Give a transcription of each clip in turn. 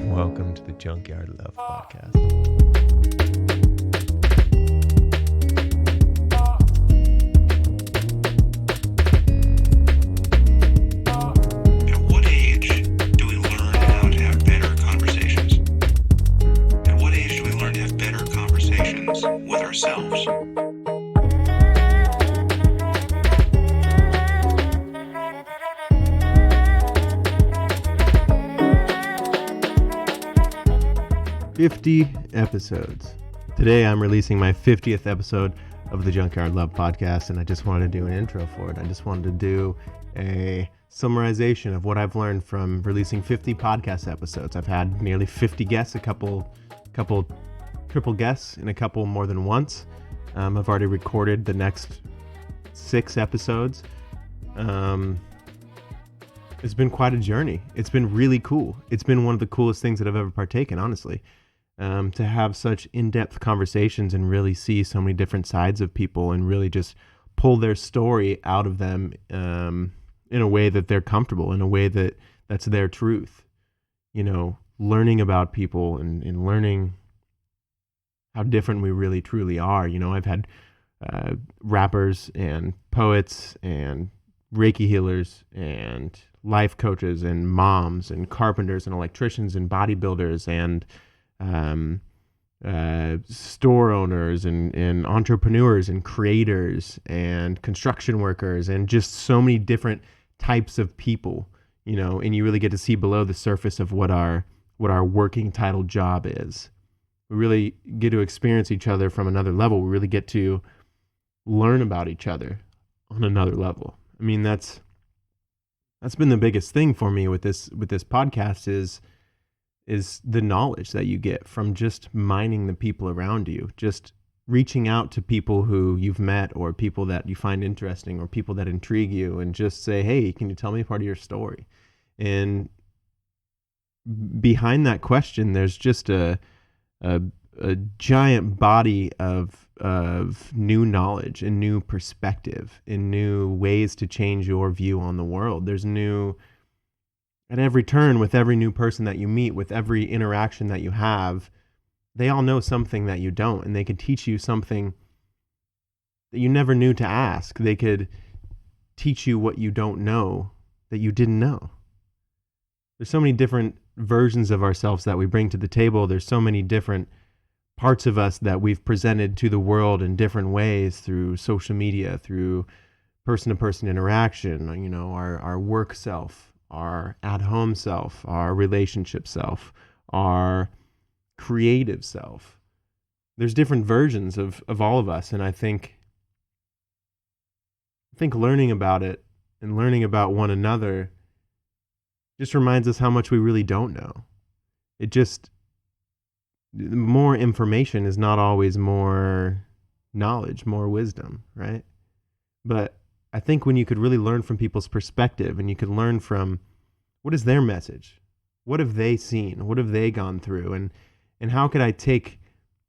Welcome to the Junkyard Love Podcast. At what age do we learn how to have better conversations? At what age do we learn to have better conversations with ourselves? "50 episodes. Today I'm releasing my 50th episode of the Junkyard Love Podcast, and I just wanted to do an intro for it. I just wanted to do a summarization of what I've learned from releasing 50 podcast episodes. I've had nearly 50 guests, a couple triple guests, and a couple more than once. I've already recorded the next 6 episodes. It's been quite a journey. It's been really cool. It's been one of the coolest things that I've ever partaken, honestly. To have such in-depth conversations and really see so many different sides of people and really just pull their story out of them in a way that they're comfortable, in a way that's their truth. You know, learning about people and learning how different we really truly are. You know, I've had rappers and poets and Reiki healers and life coaches and moms and carpenters and electricians and bodybuilders and store owners and entrepreneurs and creators and construction workers and just so many different types of people, you know, and you really get to see below the surface of what our working title job is. We really get to experience each other from another level. We really get to learn about each other on another level. I mean, that's been the biggest thing for me with this podcast is the knowledge that you get from just mining the people around you, just reaching out to people who you've met or people that you find interesting or people that intrigue you and just say, hey, can you tell me part of your story? And behind that question, there's just a giant body of new knowledge and new perspective and new ways to change your view on the world. There's new, at every turn, with every new person that you meet, with every interaction that you have, they all know something that you don't, and they could teach you something that you never knew to ask. They could teach you what you don't know that you didn't know. There's so many different versions of ourselves that we bring to the table. There's so many different parts of us that we've presented to the world in different ways through social media, through person-to-person interaction, you know, our work self, our at-home self, our relationship self, our creative self. There's different versions of all of us, and I think learning about it and learning about one another just reminds us how much we really don't know. More information is not always more knowledge, more wisdom, right? But I think when you could really learn from people's perspective and you could learn from what is their message, what have they seen, what have they gone through, and how could I take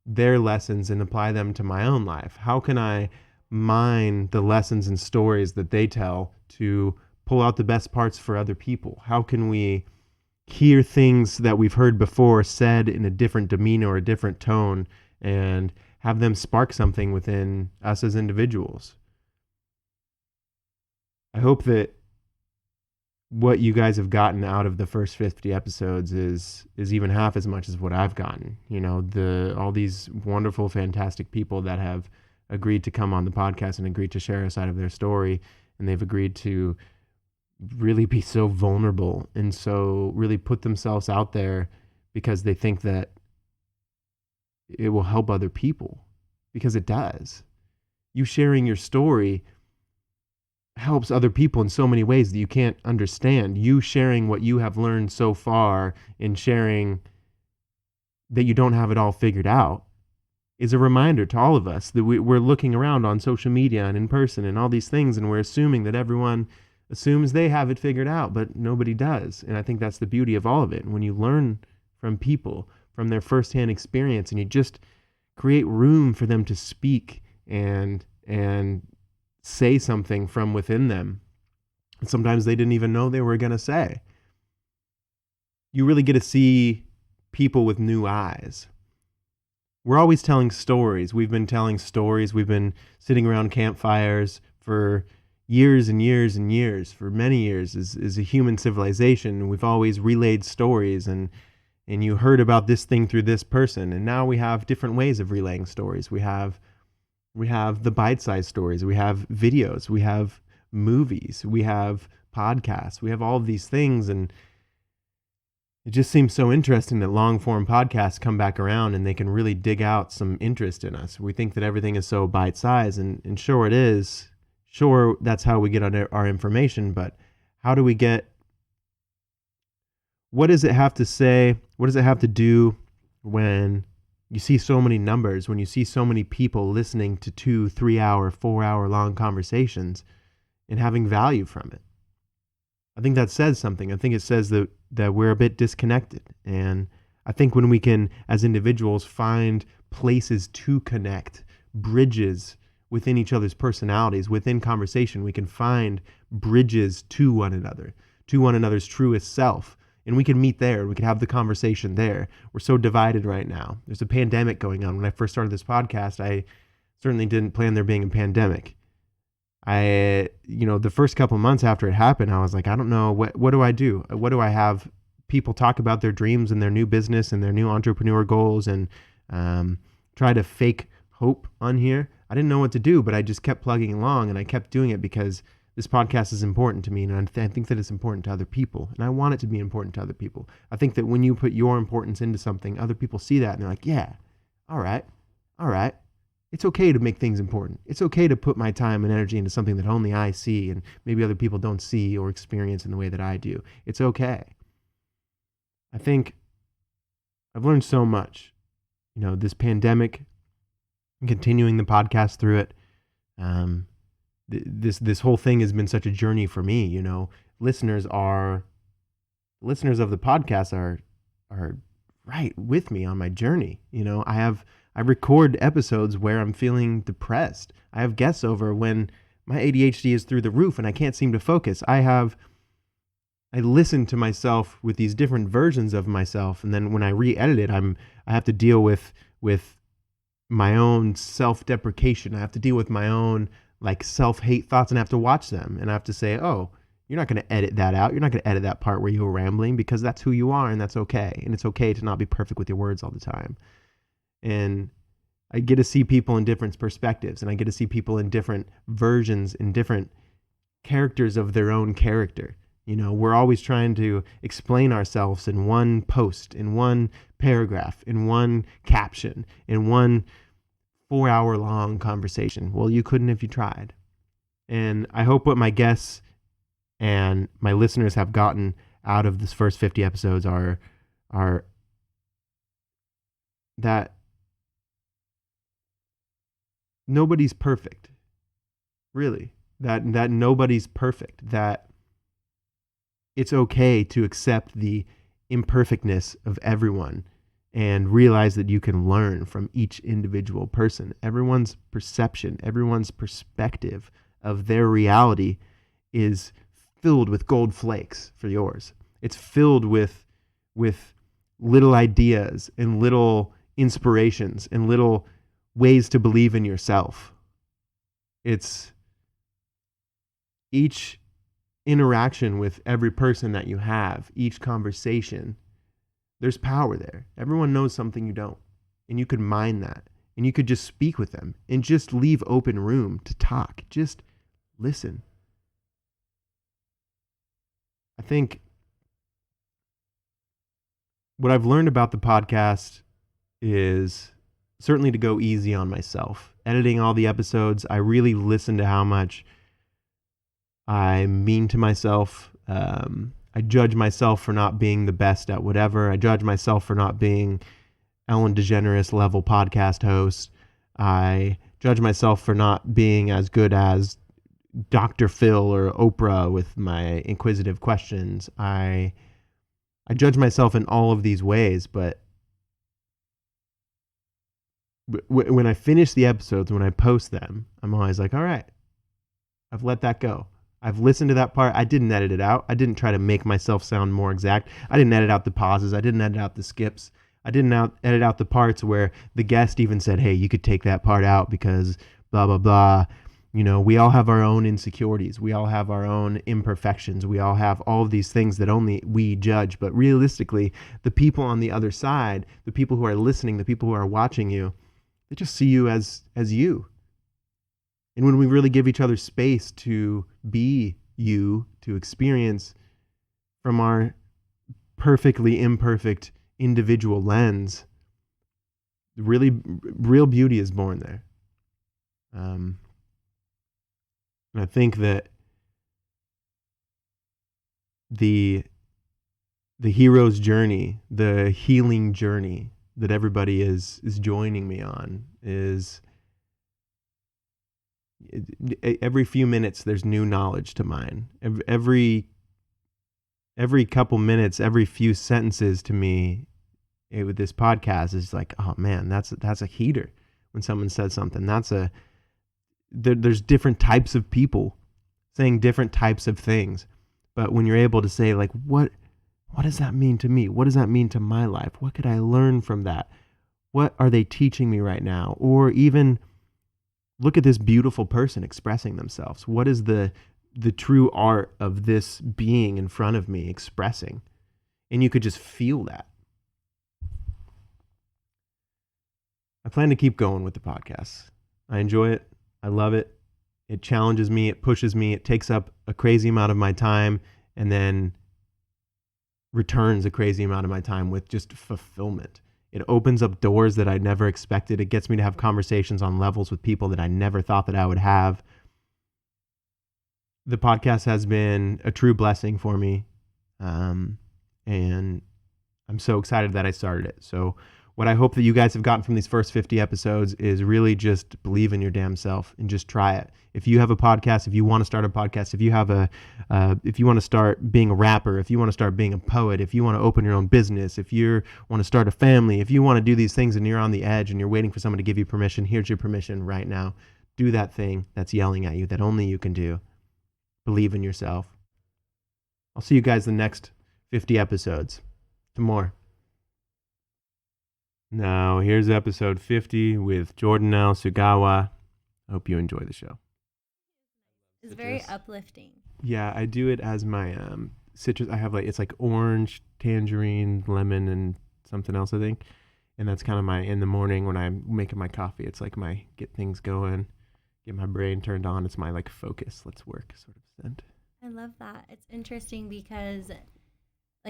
their lessons and apply them to my own life? How can I mine the lessons and stories that they tell to pull out the best parts for other people? How can we hear things that we've heard before said in a different demeanor or a different tone and have them spark something within us as individuals? I hope that what you guys have gotten out of the first 50 episodes is even half as much as what I've gotten. You know, all these wonderful, fantastic people that have agreed to come on the podcast and agreed to share a side of their story, and they've agreed to really be so vulnerable and so really put themselves out there because they think that it will help other people, because it does. You sharing your story helps other people in so many ways that you can't understand. You sharing what you have learned so far and sharing that you don't have it all figured out is a reminder to all of us that we're looking around on social media and in person and all these things, and we're assuming that everyone assumes they have it figured out, but nobody does. And I think that's the beauty of all of it. And when you learn from people, from their firsthand experience, and you just create room for them to speak and say something from within them, and sometimes they didn't even know they were going to say, you really get to see people with new eyes. We're always telling stories. We've been telling stories. We've been sitting around campfires for years and years and years, for many years as a human civilization. We've always relayed stories, and you heard about this thing through this person. And now we have different ways of relaying stories. We have the bite-sized stories. We have videos. We have movies. We have podcasts. We have all of these things, and it just seems so interesting that long-form podcasts come back around and they can really dig out some interest in us. We think that everything is so bite-sized, and sure it is. Sure, that's how we get our information, but how do we get... What does it have to say? What does it have to do when you see so many numbers, when you see so many people listening to 2, 3 hour, 4 hour long conversations and having value from it? I think that says something. I think it says that we're a bit disconnected. And I think when we can, as individuals, find places to connect, bridges within each other's personalities, within conversation, we can find bridges to one another, to one another's truest self. And we can meet there. We can have the conversation there. We're so divided right now. There's a pandemic going on. When I first started this podcast, I certainly didn't plan there being a pandemic. The first couple months after it happened, I was like, I don't know, what do I do? What do I have people talk about their dreams and their new business and their new entrepreneur goals and try to fake hope on here? I didn't know what to do, but I just kept plugging along, and I kept doing it because this podcast is important to me, and I think that it's important to other people, and I want it to be important to other people. I think that when you put your importance into something, other people see that, and they're like, yeah, all right. It's okay to make things important. It's okay to put my time and energy into something that only I see and maybe other people don't see or experience in the way that I do. It's okay. I think I've learned so much. This pandemic, and continuing the podcast through it, this whole thing has been such a journey for me. Listeners of the podcast are right with me on my journey. I record episodes where I'm feeling depressed. I have guests over when my ADHD is through the roof and I can't seem to focus. I listen to myself with these different versions of myself, and then when I re-edit it, I have to deal with my own self-deprecation. I have to deal with my own self-hate thoughts, and I have to watch them, and I have to say, oh, you're not going to edit that out. You're not going to edit that part where you were rambling, because that's who you are, and that's okay. And it's okay to not be perfect with your words all the time. And I get to see people in different perspectives, and I get to see people in different versions, in different characters of their own character. We're always trying to explain ourselves in one post, in one paragraph, in one caption, in one 4-hour long conversation. Well, you couldn't if you tried. And I hope what my guests and my listeners have gotten out of this first 50 episodes are that nobody's perfect, really. That nobody's perfect. That it's okay to accept the imperfectness of everyone and realize that you can learn from each individual person. Everyone's perception, everyone's perspective of their reality is filled with gold flakes for yours. It's filled with little ideas and little inspirations and little ways to believe in yourself. It's each interaction with every person that you have, each conversation, there's power there. Everyone knows something you don't, and you could mine that, and you could just speak with them and just leave open room to talk. Just listen. I think what I've learned about the podcast is certainly to go easy on myself. Editing all the episodes, I really listen to how much I'm mean to myself. I judge myself for not being the best at whatever. I judge myself for not being Ellen DeGeneres level podcast host. I judge myself for not being as good as Dr. Phil or Oprah with my inquisitive questions. I judge myself in all of these ways, but when I finish the episodes, when I post them, I'm always like, all right, I've let that go. I've listened to that part. I didn't edit it out. I didn't try to make myself sound more exact. I didn't edit out the pauses. I didn't edit out the skips. I didn't edit out the parts where the guest even said, hey, you could take that part out because blah, blah, blah. You know, we all have our own insecurities. We all have our own imperfections. We all have all of these things that only we judge. But realistically, the people on the other side, the people who are listening, the people who are watching you, they just see you as you. And when we really give each other space to be you, to experience from our perfectly imperfect individual lens, really real beauty is born there. And I think that the hero's journey, the healing journey that everybody is joining me on is every few minutes there's new knowledge to mine. Every couple minutes, every few sentences to me with this podcast is like, oh man, that's a heater. When someone says something, there's different types of people saying different types of things. But when you're able to say, like, what does that mean to me? What does that mean to my life? What could I learn from that? What are they teaching me right now? Or even look at this beautiful person expressing themselves. What is the true art of this being in front of me expressing? And you could just feel that. I plan to keep going with the podcast. I enjoy it. I love it. It challenges me. It pushes me. It takes up a crazy amount of my time and then returns a crazy amount of my time with just fulfillment. It opens up doors that I never expected. It gets me to have conversations on levels with people that I never thought that I would have. The podcast has been a true blessing for me. And I'm so excited that I started it. So what I hope that you guys have gotten from these first 50 episodes is really just believe in your damn self and just try it. If you have a podcast, if you want to start a podcast, if you want to start being a rapper, if you want to start being a poet, if you want to open your own business, if you want to start a family, if you want to do these things and you're on the edge and you're waiting for someone to give you permission, here's your permission right now. Do that thing that's yelling at you that only you can do. Believe in yourself. I'll see you guys the next 50 episodes. To more. Now, here's episode 50 with Jordenelle, Tsugawa. I hope you enjoy the show. It's very uplifting. Yeah, I do it as my citrus. I have it's like orange, tangerine, lemon, and something else, I think. And that's kind of in the morning when I'm making my coffee, it's like my get things going, get my brain turned on. It's my focus, let's work sort of scent. I love that. It's interesting because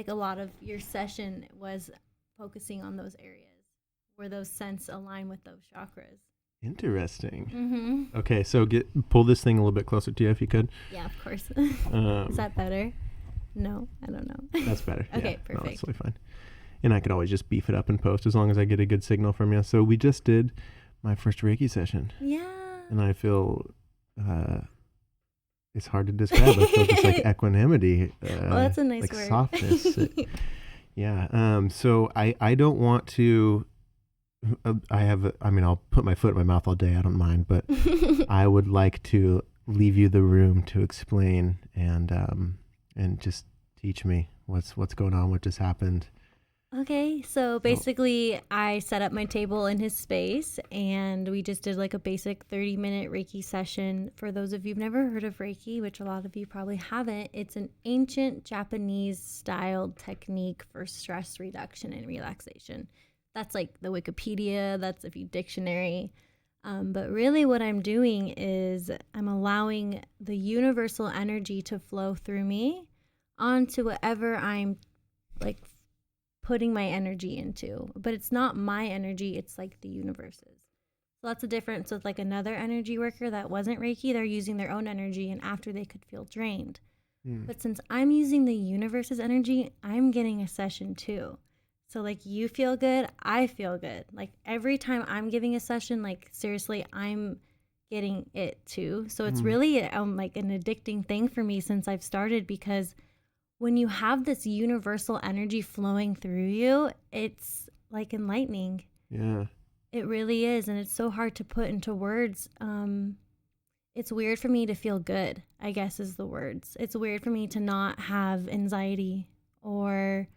a lot of your session was focusing on those areas where those scents align with those chakras. Interesting. Mm-hmm. Okay, so pull this thing a little bit closer to you if you could. Yeah, of course. Is that better? No, I don't know. That's better. Okay, yeah, perfect. No, that's totally fine. And I could always just beef it up in post as long as I get a good signal from you. So we just did my first Reiki session. Yeah. And I feel, it's hard to describe. I feel just equanimity. Well, that's a nice word. Softness. Yeah. So I don't want to, I'll put my foot in my mouth all day. I don't mind, but I would like to leave you the room to explain and just teach me what's going on, what just happened. Okay, so basically I set up my table in his space and we just did a basic 30-minute Reiki session. For those of you who've never heard of Reiki, which a lot of you probably haven't, it's an ancient Japanese styled technique for stress reduction and relaxation. That's the Wikipedia, that's a dictionary. But really what I'm doing is I'm allowing the universal energy to flow through me onto whatever I'm putting my energy into. But it's not my energy, it's the universe's. So that's the difference with another energy worker that wasn't Reiki. They're using their own energy and after they could feel drained. But since I'm using the universe's energy, I'm getting a session too. So you feel good, I feel good. Every time I'm giving a session, seriously, I'm getting it too. So it's really an addicting thing for me since I've started, because when you have this universal energy flowing through you, it's enlightening. Yeah. It really is. And it's so hard to put into words. It's weird for me to feel good, I guess is the words. It's weird for me to not have anxiety or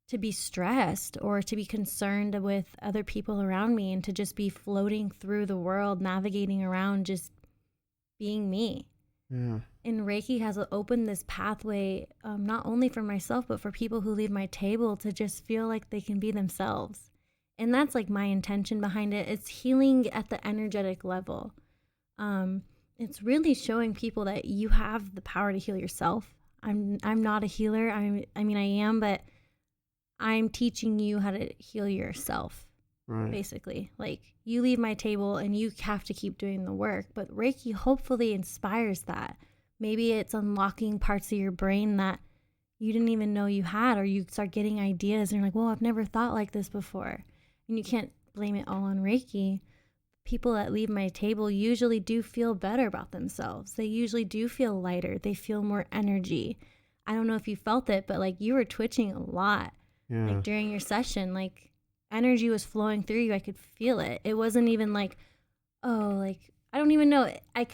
to be stressed or to be concerned with other people around me, and to just be floating through the world, navigating around, just being me. Yeah. And Reiki has opened this pathway, not only for myself, but for people who leave my table, to just feel like they can be themselves. And that's like my intention behind it. It's healing at the energetic level. It's really showing people that you have the power to heal yourself. I'm not a healer. I mean, I am, but I'm teaching you how to heal yourself. Right. Basically, like, you leave my table and you have to keep doing the work, but Reiki hopefully inspires that. Maybe it's unlocking parts of your brain that you didn't even know you had, or you start getting ideas and you're like, well, I've never thought like this before. And you can't blame it all on Reiki. People that leave my table usually do feel better about themselves. They usually do feel lighter. They feel more energy. I don't know if you felt it, but like, you were twitching a lot. Yeah. Like during your session, like, energy was flowing through you. I could feel it. It wasn't even like, oh, like, I don't even know. I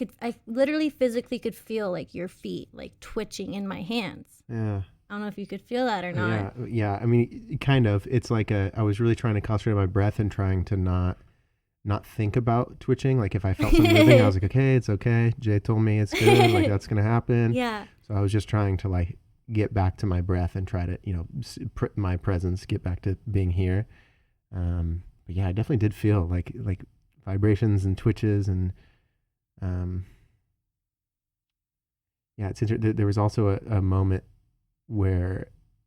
literally physically could feel like your feet like twitching in my hands. Yeah. I don't know if you could feel that or not. Yeah. I mean, kind of. It's like I was really trying to concentrate on my breath and trying to not think about twitching. Like, if I felt something moving, I was like, okay, it's okay. Jay told me it's good. Like, that's going to happen. Yeah. So I was just trying to like get back to my breath and try to, my presence, get back to being here. But yeah, I definitely did feel like vibrations and twitches, and yeah, it's interesting. There was also a moment where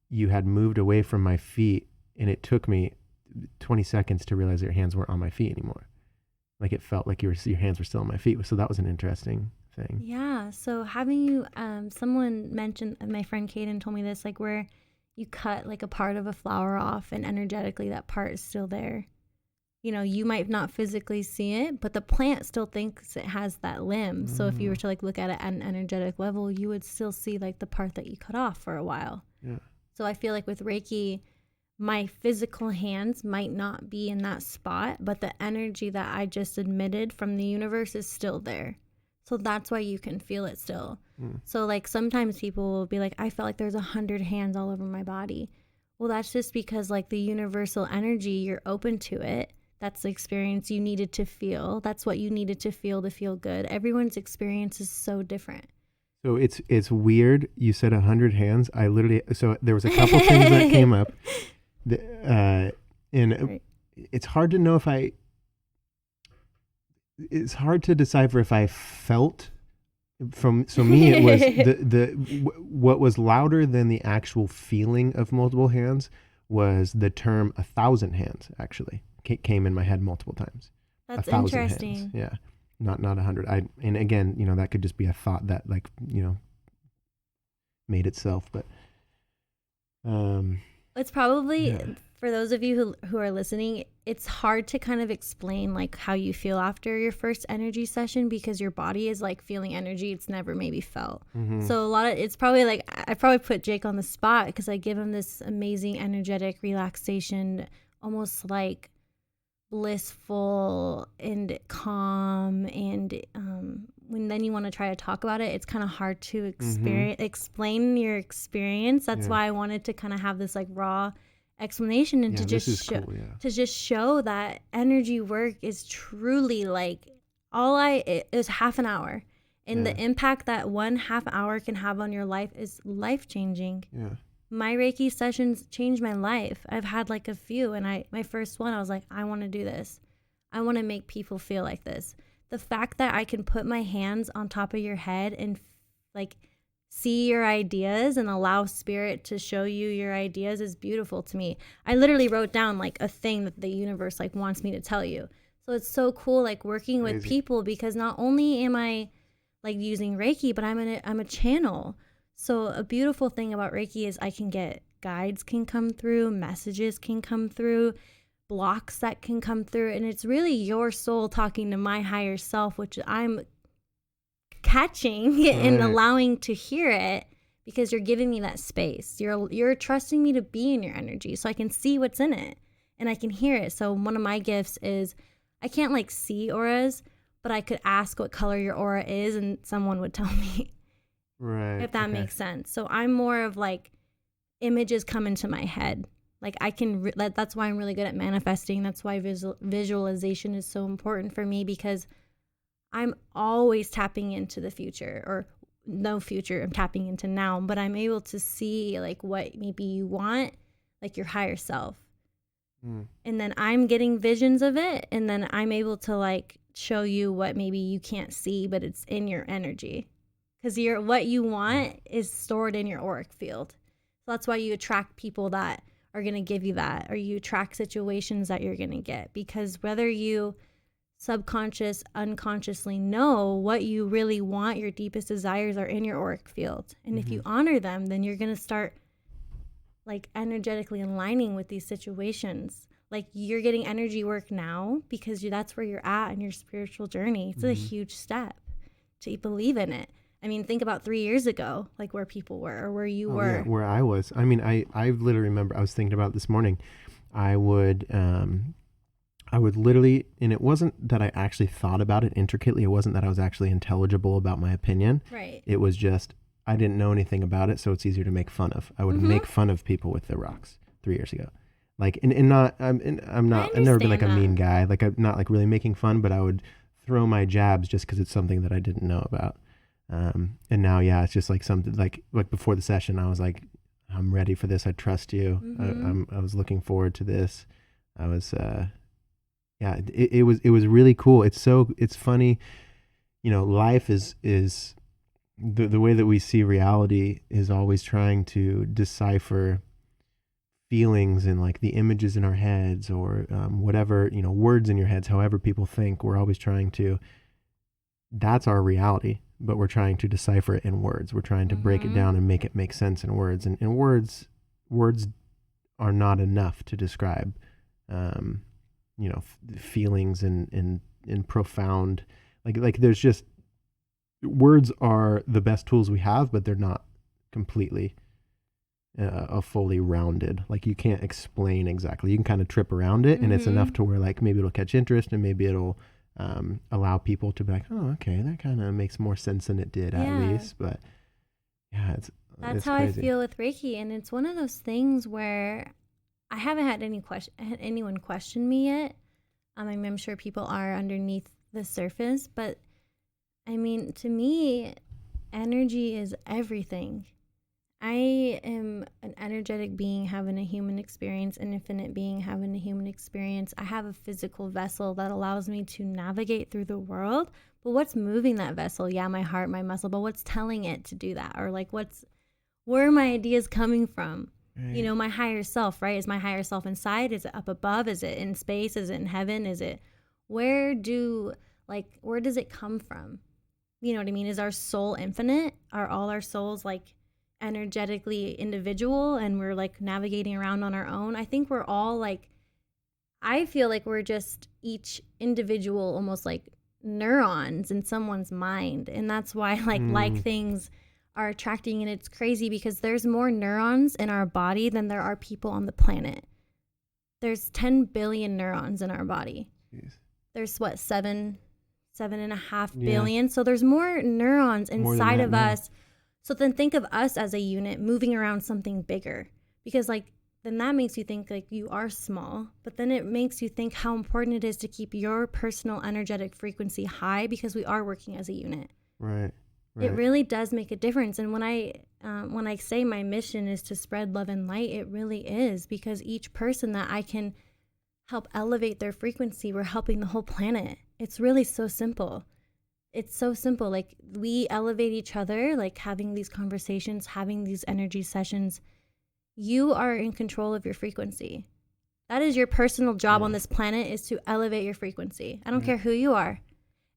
you had moved away from my feet, and it took me 20 seconds to realize your hands weren't on my feet anymore. Like, it felt like your hands were still on my feet. So that was an interesting thing. Yeah. So having you, someone mentioned, my friend Kaden told me this, like, where you cut like a part of a flower off and energetically that part is still there. You might not physically see it, but the plant still thinks it has that limb. So if you were to like look at it at an energetic level, you would still see like the part that you cut off for a while. Yeah. So I feel like with Reiki, my physical hands might not be in that spot, but the energy that I just emitted from the universe is still there. So that's why you can feel it still. So like, sometimes people will be like, I felt like there's 100 hands all over my body. Well, that's just because like the universal energy, you're open to it. That's the experience you needed to feel. That's what you needed to feel good. Everyone's experience is so different. So it's weird. You said 100 hands. So there was a couple things that came up. And Right. It's hard to know it's hard to decipher if I felt so me, it was what was louder than the actual feeling of multiple hands was the term 1,000 hands, actually came in my head multiple times. That's 1,000 interesting. hands. Yeah. Not 100. And again, that could just be a thought that like, made itself, but, It's probably, for those of you who are listening, it's hard to kind of explain like how you feel after your first energy session, because your body is like feeling energy it's never maybe felt. So it's probably like, I probably put Jake on the spot because I give him this amazing energetic relaxation, almost like blissful and calm. And when then you want to try to talk about it, it's kind of hard to explain your experience. That's why I wanted to kind of have this like raw explanation, and to just show that energy work is truly like it is half an hour, and the impact that 1/2 hour can have on your life is life changing. My Reiki sessions changed my life. I've had like a few, and my first one, I was like, I want to do this. I want to make people feel like this. The fact that I can put my hands on top of your head and like see your ideas and allow spirit to show you your ideas is beautiful to me. I literally wrote down like a thing that the universe like wants me to tell you. So it's so cool like working with people, because not only am I like using Reiki, but I'm a channel. So a beautiful thing about Reiki is I can get guides can come through, messages can come through, blocks that can come through, and it's really your soul talking to my higher self, which I'm catching and allowing to hear it, because you're giving me that space. You're trusting me to be in your energy so I can see what's in it and I can hear it. So one of my gifts is I can't like see auras, but I could ask what color your aura is and someone would tell me. Right. If that makes sense. So I'm more of like images come into my head. Like I can, that's why I'm really good at manifesting. That's why visualization is so important for me, because I'm always tapping into the future, or no future, I'm tapping into now, but I'm able to see like what maybe you want, like your higher self. And then I'm getting visions of it, and then I'm able to like show you what maybe you can't see, but it's in your energy, because what you want is stored in your auric field. So that's why you attract people that are going to give you that, or you attract situations that you're going to get, because whether you subconscious, unconsciously know what you really want, your deepest desires are in your auric field. And if you honor them, then you're going to start like energetically aligning with these situations. Like you're getting energy work now because that's where you're at in your spiritual journey. It's a huge step to believe in it. I mean, think about 3 years ago, like where people were, or where you were. Yeah, where I was. I mean, I literally remember, I was thinking about this morning, I would literally, and it wasn't that I actually thought about it intricately. It wasn't that I was actually intelligible about my opinion. Right. It was just, I didn't know anything about it, so it's easier to make fun of. I would make fun of people with their rocks 3 years ago. Like, and not, I'm not, I've never been like a mean guy. Like, I'm not like really making fun, but I would throw my jabs just because it's something that I didn't know about. And now, yeah, it's just like something like before the session, I was like, I'm ready for this. I trust you. I was looking forward to this. I was, yeah, it was really cool. It's funny, you know, life is the way that we see reality is always trying to decipher feelings and like the images in our heads, or whatever, you know, words in your heads, however people think. We're always trying to, that's our reality, but we're trying to decipher it in words. We're trying to break it down and make it make sense in words. And words are not enough to describe, you know, feelings and profound, like there's just, words are the best tools we have, but they're not completely a fully rounded, like you can't explain exactly. You can kind of trip around it, and it's enough to where like maybe it'll catch interest, and maybe it'll allow people to be like, oh, okay, that kind of makes more sense than it did at least. But yeah, that's it's how crazy. I feel with Reiki. And it's one of those things where I haven't had anyone question me yet. I mean, I'm sure people are underneath the surface, but I mean, to me, energy is everything. I am an energetic being having a human experience, an infinite being having a human experience. I have a physical vessel that allows me to navigate through the world. But what's moving that vessel? Yeah, my heart, my muscle, but what's telling it to do that? Or like where are my ideas coming from? Right. You know, my higher self, right? Is my higher self inside? Is it up above? Is it in space? Is it in heaven? Where does it come from? You know what I mean? Is our soul infinite? Are all our souls like energetically individual, and we're like navigating around on our own? I think we're all like, I feel like we're just each individual, almost like neurons in someone's mind. And that's why like things are attracting. And it's crazy because there's more neurons in our body than there are people on the planet. There's 10 billion neurons in our body. Jeez. There's what, 7.5 billion. So there's more neurons inside of us. So then think of us as a unit moving around something bigger, because like then that makes you think like you are small, but then it makes you think how important it is to keep your personal energetic frequency high, because we are working as a unit. Right. It really does make a difference. And when I say my mission is to spread love and light, it really is, because each person that I can help elevate their frequency, we're helping the whole planet. It's really so simple. It's so simple. Like we elevate each other, like having these conversations, having these energy sessions. You are in control of your frequency. That is your personal job on this planet, is to elevate your frequency. I don't care who you are.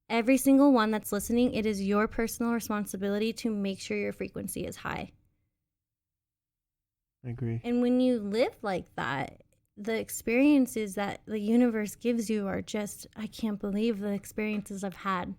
Every single one that's listening, it is your personal responsibility to make sure your frequency is high. I agree. And when you live like that, the experiences that the universe gives you are just, I can't believe the experiences I've had.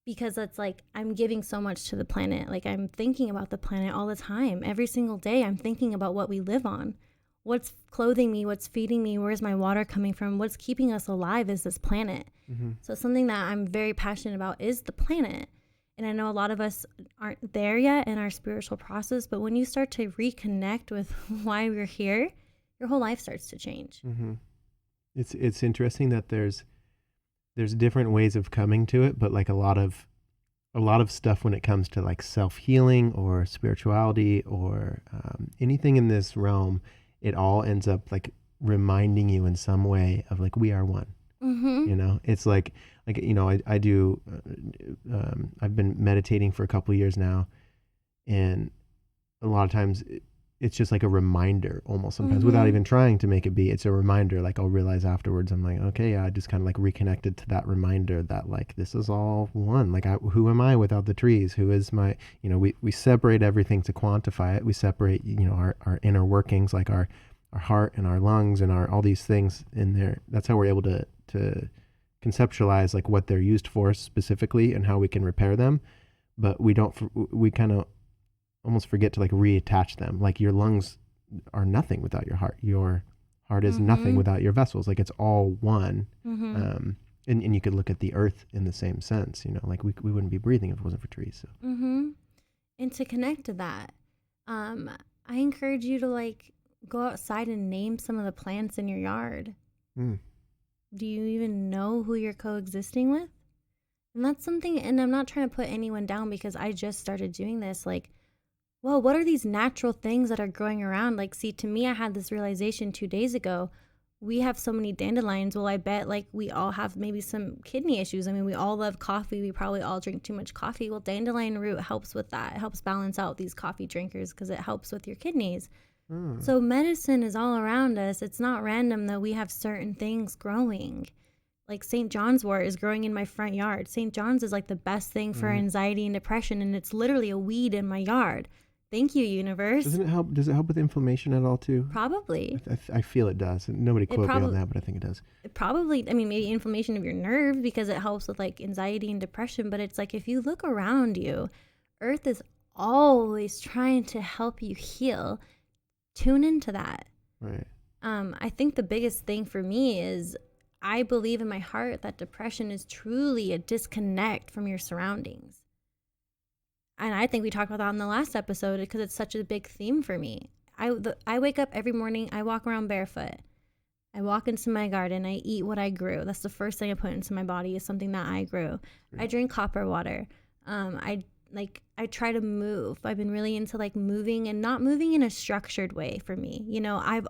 Because it's like, I'm giving so much to the planet. Like I'm thinking about the planet all the time. Every single day, I'm thinking about what we live on. What's clothing me? What's feeding me? Where's my water coming from? What's keeping us alive is this planet. Mm-hmm. So something that I'm very passionate about is the planet. And I know a lot of us aren't there yet in our spiritual process, but when you start to reconnect with why we're here, your whole life starts to change. Mm-hmm. It's interesting that there's different ways of coming to it, but like a lot of stuff when it comes to like self-healing or spirituality or anything in this realm, it all ends up like reminding you in some way of like we are one. Mm-hmm. You know, it's like you know, I do I've been meditating for a couple of years now, and a lot of times it's just like a reminder almost sometimes Mm-hmm. without even trying to make it be. It's a reminder. Like I'll realize afterwards, I'm like, okay, yeah, I just kind of like reconnected to that reminder that like this is all one. Like who am I without the trees? Who is my, you know, we separate everything to quantify it. We separate, you know, our inner workings, like our heart and our lungs and all these things in there. That's how we're able to conceptualize like what they're used for specifically and how we can repair them. But we kind of almost forget to like reattach them. Like your lungs are nothing without your heart. Your heart is nothing without your vessels. Like it's all one. And you could look at the earth in the same sense, you know, like we wouldn't be breathing if it wasn't for trees. So. And to connect to that, I encourage you to like go outside and name some of the plants in your yard. Do you even know who you're coexisting with? And that's something, and I'm not trying to put anyone down because I just started doing this. Like, well, what are these natural things that are growing around? Like, see, to me, I had this realization 2 days ago. We have so many dandelions. Well, I bet like we all have maybe some kidney issues. I mean, we all love coffee. We probably all drink too much coffee. Well, dandelion root helps with that. It helps balance out these coffee drinkers because it helps with your kidneys. So medicine is all around us. It's not random that we have certain things growing. Like St. John's wort is growing in my front yard. St. John's is like the best thing for anxiety and depression, and it's literally a weed in my yard. Thank you, universe. Doesn't it help? Does it help with inflammation at all too? Probably. I feel it does. Nobody quote me on that, but I think it does. Probably. I mean, maybe inflammation of your nerves because it helps with like anxiety and depression. But it's like if you look around you, Earth is always trying to help you heal. Tune into that. Right. I think the biggest thing for me is I believe in my heart that depression is truly a disconnect from your surroundings. And I think we talked about that in the last episode because it's such a big theme for me. I wake up every morning, I walk around barefoot. I walk into my garden, I eat what I grew. That's the first thing I put into my body is something that I grew. I drink copper water. I try to move. I've been really into like moving and not moving in a structured way for me. You know, I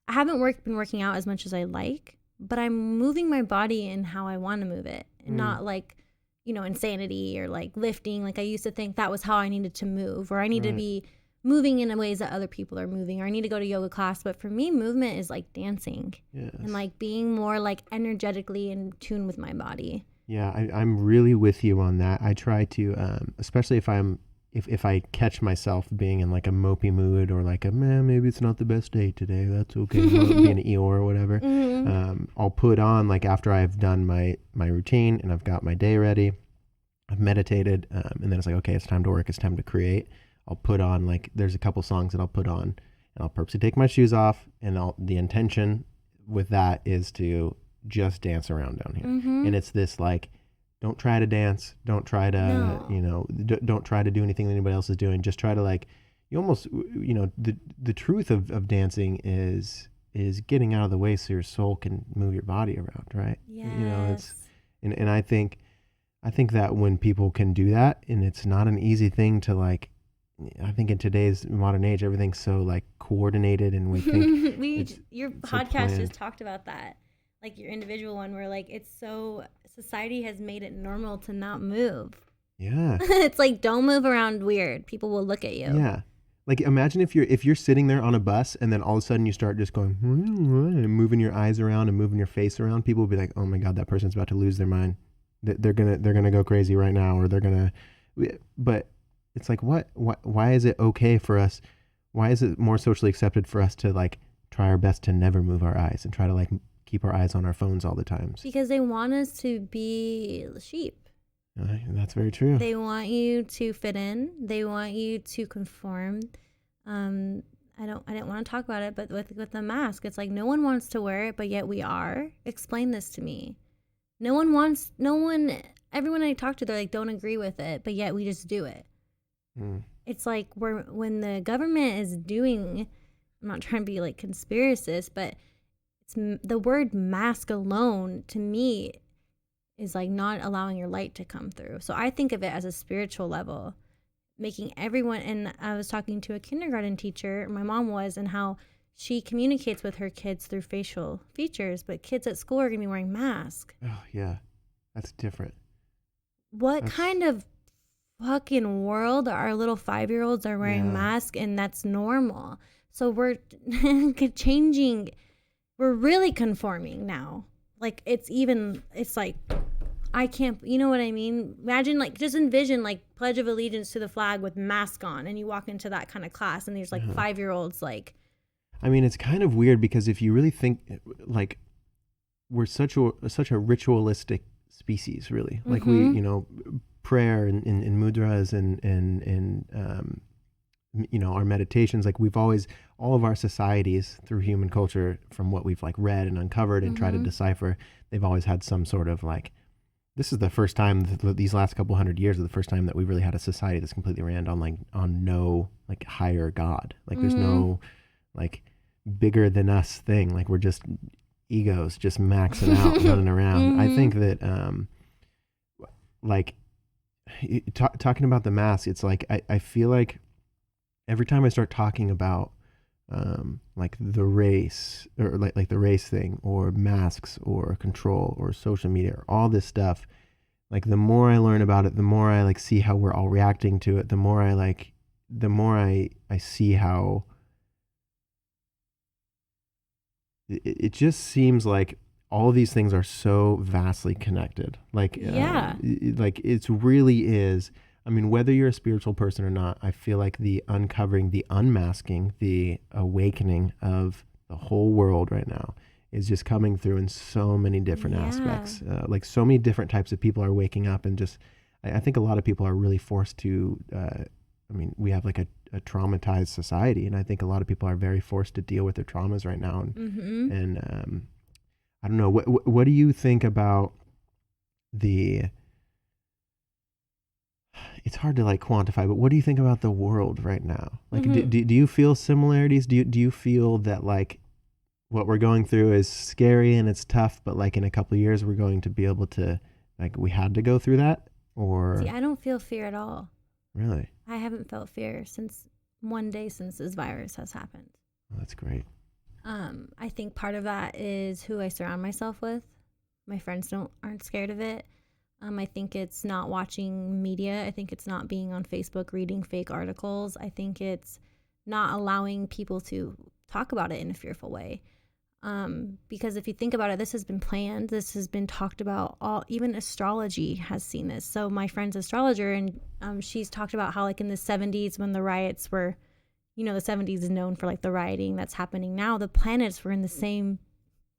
haven't been working out as much as I like, but I'm moving my body in how I want to move it and not like, you know, insanity or like lifting. Like I used to think that was how I needed to move or I need to be moving in ways that other people are moving or I need to go to yoga class. But for me, movement is like dancing and like being more like energetically in tune with my body. Yeah, I'm really with you on that. I try to, especially if I catch myself being in like a mopey mood or like maybe it's not the best day today. That's okay. Be an Eeyore or whatever. I'll put on like after I've done my routine and I've got my day ready, I've meditated, and then it's like, okay, it's time to work. It's time to create. I'll put on like, there's a couple songs that I'll put on and I'll purposely take my shoes off and the intention with that is to just dance around down here. And it's this like, don't try to dance. Don't try to, you know, don't try to do anything that anybody else is doing. Just try to like, you almost, you know, the truth of dancing is getting out of the way so your soul can move your body around, right? Yes. You know, it's, and I think that when people can do that, and it's not an easy thing to like, I think in today's modern age, everything's so like coordinated and we think your podcast just talked about that. Like your individual one where like it's so society has made it normal to not move. Yeah. It's like don't move around weird. People will look at you. Yeah. Like imagine if you're sitting there on a bus and then all of a sudden you start just going and moving your eyes around and moving your face around, people will be like, "Oh my God, that person's about to lose their mind. They're gonna go crazy right now," or they're gonna. But it's like why is it okay for us? Why is it more socially accepted for us to like try our best to never move our eyes and try to like keep our eyes on our phones all the time? Because they want us to be sheep. That's very true. They want you to fit in. They want you to conform. I didn't want to talk about it, but with the mask, it's like no one wants to wear it, but yet we are. Explain this to me. Everyone I talk to, they're like, don't agree with it, but yet we just do it. It's like when the government is doing I'm not trying to be like conspiracist, but the word mask alone to me is like not allowing your light to come through. So I think of it as a spiritual level, making everyone, and I was talking to a kindergarten teacher, my mom was, and how she communicates with her kids through facial features, but kids at school are going to be wearing masks. Oh, yeah. That's different. What kind of fucking world our little 5-year-olds are wearing masks and that's normal? So we're changing, we're really conforming now. Like it's like, I can't, you know what I mean? Imagine like, just envision like Pledge of Allegiance to the flag with mask on, and you walk into that kind of class and there's like 5-year-olds like. I mean, it's kind of weird because if you really think like we're such a ritualistic species, really. Like we, you know, prayer and mudras and you know, our meditations, like we've always, all of our societies through human culture, from what we've like read and uncovered and tried to decipher, they've always had some sort of like, this is the first time, these last couple 100 years are the first time that we really had a society that's completely ran on no like higher God. Like there's no like bigger than us thing. Like we're just egos just maxing out, running around. I think that like talking about the mask, it's like I feel like every time I start talking about like the race or like the race thing or masks or control or social media or all this stuff, like the more I learn about it, the more I like see how we're all reacting to it, the more I see how it just seems like all of these things are so vastly connected. Like, like it really is. I mean, whether you're a spiritual person or not, I feel like the uncovering, the unmasking, the awakening of the whole world right now is just coming through in so many different aspects. Like so many different types of people are waking up, and just, I think a lot of people are really forced to, I mean, we have like a traumatized society, and I think a lot of people are very forced to deal with their traumas right now. And I don't know, what do you think about it's hard to like quantify, but what do you think about the world right now? Like, do you feel similarities? Do you feel that like what we're going through is scary and it's tough, but like in a couple of years we're going to be able to, like, we had to go through that? Or see, I don't feel fear at all. Really? I haven't felt fear since one day since this virus has happened. Oh, that's great. I think part of that is who I surround myself with. My friends aren't scared of it. I think it's not watching media. I think it's not being on Facebook reading fake articles. I think it's not allowing people to talk about it in a fearful way. Because if you think about it, this has been planned. This has been talked about. Even astrology has seen this. So my friend's astrologer, and she's talked about how like in the 70s when the riots were, you know, the 70s is known for like the rioting that's happening now. The planets were in the same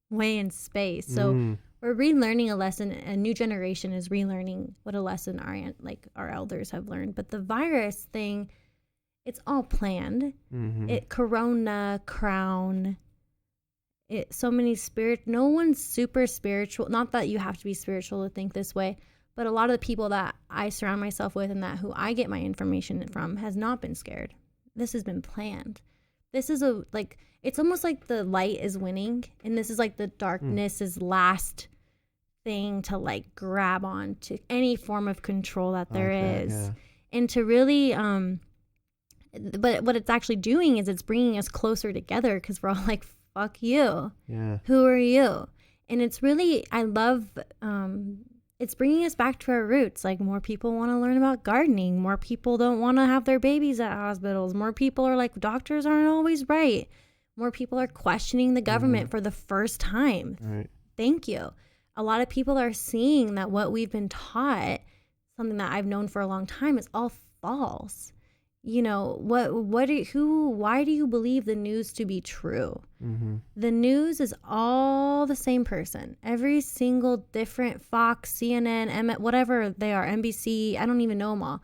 way in space. So we're relearning a lesson. A new generation is relearning what a lesson our elders have learned. But the virus thing, it's all planned. Corona, crown, so many no one's super spiritual. Not that you have to be spiritual to think this way, but a lot of the people that I surround myself with and who I get my information from has not been scared. This has been planned. This is it's almost like the light is winning, and this is like the darkness's last thing to like grab on to any form of control that there is. And to really, but what it's actually doing is it's bringing us closer together, because we're all like, fuck you. Yeah. Who are you? And it's really, I love, it's bringing us back to our roots. Like, more people want to learn about gardening. More people don't want to have their babies at hospitals. More people are like, doctors aren't always right. More people are questioning the government for the first time. Right. Thank you. A lot of people are seeing that what we've been taught, something that I've known for a long time, is all false. You know, why do you believe the news to be true? The news is all the same person. Every single different Fox, CNN, whatever they are, NBC, I don't even know them all.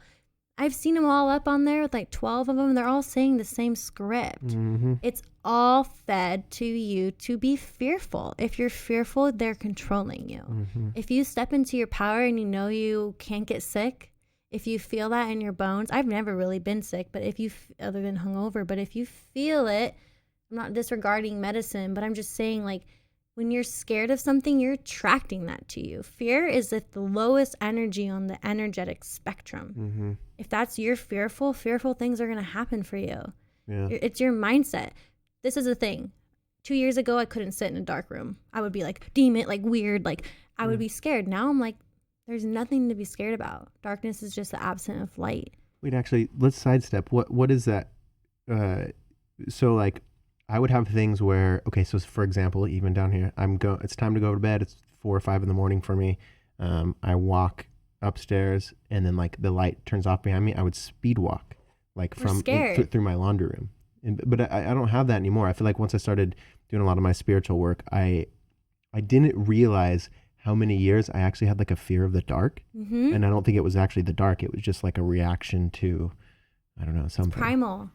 I've seen them all up on there with like 12 of them. They're all saying the same script. It's all fed to you to be fearful. If you're fearful, they're controlling you. If you step into your power and you know you can't get sick, if you feel that in your bones, I've never really been sick, but if you, other than hungover, but if you feel it, I'm not disregarding medicine, but I'm just saying, like, when you're scared of something, you're attracting that to you. Fear is at the lowest energy on the energetic spectrum. Mm-hmm. If that's you're fearful things are going to happen for you. Yeah. It's your mindset. This is the thing. 2 years ago, I couldn't sit in a dark room. I would be like, demon, like weird. Like I would be scared. Now I'm like, there's nothing to be scared about. Darkness is just the absence of light. Wait, actually, let's sidestep. What is that? So like, I would have things where, okay, so for example, even down here, it's time to go to bed. It's 4 or 5 in the morning for me. I walk upstairs and then like the light turns off behind me. I would speed walk like through my laundry room. But I don't have that anymore. I feel like once I started doing a lot of my spiritual work, I didn't realize how many years I actually had like a fear of the dark. Mm-hmm. And I don't think it was actually the dark. It was just like a reaction to, I don't know, something. It's primal.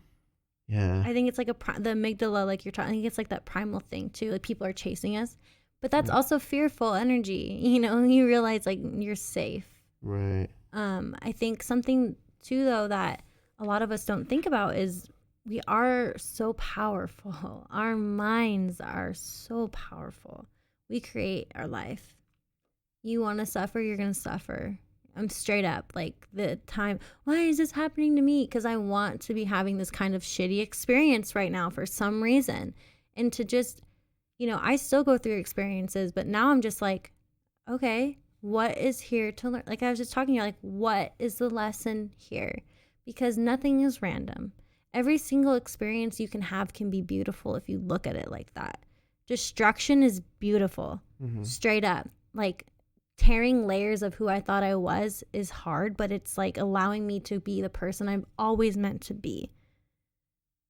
Yeah. I think it's like the amygdala, like you're trying. I think it's like that primal thing too. Like people are chasing us, but that's also fearful energy. You know, you realize like you're safe. Right. I think something too though that a lot of us don't think about is we are so powerful. Our minds are so powerful. We create our life. You want to suffer, you're going to suffer. I'm straight up like the time. Why is this happening to me? Because I want to be having this kind of shitty experience right now for some reason. And to just, you know, I still go through experiences, but now I'm just like, okay, what is here to learn? Like I was just talking to you, like, what is the lesson here? Because nothing is random. Every single experience you can have can be beautiful if you look at it like that. Destruction is beautiful, straight up. Like tearing layers of who I thought I was is hard, but it's like allowing me to be the person I've always meant to be.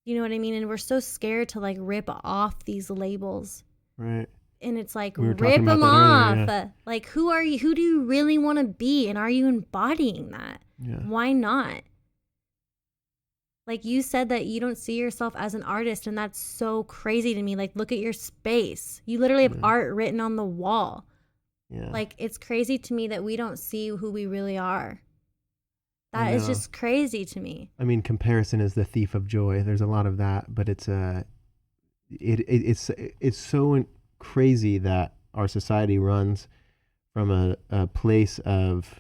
You know what I mean? And we're so scared to like rip off these labels. Right. And it's like, We were rip talking about them that off. earlier, yeah. Like, who are you? Who do you really want to be? And are you embodying that? Yeah. Why not? Like you said that you don't see yourself as an artist, and that's so crazy to me. Like, look at your space. You literally have art written on the wall. Yeah. Like, it's crazy to me that we don't see who we really are. That is just crazy to me. I mean, comparison is the thief of joy. There's a lot of that, but it's so crazy that our society runs from a place of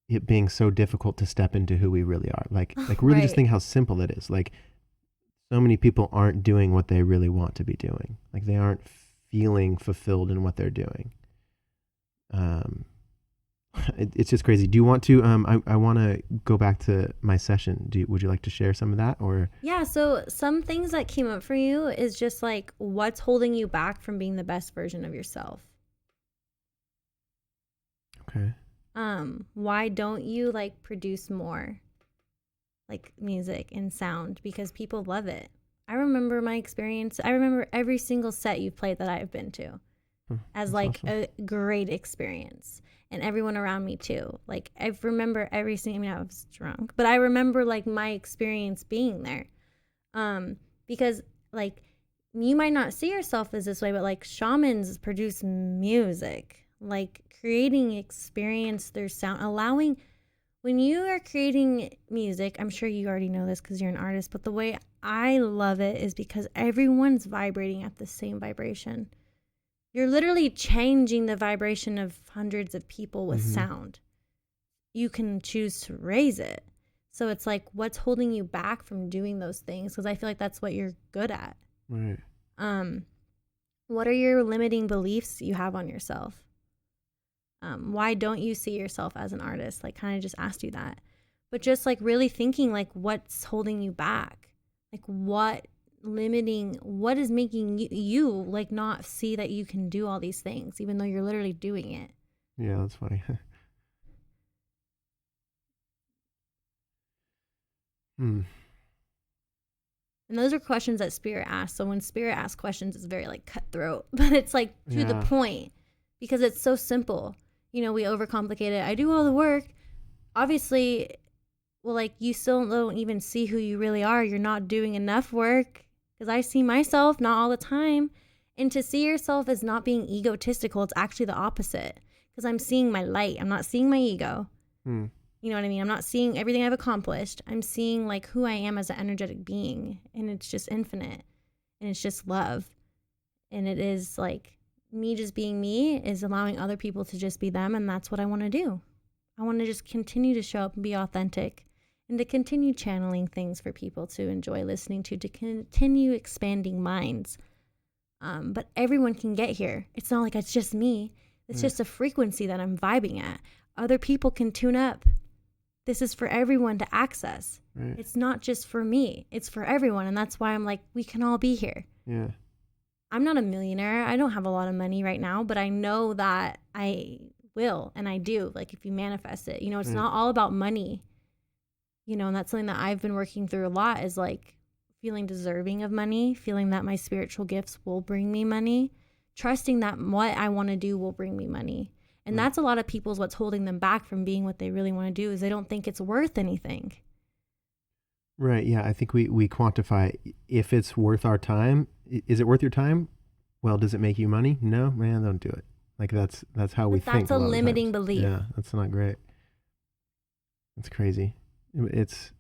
it being so difficult to step into who we really are. Like really just think how simple it is. Like so many people aren't doing what they really want to be doing. Like they aren't feeling fulfilled in what they're doing. It's just crazy. Do you want to, I want to go back to my session. Would you like to share some of that or? Yeah. So some things that came up for you is just like, what's holding you back from being the best version of yourself? Okay. Why don't you like produce more like music and sound? Because people love it. I remember my experience. I remember every single set you've played that I've been to as like awesome. A great experience. And everyone around me too. Like I remember every single, I mean, I was drunk, but I remember like my experience being there. Because like you might not see yourself as this way, but like shamans produce music, like creating experience through sound, allowing, when you are creating music, I'm sure you already know this because you're an artist, but the way I love it is because everyone's vibrating at the same vibration. You're literally changing the vibration of hundreds of people with sound. You can choose to raise it. So it's like, what's holding you back from doing those things? Because I feel like that's what you're good at. Right. What are your limiting beliefs you have on yourself? Why don't you see yourself as an artist? Like kind of just asked you that. But just like really thinking like what's holding you back? Like what is making you like not see that you can do all these things even though you're literally doing it? Yeah, that's funny. And those are questions that Spirit asks. So when Spirit asks questions, it's very like cutthroat, but it's like to the point because it's so simple. You know, we overcomplicate it. I do all the work. Obviously, well, like you still don't even see who you really are. You're not doing enough work. Because I see myself not all the time. And to see yourself as not being egotistical, it's actually the opposite. Because I'm seeing my light. I'm not seeing my ego. You know what I mean? I'm not seeing everything I've accomplished. I'm seeing like who I am as an energetic being. And it's just infinite. and it's just love. And it is like me just being me is allowing other people to just be them. And that's what I want to do. I want to just continue to show up and be authentic and to continue channeling things for people to enjoy listening to continue expanding minds. But everyone can get here. It's not like it's just me. It's just a frequency that I'm vibing at. Other people can tune up. This is for everyone to access. Right. It's not just for me. It's for everyone. And that's why I'm like, we can all be here. Yeah. I'm not a millionaire. I don't have a lot of money right now, but I know that I will, and I do. Like if you manifest it, it's not all about money, and that's something that I've been working through a lot is like feeling deserving of money, feeling that my spiritual gifts will bring me money, trusting that what I want to do will bring me money. And that's a lot of people's what's holding them back from being what they really want to do is they don't think it's worth anything. Right. Yeah. I think we quantify if it's worth our time. Is it worth your time? Well, does it make you money? No, man, don't do it. Like that's how we think. That's a limiting belief. Yeah. That's not great. It's crazy. It's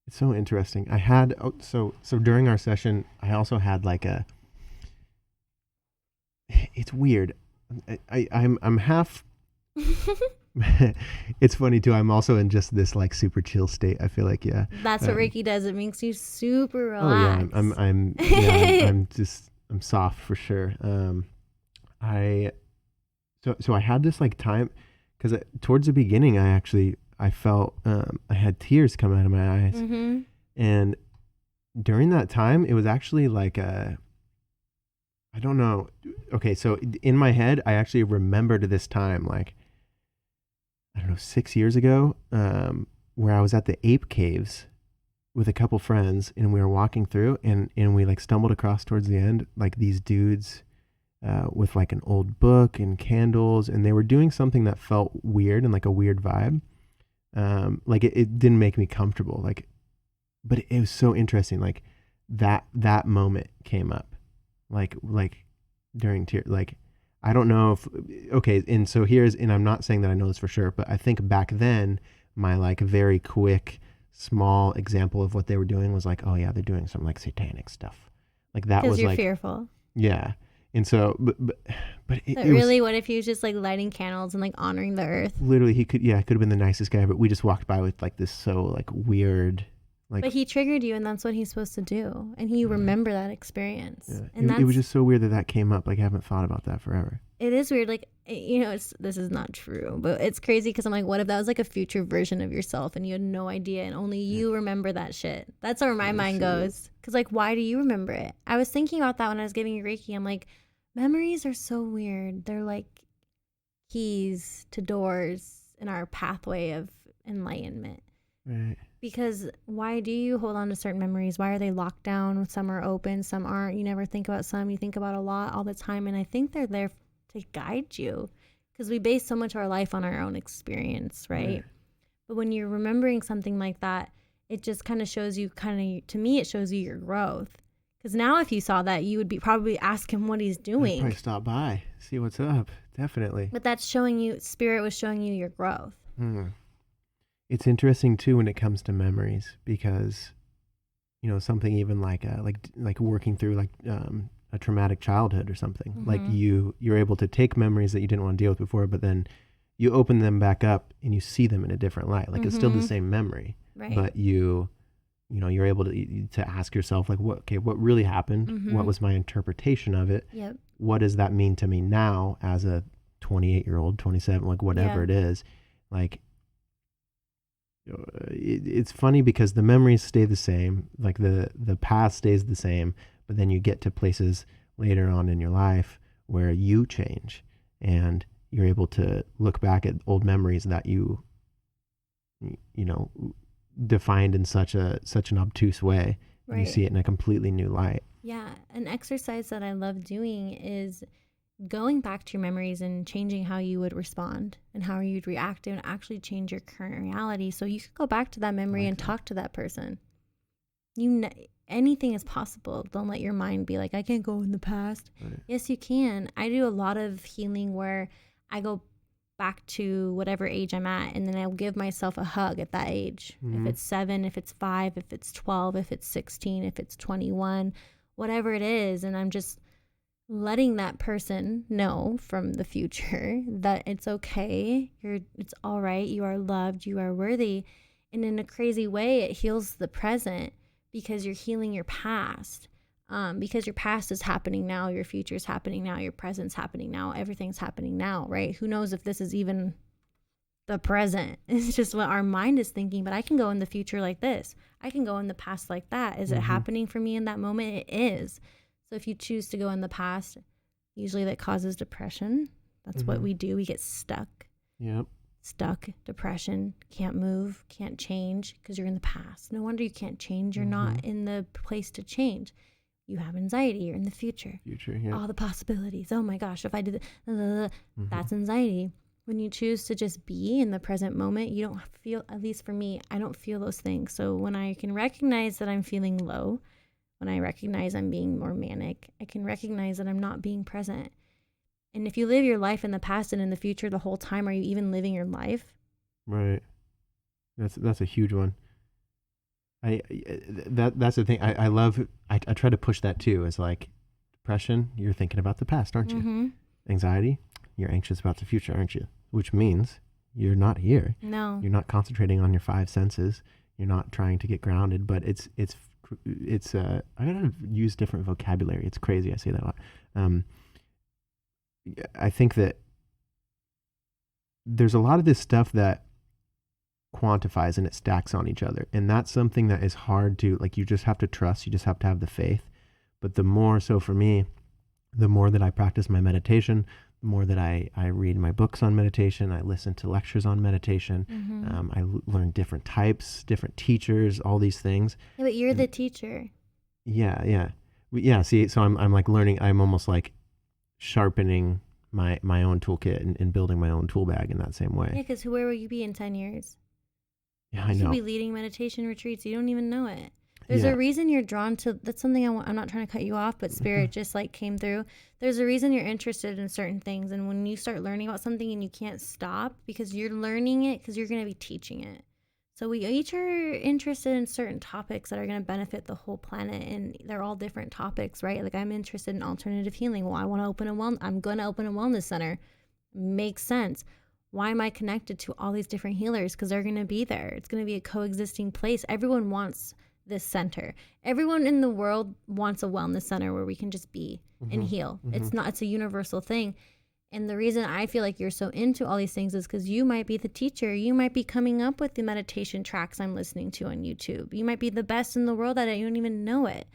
so interesting. I had, so during our session, I also had like it's weird. I'm half, it's funny too. I'm also in just this like super chill state. I feel like, yeah. That's what Reiki does. It makes you super relaxed. Oh yeah. I'm soft for sure. So I had this like time, cause towards the beginning, I felt, I had tears come out of my eyes. Mm-hmm. And during that time, it was actually like I don't know. Okay, so in my head, I actually remembered this time, like, I don't know, 6 years ago, where I was at the ape caves with a couple friends, and we were walking through, and we like stumbled across towards the end, like these dudes with like an old book and candles, and they were doing something that felt weird and like a weird vibe. Like it didn't make me comfortable, like, but it was so interesting. Like that moment came up, like during tear, like, I don't know if, okay. And so and I'm not saying that I know this for sure, but I think back then my like very quick, small example of what they were doing was like, oh yeah, they're doing some like satanic stuff. Like that was you're like fearful. Yeah. And so, but it really, what if he was just like lighting candles and like honoring the earth? Literally, he could have been the nicest guy, but we just walked by with like this so like weird, like. But he triggered you, and that's what he's supposed to do, and you remember that experience. Yeah. And it was just so weird that came up. Like I haven't thought about that forever. It is weird. Like, this is not true, but it's crazy because I'm like, what if that was like a future version of yourself and you had no idea and only you remember that shit? That's where my mind goes. Because like, why do you remember it? I was thinking about that when I was giving you Reiki. I'm like, memories are so weird. They're like keys to doors in our pathway of enlightenment. Right. Because why do you hold on to certain memories? Why are they locked down? Some are open, some aren't. You never think about some. You think about a lot all the time. And I think they're there to guide you because we base so much of our life on our own experience, right? But when you're remembering something like that, it just kind of shows you to me, it shows you your growth. Because now if you saw that, you would probably ask him what he's doing. I'd probably stop by, see what's up. Definitely. But that's showing you, spirit was showing you your growth. It's interesting too when it comes to memories because, something even like working through like a traumatic childhood or something. Mm-hmm. Like you're able to take memories that you didn't want to deal with before, but then you open them back up and you see them in a different light. Like it's still the same memory, right? But you're able to ask yourself like, what really happened? Mm-hmm. What was my interpretation of it? Yep. What does that mean to me now as a 28-year-old, 27, like whatever it is? Like, it's funny because the memories stay the same, like the past stays the same, but then you get to places later on in your life where you change and you're able to look back at old memories that you defined in such an obtuse way, right? And you see it in a completely new light. Yeah, an exercise that I love doing is going back to your memories and changing how you would respond and how you'd react and actually change your current reality. So you could go back to that memory and talk to that person. Anything is possible. Don't let your mind be like, I can't go in the past. Right. Yes, you can. I do a lot of healing where I go back to whatever age I'm at, and then I'll give myself a hug at that age. If it's 7, if it's 5, if it's 12, if it's 16, if it's 21, whatever it is. And I'm just letting that person know from the future that it's okay. It's all right. You are loved. You are worthy. And in a crazy way, it heals the present because you're healing your past. Because your past is happening now, your future is happening now, your present's happening now, everything's happening now, right? Who knows if this is even the present? It's just what our mind is thinking. But I can go in the future like this. I can go in the past like that. Is it happening for me in that moment? It is. So if you choose to go in the past, usually that causes depression. That's what we do. We get stuck. Yep. Stuck, depression, can't move, can't change because you're in the past. No wonder you can't change. You're not in the place to change. You have anxiety. You're in the future. Yeah. All the possibilities. Oh my gosh, if I do that, that's anxiety. When you choose to just be in the present moment, you don't feel, at least for me, I don't feel those things. So when I can recognize that I'm feeling low, when I recognize I'm being more manic, I can recognize that I'm not being present. And if you live your life in the past and in the future the whole time, are you even living your life? Right. That's a huge one. That's the thing. I love. I try to push that too. Is like depression. You're thinking about the past, aren't you? Anxiety. You're anxious about the future, aren't you? Which means you're not here. No. You're not concentrating on your 5 senses. You're not trying to get grounded. But it's. I gotta use different vocabulary. It's crazy. I say that a lot. I think that there's a lot of this stuff that quantifies and it stacks on each other. And that's something that is hard to, like, you just have to trust, you just have to have the faith. But the more, so for me, the more that I practice my meditation, the more that I read my books on meditation, I listen to lectures on meditation, I learn different types, different teachers, all these things. Yeah, but you're the teacher. Yeah. See, so I'm like learning, I'm almost like sharpening my own toolkit and building my own tool bag in that same way. Yeah, because where will you be in 10 years? Yeah, I know. You should be leading meditation retreats. You don't even know it. There's a reason you're drawn to, that's something I'm not trying to cut you off, but spirit just like came through. There's a reason you're interested in certain things. And when you start learning about something and you can't stop because you're learning it, because you're going to be teaching it. So we each are interested in certain topics that are going to benefit the whole planet. And they're all different topics, right? Like I'm interested in alternative healing. Well, I'm going to open a wellness center. Makes sense. Why am I connected to all these different healers? Because they're going to be there. It's going to be a coexisting place. Everyone wants this center. Everyone in the world wants a wellness center where we can just be and heal. It's a universal thing. And the reason I feel like you're so into all these things is because you might be the teacher. You might be coming up with the meditation tracks I'm listening to on YouTube. You might be the best in the world at it. You don't even know it.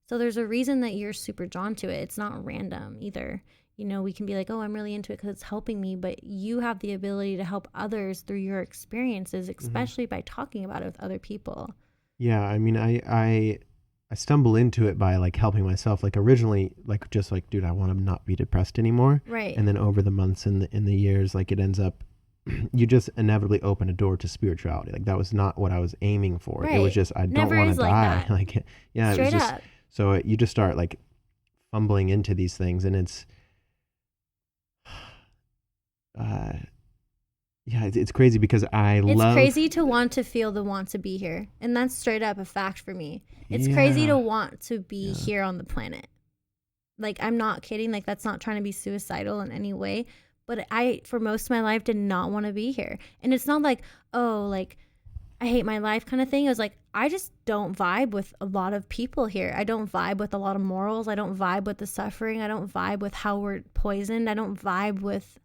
So there's a reason that you're super drawn to it. It's not random either. You know, we can be like, oh, I'm really into it because it's helping me. But you have the ability to help others through your experiences, especially by talking about it with other people. Yeah, I mean, I stumble into it by like helping myself. Like originally, like just like, dude, I want to not be depressed anymore. Right. And then over the months and the years, like it ends up, you just inevitably open a door to spirituality. Like that was not what I was aiming for. Right. It was just, I don't want to die. Like, yeah, straight it was just, up. So you just start like fumbling into these things, and it's, it's crazy because it's crazy to want to feel the want to be here. And that's straight up a fact for me. It's crazy to want to be here on the planet. Like, I'm not kidding. Like, that's not trying to be suicidal in any way. But I, for most of my life, did not want to be here. And it's not like, oh, like, I hate my life kind of thing. It was like, I just don't vibe with a lot of people here. I don't vibe with a lot of morals. I don't vibe with the suffering. I don't vibe with how we're poisoned. I don't vibe with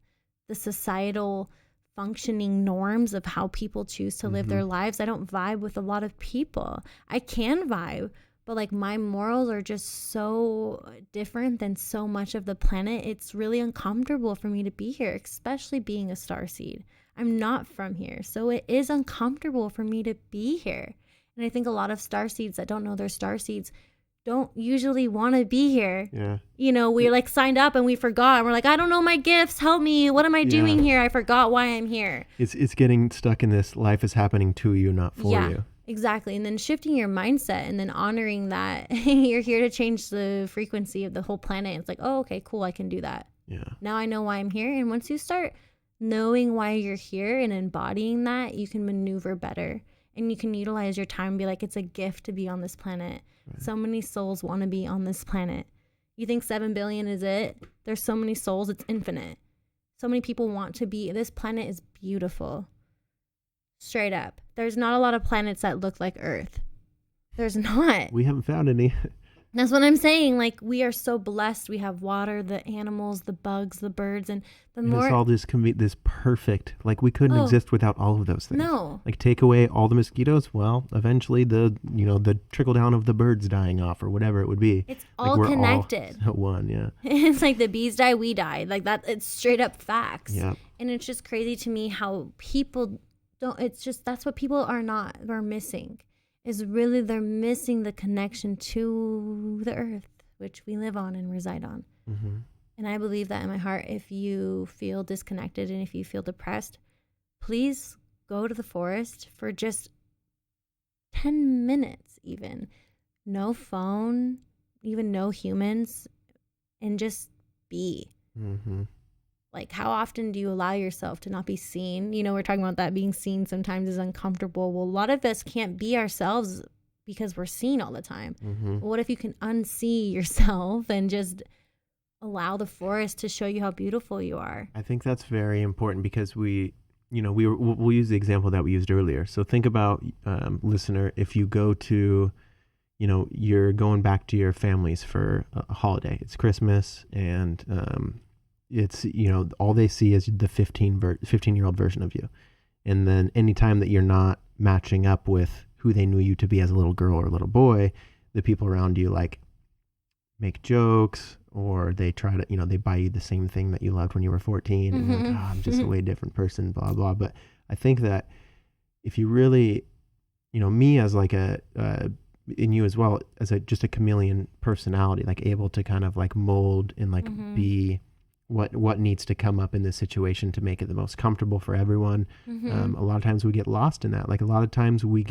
the societal functioning norms of how people choose to live their lives. I don't vibe with a lot of people. I can vibe, but like my morals are just so different than so much of the planet. It's really uncomfortable for me to be here, especially being a starseed. I'm not from here, so it is uncomfortable for me to be here. And I think a lot of starseeds that don't know they're starseeds don't usually want to be here. Yeah. You know, we like signed up and we forgot. And we're like, I don't know my gifts. Help me. What am I doing here? I forgot why I'm here. It's getting stuck in this life is happening to you, not for you. Exactly. And then shifting your mindset and then honoring that you're here to change the frequency of the whole planet. It's like, oh, okay, cool. I can do that. Yeah. Now I know why I'm here. And once you start knowing why you're here and embodying that, you can maneuver better and you can utilize your time and be like, it's a gift to be on this planet. Right. So many souls want to be on this planet. You think 7 billion is it? There's so many souls, it's infinite. So many people want to be. This planet is beautiful. Straight up. There's not a lot of planets that look like Earth. There's not. We haven't found any. That's what I'm saying. Like, we are so blessed. We have water, the animals, the bugs, the birds, and the more... It's all this perfect. Like, we couldn't exist without all of those things. No. Like, take away all the mosquitoes, well, eventually the trickle down of the birds dying off or whatever it would be. It's all we're connected. All one, yeah. It's like the bees die, we die. Like, that, it's straight up facts. Yeah. And it's just crazy to me how people don't... It's just, that's what people are missing. Is really they're missing the connection to the earth, which we live on and reside on. Mm-hmm. And I believe that in my heart. If you feel disconnected and if you feel depressed, please go to the forest for just 10 minutes even. No phone, even no humans, and just be. Mm-hmm. Like, how often do you allow yourself to not be seen? You know, we're talking about that being seen sometimes is uncomfortable. Well, a lot of us can't be ourselves because we're seen all the time. Mm-hmm. What if you can unsee yourself and just allow the forest to show you how beautiful you are? I think that's very important because we'll use the example that we used earlier. So think about, listener, if you go to, you're going back to your families for a holiday. It's Christmas and, it's, all they see is the 15-year-old version of you. And then anytime that you're not matching up with who they knew you to be as a little girl or a little boy, the people around you like make jokes or they try to, they buy you the same thing that you loved when you were 14 and you're like, I'm just a way different person, blah, blah. But I think that if you really, me as like and you as well, as just a chameleon personality, like able to kind of like mold and like be what needs to come up in this situation to make it the most comfortable for everyone. A lot of times we get lost in that. Like a lot of times when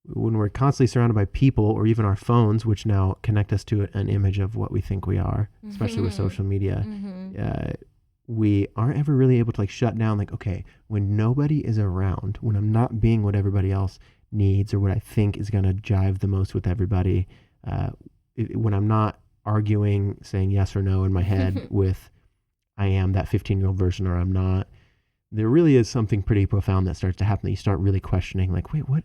we're constantly surrounded by people or even our phones, which now connect us to an image of what we think we are, especially with social media, we aren't ever really able to like shut down. Like, okay, when nobody is around, when I'm not being what everybody else needs or what I think is going to jive the most with everybody, when I'm not arguing, saying yes or no in my head with I am that 15-year-old version or I'm not, there really is something pretty profound that starts to happen. You start really questioning, like, wait, what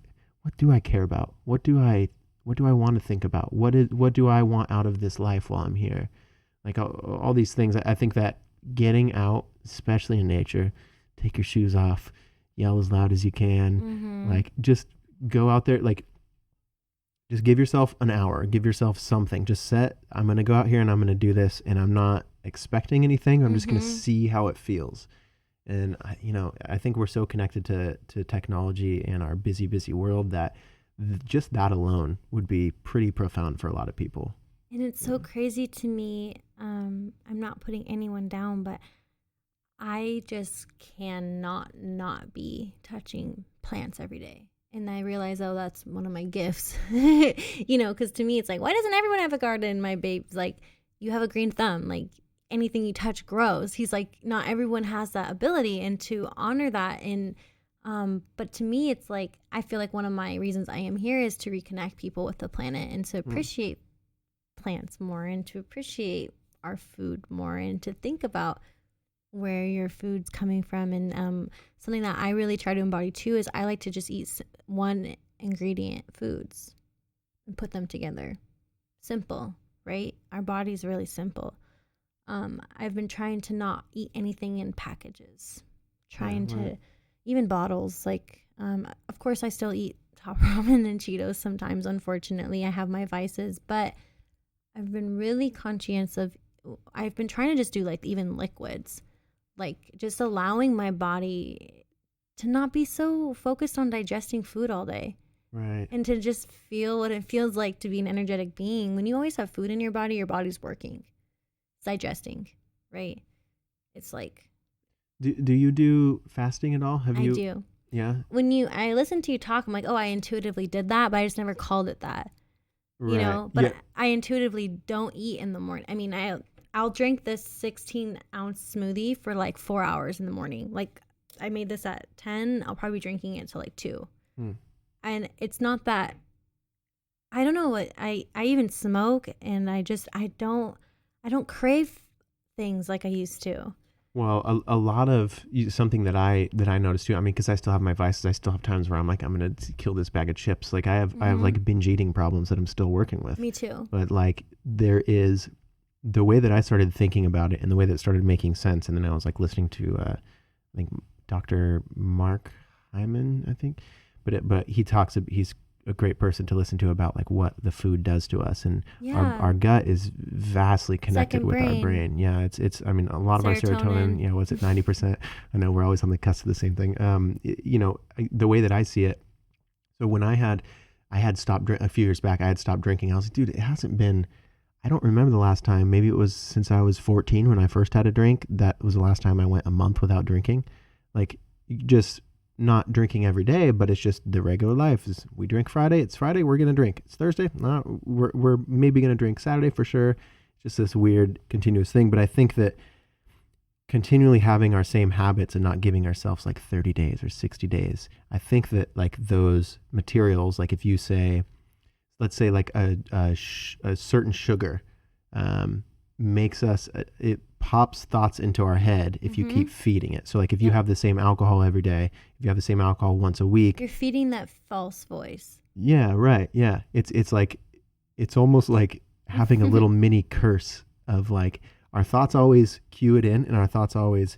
do I care about? What do I want to think about? What do I want out of this life while I'm here? Like all these things. I think that getting out, especially in nature, take your shoes off, yell as loud as you can, like just go out there, like just give yourself an hour, give yourself something. Just I'm going to go out here and I'm going to do this and I'm not expecting anything. I'm just going to see how it feels. And, I think we're so connected to technology and our busy, busy world that just that alone would be pretty profound for a lot of people. And it's so crazy to me. I'm not putting anyone down, but I just cannot not be touching plants every day. And I realize, that's one of my gifts, because to me, it's like, why doesn't everyone have a garden? My babe's like, you have a green thumb. Like anything you touch grows. He's like, not everyone has that ability and to honor that. And, but to me, it's like, I feel like one of my reasons I am here is to reconnect people with the planet and to appreciate plants more and to appreciate our food more and to think about where your food's coming from. And something that I really try to embody too is I like to just eat one ingredient foods and put them together. Simple, right? Our body's really simple. I've been trying to not eat anything in packages, to even bottles. Like, of course I still eat Top Ramen and Cheetos sometimes. Unfortunately, I have my vices, but I've been really conscious of, I've been trying to just do like even liquids. Like just allowing my body to not be so focused on digesting food all day. Right. And to just feel what it feels like to be an energetic being. When you always have food in your body's working. It's digesting, right? It's like... Do you do fasting at all? I do. Yeah? I listen to you talk, I'm like, I intuitively did that, but I just never called it that. Right. But I intuitively don't eat in the morning. I mean, I'll drink this 16-ounce smoothie for like 4 hours in the morning. Like I made this at 10. I'll probably be drinking it till like 2. And it's not that, I don't know what, I even smoke, and I don't crave things like I used to. Well, a lot of something that I noticed too. I mean, because I still have my vices. I still have times where I'm like, I'm gonna kill this bag of chips. Like I have like binge eating problems that I'm still working with. Me too. But like there is the way that I started thinking about it, and the way that it started making sense. And then I was like listening to I think Dr. Mark Hyman, I think. But he's a great person to listen to about like what the food does to us, and our gut is vastly connected with our brain. Yeah, it's I mean, a lot of our serotonin, yeah, what's it, 90%? I know we're always on the cusp of the same thing. The way that I see it, so when I had stopped a few years back, I had stopped drinking. I was like, dude, it hasn't been, I don't remember the last time. Maybe it was since I was 14 when I first had a drink. That was the last time I went a month without drinking. Like just not drinking every day, but it's just the regular life. Is we drink Friday, it's Friday, we're going to drink. It's Thursday, no, we're maybe going to drink Saturday for sure. It's just this weird continuous thing. But I think that continually having our same habits and not giving ourselves like 30 days or 60 days, I think that like those materials, like if you say, let's say like a certain sugar makes us, it pops thoughts into our head if you keep feeding it. So like if you have the same alcohol every day, if you have the same alcohol once a week, you're feeding that false voice. Yeah, right. Yeah. It's like, it's almost like having a little mini curse of like our thoughts always cue it in, and our thoughts always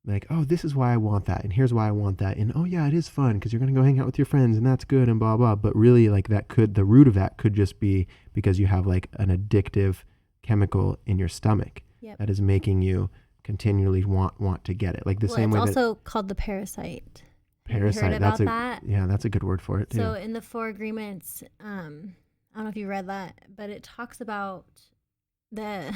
like, oh, this is why I want that, and here's why I want that, and oh yeah, it is fun because you're going to go hang out with your friends and that's good and blah, blah. But really like the root of that could just be because you have like an addictive chemical in your stomach. Yep. That is making you continually want to get it. Like the same way. It's also called the parasite. Parasite. Have you heard about that? Yeah, that's a good word for it too. So in the 4 Agreements, I don't know if you read that, but it talks about the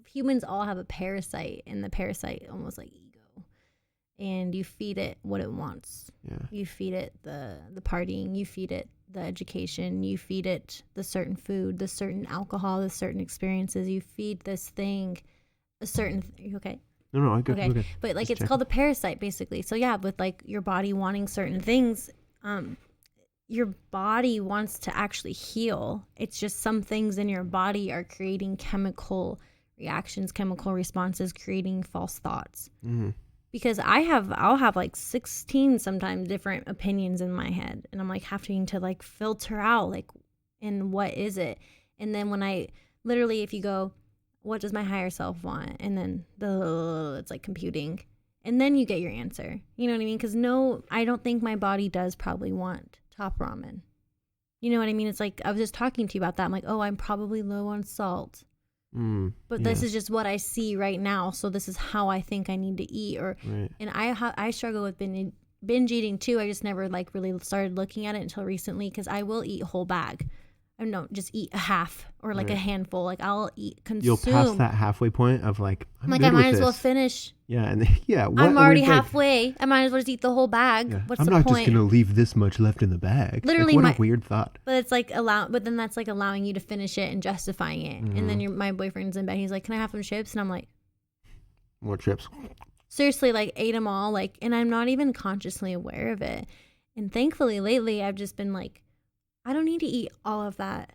humans all have a parasite, and the parasite almost like ego, and you feed it what it wants. Yeah. You feed it the partying. You feed it the education, you feed it the certain food, the certain alcohol, the certain experiences. You feed this thing a certain are you okay? No, I good. Okay. But like, just it's called a parasite basically. So yeah, with like your body wanting certain things, your body wants to actually heal. It's just some things in your body are creating chemical reactions, chemical responses, creating false thoughts. Because I'll have like 16 sometimes different opinions in my head, and I'm like having to like filter out like, and what is it? And then when I literally, if you go, what does my higher self want? And then it's like computing, and then you get your answer. You know what I mean? Because no, I don't think my body does probably want top ramen. You know what I mean? It's like, I was just talking to you about that. I'm like, oh, I'm probably low on salt. But this is just what I see right now, so this is how I think I need to eat. And I struggle with binge eating too. I just never like really started looking at it until recently, because I will eat a whole bag. I don't just eat a half or like a handful. Like I'll consume. You'll pass that halfway point of like, I'm like, I might as well finish. Yeah, and yeah, I'm already halfway. I might as well just eat the whole bag. Yeah. What's the point? I'm not just gonna leave this much left in the bag. Literally, like, what a weird thought. But it's like but then that's like allowing you to finish it and justifying it. And then my boyfriend's in bed. He's like, "Can I have some chips?" And I'm like, "More chips?" Seriously, like ate them all. Like, and I'm not even consciously aware of it. And thankfully, lately, I've just been like, I don't need to eat all of that.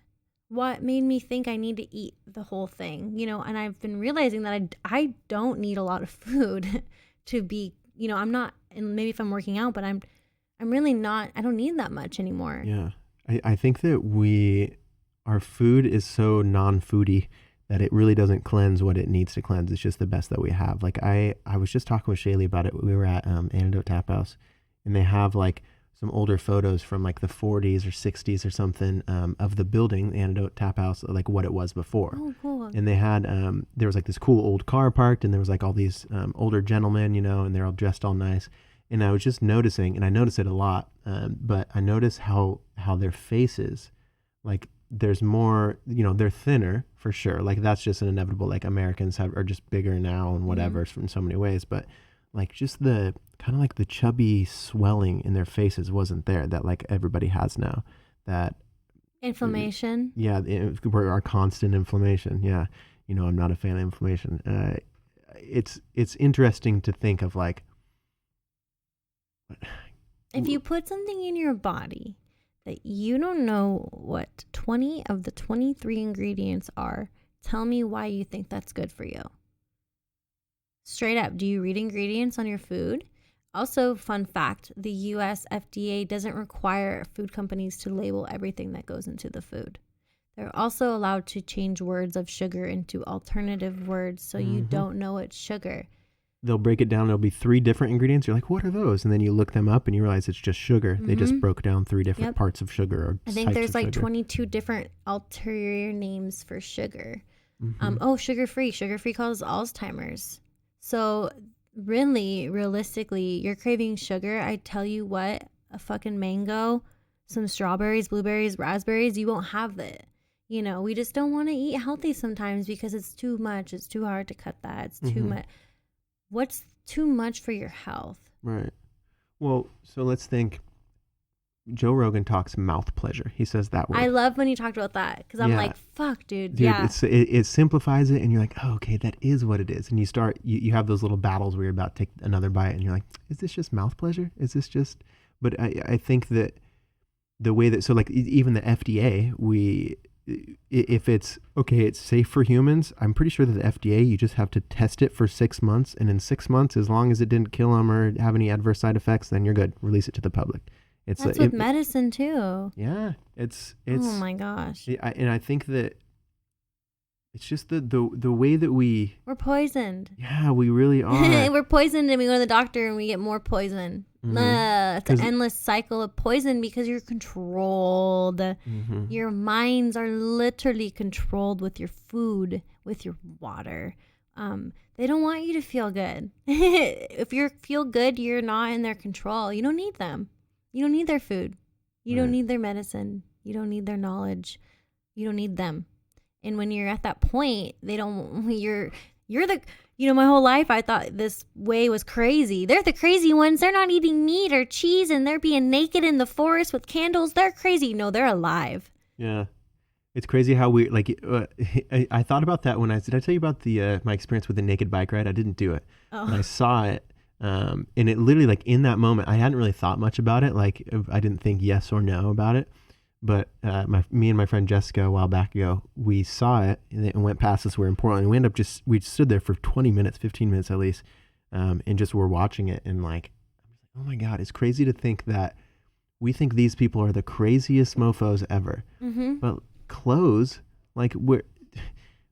What made me think I need to eat the whole thing, and I've been realizing that I don't need a lot of food to be, I'm not, and maybe if I'm working out, but I'm really not, I don't need that much anymore. Yeah. I think that our food is so non-foody that it really doesn't cleanse what it needs to cleanse. It's just the best that we have. Like I was just talking with Shaylee about it. We were at Antidote Tap House, and they have like some older photos from like the 40s or 60s or something of the building, the Antidote Tap House, like what it was before. Oh, cool. And they had, there was like this cool old car parked, and there was like all these older gentlemen, and they're all dressed all nice. And I was just noticing, and I notice it a lot, but I notice how their faces, like there's more, they're thinner for sure. Like that's just an inevitable, like Americans are just bigger now and whatever from so many ways. But like just the kind of like the chubby swelling in their faces wasn't there that like everybody has now. That inflammation. Yeah, our constant inflammation. Yeah, I'm not a fan of inflammation. It's interesting to think of like, if you put something in your body that you don't know what 20 of the 23 ingredients are, tell me why you think that's good for you. Straight up, do you read ingredients on your food? Also, fun fact, the US FDA doesn't require food companies to label everything that goes into the food. They're also allowed to change words of sugar into alternative words so you don't know it's sugar. They'll break it down. There'll be 3 different ingredients. You're like, what are those? And then you look them up and you realize it's just sugar. They just broke down 3 different parts of sugar. Or I think there's like sugar. 22 different ulterior names for sugar. Sugar-free. Sugar-free causes Alzheimer's. So really, realistically, you're craving sugar. I tell you what, a fucking mango, some strawberries, blueberries, raspberries, you won't have that. We just don't want to eat healthy sometimes because it's too much. It's too hard to cut that. It's too much. What's too much for your health? Right. Well, so let's think. Joe Rogan talks mouth pleasure. He says that word. I love when you talked about that because I'm like, fuck, dude. It simplifies it and you're like, oh, okay, that is what it is. And you have those little battles where you're about to take another bite and you're like, is this just mouth pleasure? Is this just, but I think that the way that, so like even the FDA, if it's okay, it's safe for humans. I'm pretty sure that the FDA, you just have to test it for 6 months. And in 6 months, as long as it didn't kill them or have any adverse side effects, then you're good. Release it to the public. That's with medicine too. Yeah. It's oh my gosh. And I think that it's just the way that we're poisoned. Yeah, we really are. We're poisoned and we go to the doctor and we get more poison. It's an endless cycle of poison because you're controlled. Your minds are literally controlled with your food, with your water. They don't want you to feel good. If you feel good, you're not in their control. You don't need them. You don't need their food. You don't need their medicine. You don't need their knowledge. You don't need them. And when you're at that point, you're the, my whole life I thought this way was crazy. They're the crazy ones. They're not eating meat or cheese and they're being naked in the forest with candles. They're crazy. No, they're alive. Yeah. It's crazy how we, like, I thought about that when did I tell you about my experience with the naked bike ride? I didn't do it. But I saw it. And it literally, like, in that moment, I hadn't really thought much about it. Like, I didn't think yes or no about it. But me and my friend Jessica a while back ago, we saw it and went past us. We're in Portland. And we stood there for 20 minutes, 15 minutes at least, and just were watching it. And like, oh my God, it's crazy to think that we think these people are the craziest mofos ever. But clothes, like,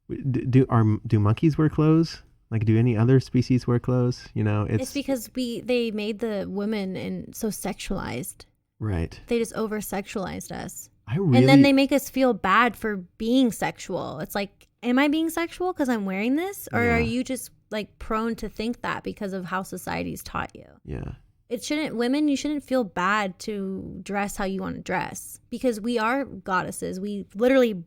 do monkeys wear clothes? Like, do any other species wear clothes? It's because they made the women so sexualized. Right. They just over-sexualized us. And then they make us feel bad for being sexual. It's like, am I being sexual because I'm wearing this? Or are you just, like, prone to think that because of how society's taught you? Yeah. Women, you shouldn't feel bad to dress how you want to dress. Because we are goddesses. We literally,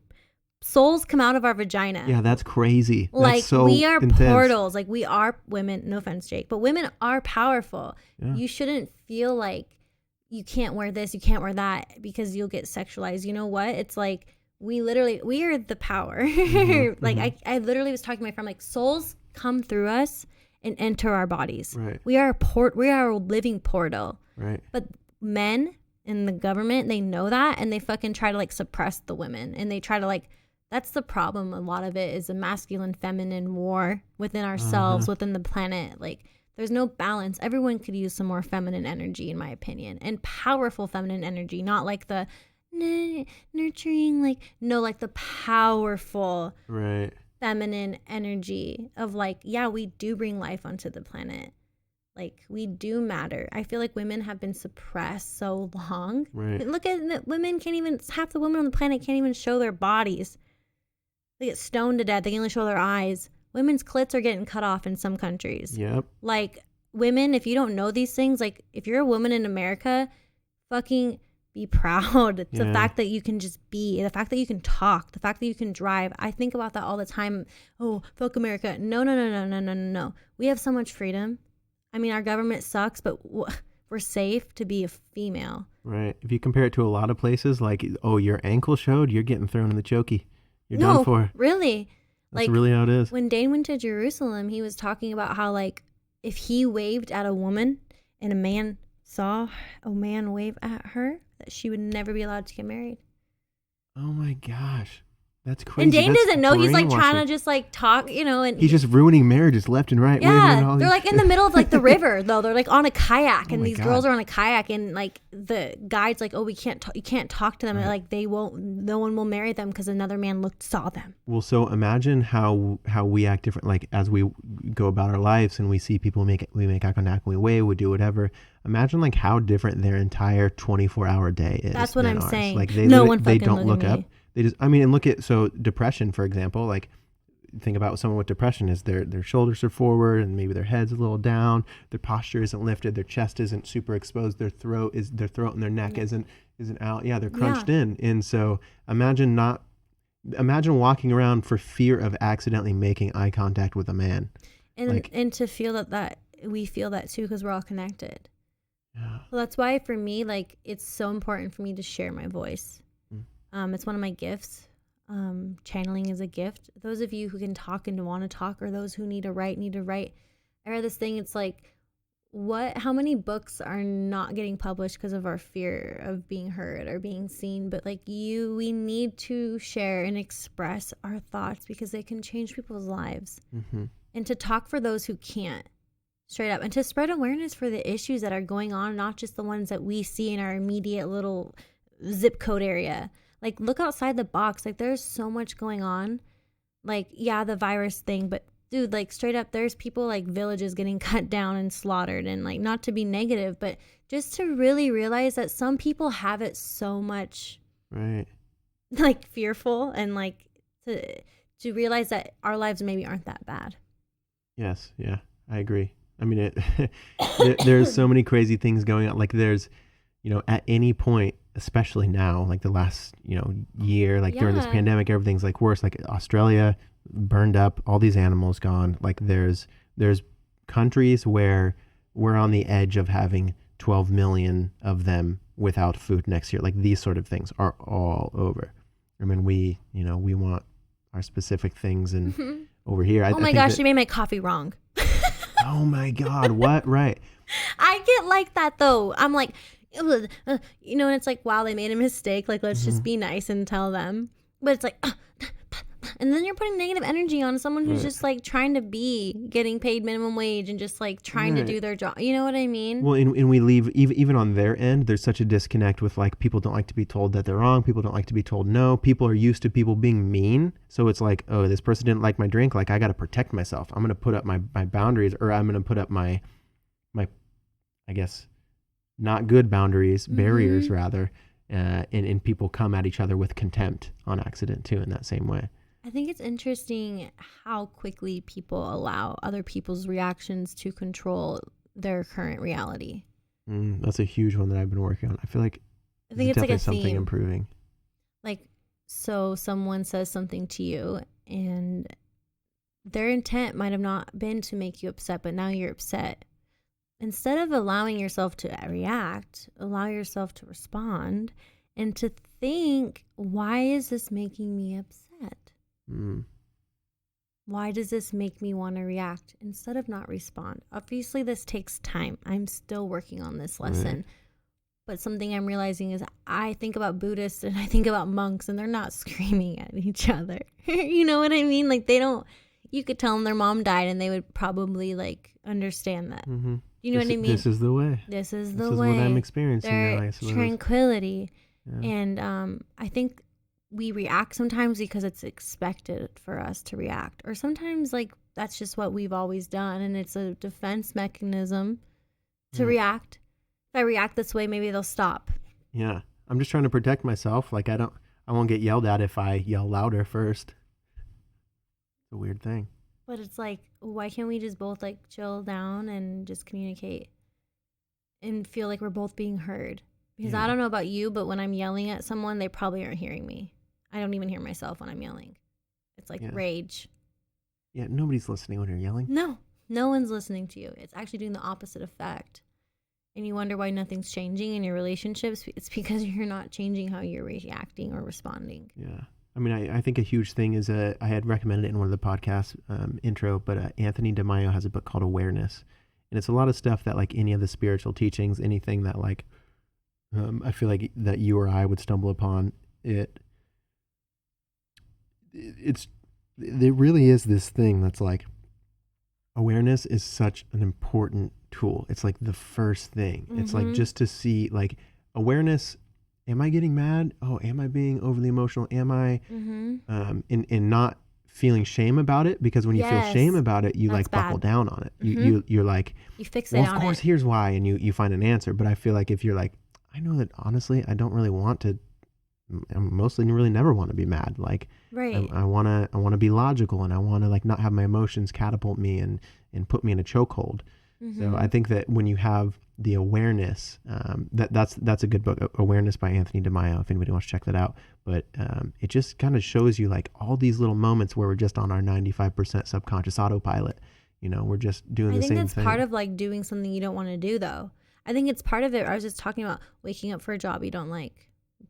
souls come out of our vagina. Yeah, that's crazy. Like, that's so we are intense. portals. Like, we are women. No offense, Jake. But women are powerful. Yeah. You shouldn't feel like you can't wear this, you can't wear that because you'll get sexualized. You know what? It's like we are the power. Like I literally was talking to my friend, like, souls come through us and enter our bodies. Right. We are a living portal. Right. But men in the government, they know that and they fucking try to, like, suppress the women and they try to, like, that's the problem. A lot of it is a masculine feminine war within ourselves, within the planet. Like, there's no balance. Everyone could use some more feminine energy, in my opinion, and powerful feminine energy, not like the nurturing, like the powerful feminine energy of, like, yeah, we do bring life onto the planet. Like, we do matter. I feel like women have been suppressed so long. Right. Look at women half the women on the planet can't even show their bodies. They get stoned to death. They can only show their eyes. Women's clits are getting cut off in some countries. Yep. Like, women, if you don't know these things, like, if you're a woman in America, fucking be proud. The fact that you can just be, the fact that you can talk, the fact that you can drive. I think about that all the time. Oh, fuck America. No. We have so much freedom. I mean, our government sucks, but we're safe to be a female. Right. If you compare it to a lot of places, like, oh, your ankle showed, you're getting thrown in the chokey. You're done for. Really? That's Like, really how it is. when Dane went to Jerusalem, he was talking about how, like, if he waved at a woman and a man saw a man wave at her, that she would never be allowed to get married. Oh my gosh. That's crazy. And Dane That's doesn't know. He's like trying brainwashing. to just like talk, you know, and He's just ruining marriages left and right. waving at yeah, all they're these- like in the middle of like the river though. They're like on a kayak, Oh and my these God. girls are on a kayak, and like the guide's like, "Oh, we can't, you can't talk to them. And, like they won't, no one will marry them because another man saw them." Well, so imagine how we act different, like as we go about our lives and we see people we make eye contact, we wave, we do whatever. Imagine like how different their entire 24-hour day is. That's what than I'm ours. saying. Like they No one they fucking don't look look at up. me. They just, I mean, and look at, so depression, for example, like think about someone with depression is their shoulders are forward and maybe their head's a little down, their posture isn't lifted, their chest isn't super exposed, their throat and their neck isn't out. Yeah, they're crunched in. And so imagine walking around for fear of accidentally making eye contact with a man. And to feel that we feel that too because we're all connected. Yeah. Well, that's why for me, like, it's so important for me to share my voice. It's one of my gifts. Channeling is a gift. Those of you who can talk and want to talk, or those who need to write. I read this thing. It's like, how many books are not getting published because of our fear of being heard or being seen? But like we need to share and express our thoughts because they can change people's lives. Mm-hmm. And to talk for those who can't, straight up, and to spread awareness for the issues that are going on, not just the ones that we see in our immediate little zip code area. Like, look outside the box. Like, there's so much going on. Like, yeah, the virus thing, but dude, like, straight up, there's people, like, villages getting cut down and slaughtered, and like, not to be negative, but just to really realize that some people have it so much, Right. like, fearful, and like to realize that our lives maybe aren't that bad. Yes. Yeah, I agree. I mean, there's so many crazy things going on. Like there's, at any point, especially now, like the last, year, like during this pandemic, everything's like worse. Like Australia burned up, all these animals gone. Like there's countries where we're on the edge of having 12 million of them without food next year. Like these sort of things are all over. I mean, we want our specific things, and over here, Oh my gosh, you made my coffee wrong. Oh my God, what? Right. I get like that though. I'm like, and it's like, wow, they made a mistake. Like, let's just be nice and tell them. But it's like, and then you're putting negative energy on someone who's just like trying to be getting paid minimum wage and just like trying to do their job. You know what I mean? Well, and we leave, even on their end, there's such a disconnect with like, people don't like to be told that they're wrong. People don't like to be told no. People are used to people being mean. So it's like, oh, this person didn't like my drink. Like, I got to protect myself. I'm going to put up my boundaries, or I'm going to put up my, I guess, not good boundaries, barriers rather. And people come at each other with contempt on accident too, in that same way. I think it's interesting how quickly people allow other people's reactions to control their current reality. That's a huge one that I've been working on. I feel like I think it's like a something theme. improving. Like, so someone says something to you and their intent might have not been to make you upset, but now you're upset. Instead of allowing yourself to react, allow yourself to respond and to think, why is this making me upset? Why does this make me want to react instead of not respond? Obviously, this takes time. I'm still working on this lesson. Right. But something I'm realizing is I think about Buddhists and I think about monks, and they're not screaming at each other. You know what I mean? Like, they don't, you could tell them their mom died and they would probably like understand that. Mm-hmm. You know what I mean? This is the way. This is the This is way. what I'm experiencing Their now, I suppose. tranquility. Yeah. And I think we react sometimes because it's expected for us to react, or sometimes like that's just what we've always done, and it's a defense mechanism to react. If I react this way, maybe they'll stop. Yeah, I'm just trying to protect myself. Like I won't get yelled at if I yell louder first. It's a weird thing. But it's like, why can't we just both like chill down and just communicate and feel like we're both being heard? Because I don't know about you, but when I'm yelling at someone, they probably aren't hearing me. I don't even hear myself when I'm yelling. It's like rage. Yeah, nobody's listening when you're yelling. No one's listening to you. It's actually doing the opposite effect. And you wonder why nothing's changing in your relationships. It's because you're not changing how you're reacting or responding. Yeah. I mean, I think a huge thing is I had recommended it in one of the podcast intro, but Anthony DeMaio has a book called Awareness. And it's a lot of stuff that like any of the spiritual teachings, anything that like I feel like that you or I would stumble upon, there really is this thing that's like, awareness is such an important tool. It's like the first thing. It's like just to see like awareness. Am I getting mad? Oh, am I being overly emotional? Am I in not feeling shame about it? Because when you feel shame about it, you That's like buckle bad. down on it. You're like, You fixate well, on of course, it. here's why, and you find an answer. But I feel like if you're like, I know that honestly, I don't really want to. I mostly really never want to be mad. Like, Right. I wanna be logical, and I wanna like not have my emotions catapult me and put me in a chokehold. So I think that when you have the awareness, that's a good book, Awareness by Anthony DeMaio, if anybody wants to check that out. But it just kind of shows you like all these little moments where we're just on our 95% subconscious autopilot. You know, we're just doing the same thing. I think that's part of like doing something you don't want to do though. I think it's part of it. I was just talking about waking up for a job you don't like,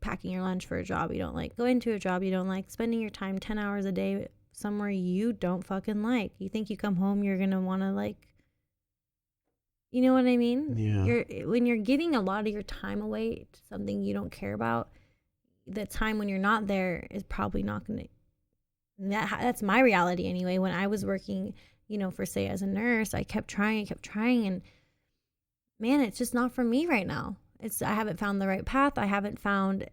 packing your lunch for a job you don't like, going to a job you don't like, spending your time 10 hours a day somewhere you don't fucking like. You think you come home, you're going to want to like, you know what I mean? Yeah. When you're giving a lot of your time away to something you don't care about, the time when you're not there is probably not going to, that's my reality anyway. When I was working, you know, for say as a nurse, I kept trying and man, it's just not for me right now. I haven't found the right path. I haven't found,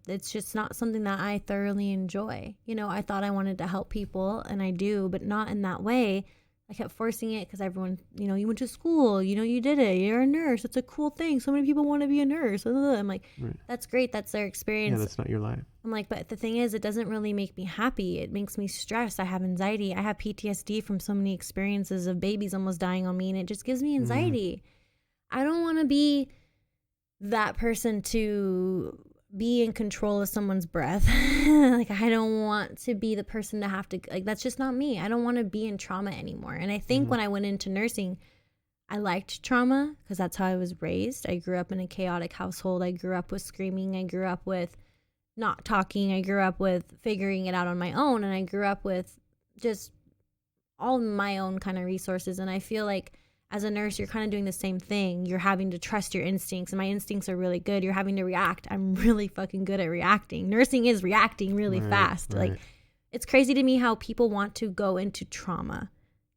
it's just not something that I thoroughly enjoy. You know, I thought I wanted to help people and I do, but not in that way. I kept forcing it because everyone, you know, you went to school, you know, you did it. You're a nurse. It's a cool thing. So many people want to be a nurse. I'm like, Right. That's great. That's their experience. Yeah, that's not your life. I'm like, but the thing is, it doesn't really make me happy. It makes me stressed. I have anxiety. I have PTSD from so many experiences of babies almost dying on me. And it just gives me anxiety. I don't want to be that person to be in control of someone's breath. Like, I don't want to be the person to have to, like, that's just not me. I don't want to be in trauma anymore. And I think when I went into nursing, I liked trauma because that's how I was raised. I grew up in a chaotic household. I grew up with screaming. I grew up with not talking. I grew up with figuring it out on my own. And I grew up with just all my own kind of resources. And I feel like as a nurse, you're kind of doing the same thing. You're having to trust your instincts, and my instincts are really good. You're having to react. I'm really fucking good at reacting. Nursing is reacting really fast. Right. Like, it's crazy to me how people want to go into trauma.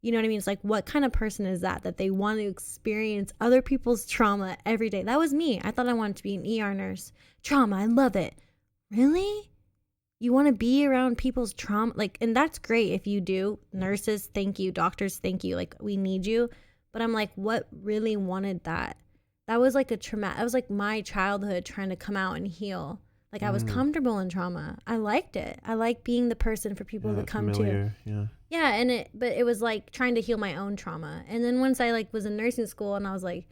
You know what I mean? It's like, what kind of person is that they want to experience other people's trauma every day? That was me. I thought I wanted to be an ER nurse. Trauma, I love it. Really? You want to be around people's trauma? Like, and that's great if you do. Nurses, thank you. Doctors, thank you. Like, we need you. But I'm like, what really wanted that? That was like that was like my childhood trying to come out and heal. Like, I was comfortable in trauma. I liked it. I like being the person for people to come familiar, to. Yeah, but it was like trying to heal my own trauma. And then once I like was in nursing school and I was like,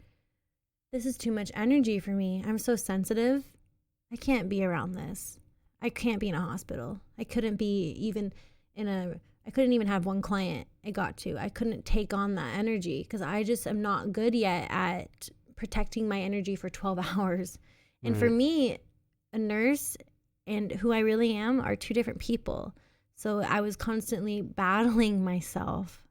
this is too much energy for me. I'm so sensitive. I can't be around this. I can't be in a hospital. I couldn't be even I couldn't even have one client I got to. I couldn't take on that energy because I just am not good yet at protecting my energy for 12 hours. And for me, a nurse and who I really am are two different people. So I was constantly battling myself.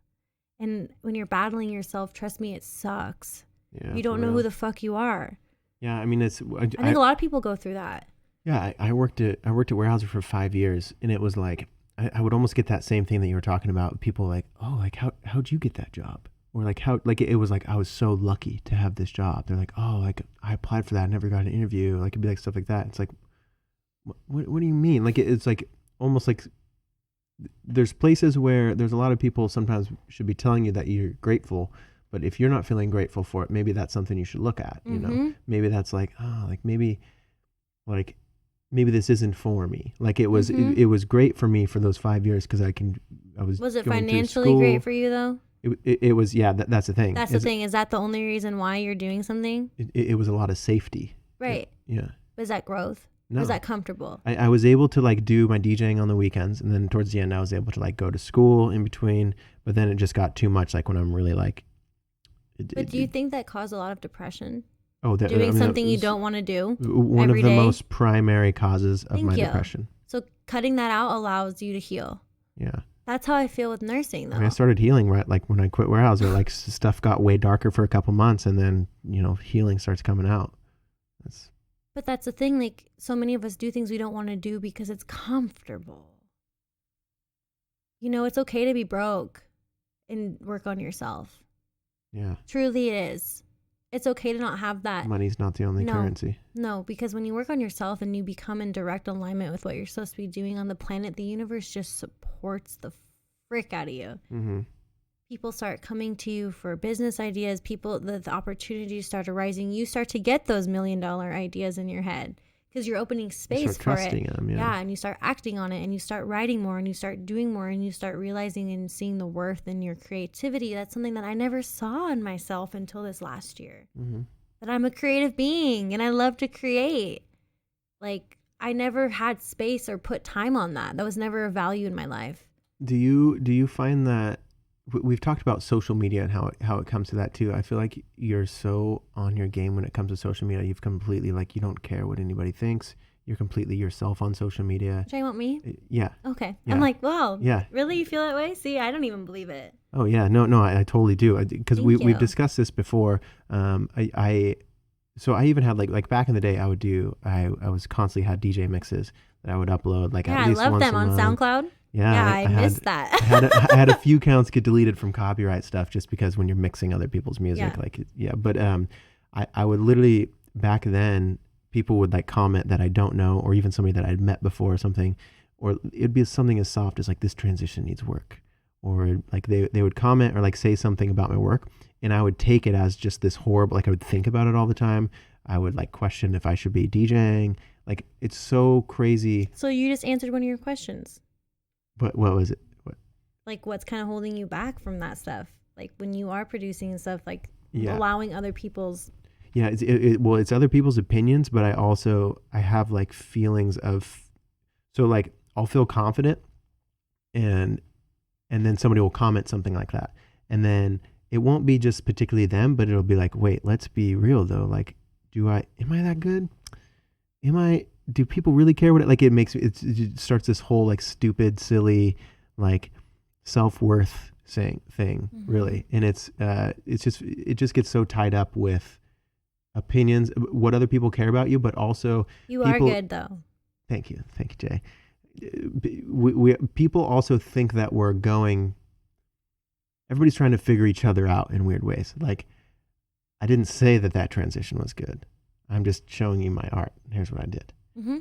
And when you're battling yourself, trust me, it sucks. Yeah, you don't know who the fuck you are. Yeah, I mean, I think a lot of people go through that. Yeah, I worked at Weyerhaeuser for 5 years, and it was like, I would almost get that same thing that you were talking about. People like, oh, like how'd you get that job? Or like it was like I was so lucky to have this job. They're like, oh, like I applied for that, I never got an interview. Like it'd be like stuff like that. It's like, what do you mean? Like it's like almost like there's places where there's a lot of people sometimes should be telling you that you're grateful, but if you're not feeling grateful for it, maybe that's something you should look at. You know, maybe that's like, oh, like maybe this isn't for me. Like it was, it was great for me for those 5 years because was it financially great for you though? It was, yeah, that's the thing. That's the thing. Is that the only reason why you're doing something? It was a lot of safety. Right. Yeah. But is that growth? No. Is that comfortable? I was able to like do my DJing on the weekends, and then towards the end I was able to like go to school in between, but then it just got too much like when I'm really like. But do you think that caused a lot of depression? Oh, doing something you don't want to do. One of the most primary causes of my depression. So cutting that out allows you to heal. Yeah. That's how I feel with nursing, though. I started healing, right? Like when I quit warehouse, or like stuff got way darker for a couple months, and then, healing starts coming out. But that's the thing. Like, so many of us do things we don't want to do because it's comfortable. It's okay to be broke and work on yourself. Yeah. Truly it is. It's okay to not have that. Money's not the only currency. No, because when you work on yourself and you become in direct alignment with what you're supposed to be doing on the planet, the universe just supports the frick out of you. Mm-hmm. People start coming to you for business ideas. The opportunities start arising. You start to get those $1 million ideas in your head because you're opening space for it. Them, and you start acting on it, and you start writing more, and you start doing more, and you start realizing and seeing the worth in your creativity. That's something that I never saw in myself until this last year. Mm-hmm. That I'm a creative being and I love to create. Like, I never had space or put time on that. That was never a value in my life. Do you find that we've talked about social media and how it comes to that too? I feel like you're so on your game when it comes to social media. You've completely, like, you don't care what anybody thinks. You're completely yourself on social media. Do you want me? Yeah. Okay. Yeah. I'm like, wow. Yeah. Really? You feel that way? See, I don't even believe it. Oh yeah. No, I totally do. Because we've discussed this before. So I even had like back in the day, I was constantly had DJ mixes that I would upload at least once a month. I love them on SoundCloud. Yeah, I missed that. I had a few accounts get deleted from copyright stuff just because when you're mixing other people's music, but I would literally, back then, people would like comment that I don't know, or even somebody that I'd met before or something, or it'd be something as soft as like, this transition needs work, or like they would comment or like say something about my work, and I would take it as just this horrible, like I would think about it all the time. I would like question if I should be DJing. Like, it's so crazy. So you just answered one of your questions. But what was it? Like, what's kind of holding you back from that stuff? Like, when you are producing and stuff, like allowing other people's. Yeah, it's other people's opinions, but I have like feelings of, so like I'll feel confident, and then somebody will comment something like that, and then it won't be just particularly them, but it'll be like, wait, let's be real though. Like, am I that good? Do people really care what it starts this whole like stupid, silly, like self-worth thing, Mm-hmm. really. And it just gets so tied up with opinions, what other people care about you, but also you are good though. Thank you, Jay. People also think that everybody's trying to figure each other out in weird ways. Like, I didn't say that transition was good. I'm just showing you my art. Here's what I did. Mm-hmm.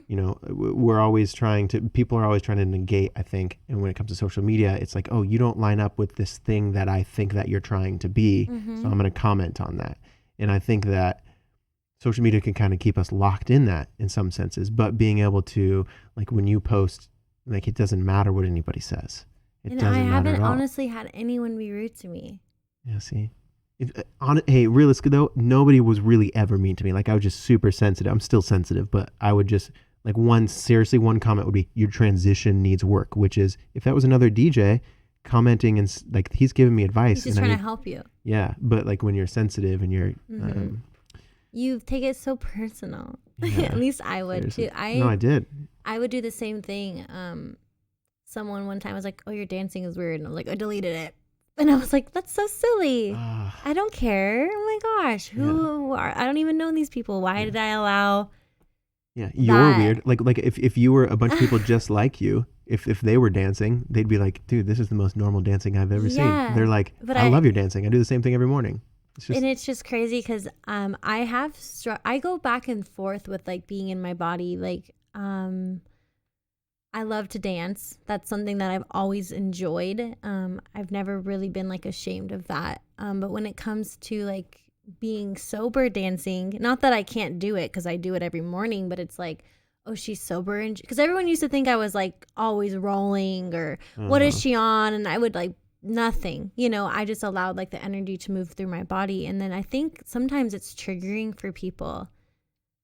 People are always trying to negate, I think. And when it comes to social media, it's like, oh, you don't line up with this thing that I think that you're trying to be. Mm-hmm. So I'm going to comment on that. And I think that social media can kind of keep us locked in that in some senses, but being able to, like, when you post, like, it doesn't matter what anybody says. It doesn't matter at all. I haven't honestly had anyone be rude to me. Yeah, see? Hey, realistically though, nobody was really ever mean to me. Like, I was just super sensitive. I'm still sensitive, but I would just, like, one comment would be, your transition needs work, which is, if that was another DJ commenting and like, he's giving me advice. He's just trying to help you. Yeah, but like when you're sensitive and you're... Mm-hmm. You take it so personal. Yeah, at least I would too. I did. I would do the same thing. Someone one time was like, oh, your dancing is weird. And I was like, I deleted it. And I was like, that's so silly. I don't care. Oh my gosh. I don't even know these people. Why did I allow? Yeah, you're weird. Like if you were a bunch of people just like you, if they were dancing, they'd be like, dude, this is the most normal dancing I've ever seen. They're like, I love your dancing. I do the same thing every morning. It's just crazy because I go back and forth with like being in my body. Like, I love to dance. That's something that I've always enjoyed. I've never really been like ashamed of that. But when it comes to like being sober dancing, not that I can't do it because I do it every morning, but it's like, oh, she's sober. And because everyone used to think I was like always rolling or what is she on? And I would like nothing, I just allowed like the energy to move through my body. And then I think sometimes it's triggering for people.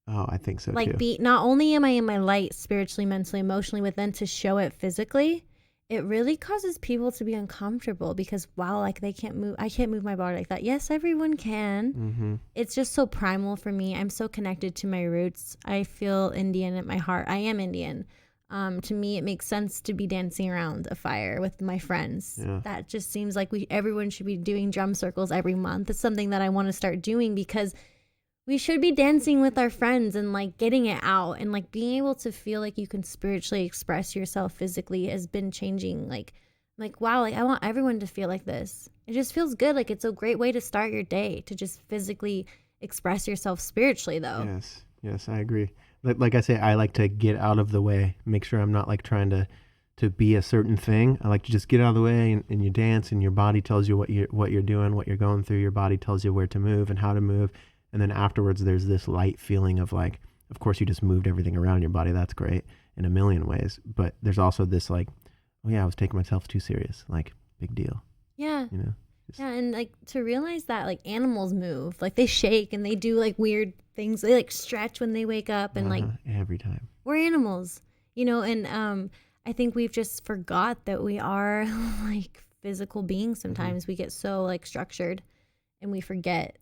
Oh, I think so like too. Not only am I in my light spiritually, mentally, emotionally, but then to show it physically, it really causes people to be uncomfortable because wow, like I can't move my body like that. Yes, everyone can. Mm-hmm. It's just so primal for me. I'm so connected to my roots. I feel Indian at my heart. I am Indian. To me, it makes sense to be dancing around a fire with my friends. Yeah. That just seems like everyone should be doing drum circles every month. It's something that I want to start doing because we should be dancing with our friends and like getting it out, and like being able to feel like you can spiritually express yourself physically has been changing. Like wow, like I want everyone to feel like this. It just feels good. Like it's a great way to start your day, to just physically express yourself spiritually though. Yes, I agree. Like I say, I like to get out of the way, make sure I'm not like trying to be a certain thing. I like to just get out of the way, and you dance, and your body tells you what you're doing, what you're going through. Your body tells you where to move and how to move. And then afterwards, there's this light feeling of like, of course, you just moved everything around your body. That's great in a million ways. But there's also this like, oh yeah, I was taking myself too serious. Like, big deal. Yeah. You know? Yeah, and like to realize that like animals move, like they shake and they do like weird things. They like stretch when they wake up, and like every time. We're animals, you know, and I think we've just forgot that we are like physical beings. Sometimes we get so like structured and we forget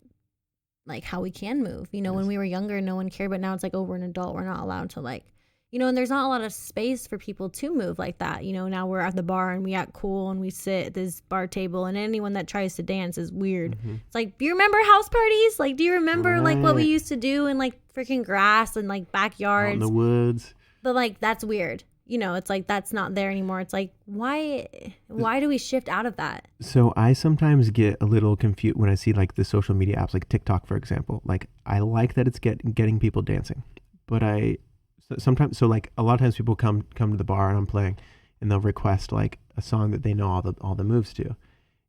like how we can move. You know, when we were younger, no one cared, but now it's like, oh, we're an adult, we're not allowed to like, you know, and there's not a lot of space for people to move like that. You know, now we're at the bar and we act cool and we sit at this bar table, and anyone that tries to dance is weird. It's like, do you remember house parties? Like, do you remember like what we used to do in like freaking grass and like backyards? Out in the woods. But like, that's weird. You know, it's like, that's not there anymore. It's like, why do we shift out of that? So I sometimes get a little confused when I see like the social media apps, like TikTok, for example. Like, I like that it's getting people dancing, but sometimes, so like a lot of times people come to the bar and I'm playing, and they'll request like a song that they know all the moves to.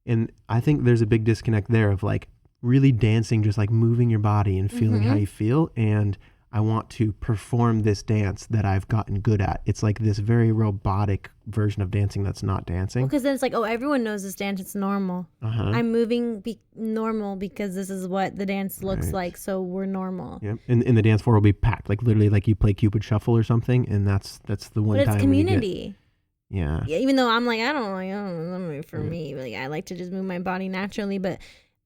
And I think there's a big disconnect there of like really dancing, just like moving your body and feeling how you feel. And I want to perform this dance that I've gotten good at. It's like this very robotic version of dancing that's not dancing. Because then it's like, oh, everyone knows this dance. It's normal. I'm moving normal because this is what the dance looks like. So we're normal. Yep. And the dance floor will be packed. Like literally like you play Cupid Shuffle or something. And that's the one time. But it's community. Yeah. Even though I'm like, I don't know, for me, like I like to just move my body naturally, but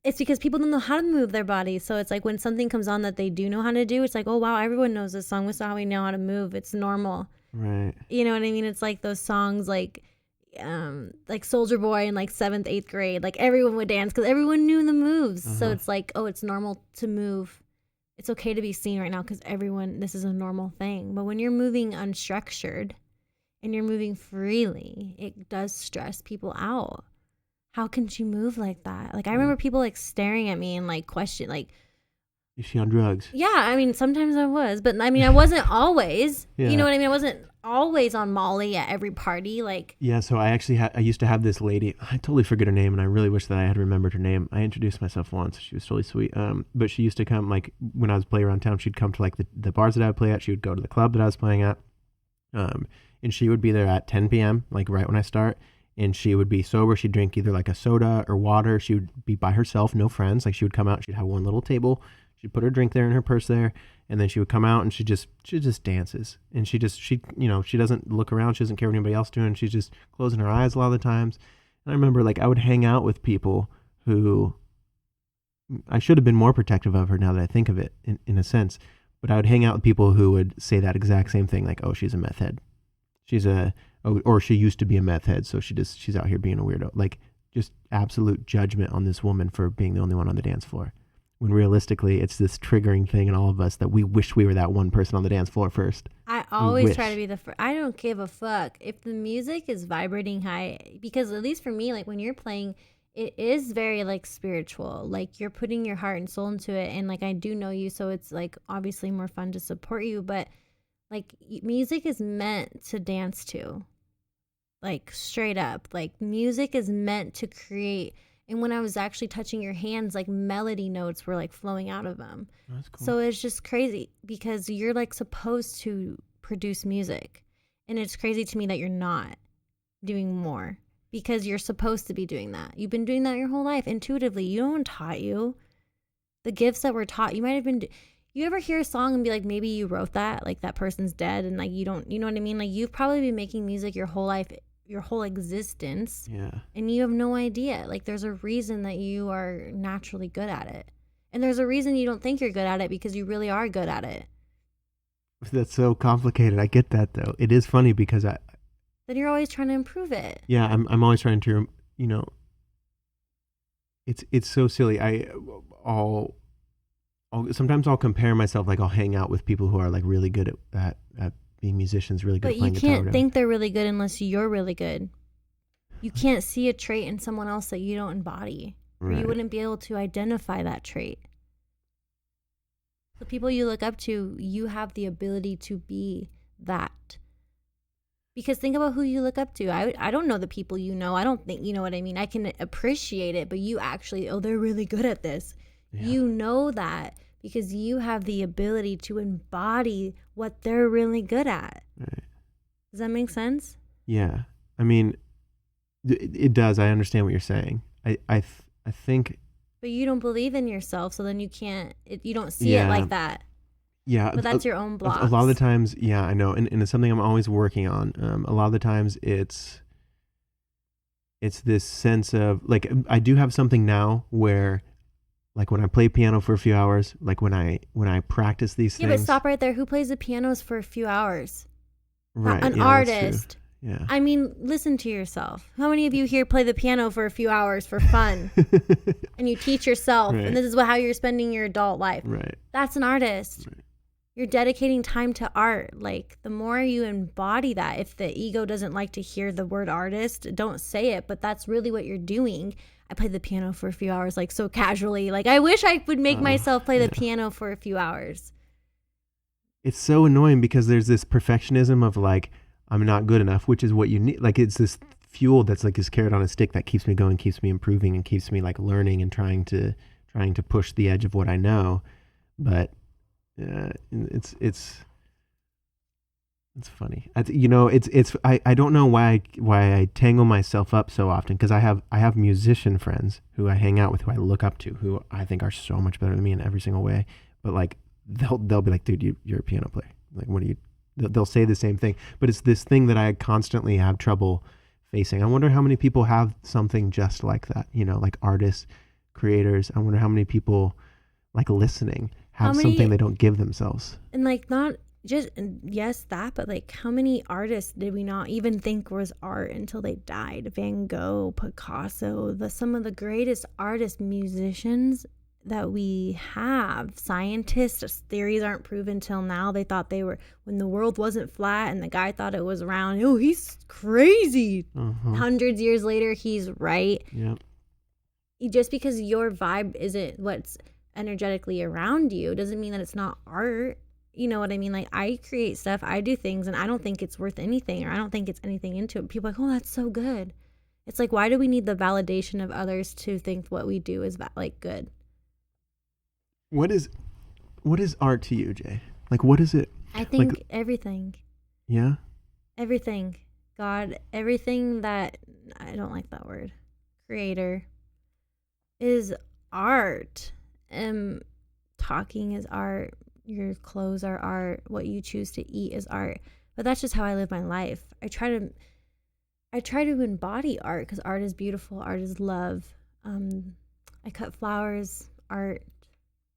it's because people don't know how to move their bodies. So it's like when something comes on that they do know how to do, it's like, oh, wow, everyone knows this song. This is how we know how to move. It's normal. Right. You know what I mean? It's like those songs like Soldier Boy in like 7th, 8th grade. Like everyone would dance because everyone knew the moves. So it's like, oh, it's normal to move. It's okay to be seen right now because this is a normal thing. But when you're moving unstructured and you're moving freely, it does stress people out. How can she move like that? Like, I remember people like staring at me and like question, like, is she on drugs? Yeah, I mean, sometimes I was, but I mean, I wasn't always. You know what I mean? I wasn't always on Molly at every party. Like, yeah, so I actually I used to have this lady. I totally forget her name, and I really wish that I had remembered her name. I introduced myself once. She was totally sweet. But she used to come, like, when I was playing around town, she'd come to like the bars that I would play at. She would go to the club that I was playing at. And she would be there at 10 p.m., like right when I start. And she would be sober. She'd drink either like a soda or water. She would be by herself, no friends. Like, she would come out, she'd have one little table. She'd put her drink there in her purse there. And then she would come out and she just dances. And she doesn't look around. She doesn't care what anybody else is doing. She's just closing her eyes a lot of the times. And I remember like I would hang out with people who I should have been more protective of her now that I think of it in a sense. But I would hang out with people who would say that exact same thing. Like, oh, she's a meth head. Or she used to be a meth head, so she's out here being a weirdo. Like, just absolute judgment on this woman for being the only one on the dance floor. When realistically, it's this triggering thing in all of us that we wish we were that one person on the dance floor first. I always try to be the first. I don't give a fuck if the music is vibrating high, because at least for me, like when you're playing, it is very like spiritual. Like you're putting your heart and soul into it, and like I do know you, so it's like obviously more fun to support you. But like music is meant to dance to. Like straight up, like music is meant to create. And when I was actually touching your hands, like melody notes were like flowing out of them. That's cool. So it's just crazy because you're like supposed to produce music. And it's crazy to me that you're not doing more because you're supposed to be doing that. You've been doing that your whole life intuitively. No one taught you. The gifts that were taught, you might have been. You ever hear a song and be like, maybe you wrote that, like that person's dead and like you don't, you know what I mean? Like you've probably been making music your whole life, your whole existence. Yeah. And you have no idea. Like there's a reason that you are naturally good at it. And there's a reason you don't think you're good at it because you really are good at it. That's so complicated. I get that though. It is funny because Then you're always trying to improve it. yeah, I'm always trying to, it's so silly. I'll sometimes I'll compare myself, like I'll hang out with people who are like really good at being musicians, really good But at you playing guitar. can't think they're really good unless you're really good. You can't see a trait in someone else that you don't embody, or you wouldn't be able to identify that trait. The people you look up to, you have the ability to be that. Because think about who you look up to. I don't know the people you know. I don't think, you know what I mean? I can appreciate it, but you actually, oh, they're really good at this. Yeah. You know that because you have the ability to embody what they're really good at. Right. Does that make sense? Yeah. I mean, it does. I understand what you're saying. I think. But you don't believe in yourself, so then you can't, you don't see it like that. Yeah. But that's your own blocks. A lot of the times, yeah, I know. And it's something I'm always working on. A lot of the times it's this sense of, like, I do have something now where, like, when I play piano for a few hours, like when I practice these things. Yeah, but stop right there. Who plays the pianos for a few hours? Right. An artist. Yeah. I mean, listen to yourself. How many of you here play the piano for a few hours for fun? And you teach yourself, and this is how you're spending your adult life. Right. That's an artist. Right. You're dedicating time to art. Like, the more you embody that, if the ego doesn't like to hear the word artist, don't say it, but that's really what you're doing. I played the piano for a few hours, like, so casually. Like, I wish I would make myself play the piano for a few hours. It's so annoying because there's this perfectionism of, like, I'm not good enough, which is what you need. Like, it's this fuel that's like this carrot on a stick that keeps me going, keeps me improving, and keeps me like learning and trying to push the edge of what I know. But it's funny. I don't know why I tangle myself up so often, because I have musician friends who I hang out with, who I look up to, who I think are so much better than me in every single way. But like they'll be like, dude, you're a piano player. Like, what do you? They'll say the same thing, but it's this thing that I constantly have trouble facing. I wonder how many people have something just like that, like artists, creators. I wonder how many people, like, listening, have something they don't give themselves. And like, not just, yes, that, but like, how many artists did we not even think was art until they died? Van Gogh, Picasso, some of the greatest artists, musicians that we have. Scientists, theories aren't proven till now. They thought they were, when the world wasn't flat and the guy thought it was round, oh, he's crazy. Hundreds years later, he's right. Yep. Just because your vibe isn't what's energetically around you doesn't mean that it's not art. You know what I mean? Like, I create stuff, I do things, and I don't think it's worth anything, or I don't think it's anything into it. People are like, oh, that's so good. It's like, why do we need the validation of others to think what we do is like good? What is art to you, Jay? Like, what is it? I think everything. Yeah? Everything. God, everything that, I don't like that word, creator, is art. Talking is art. Your clothes are art. What you choose to eat is art. But that's just how I live my life. I try to embody art, because art is beautiful. Art is love. I cut flowers, art.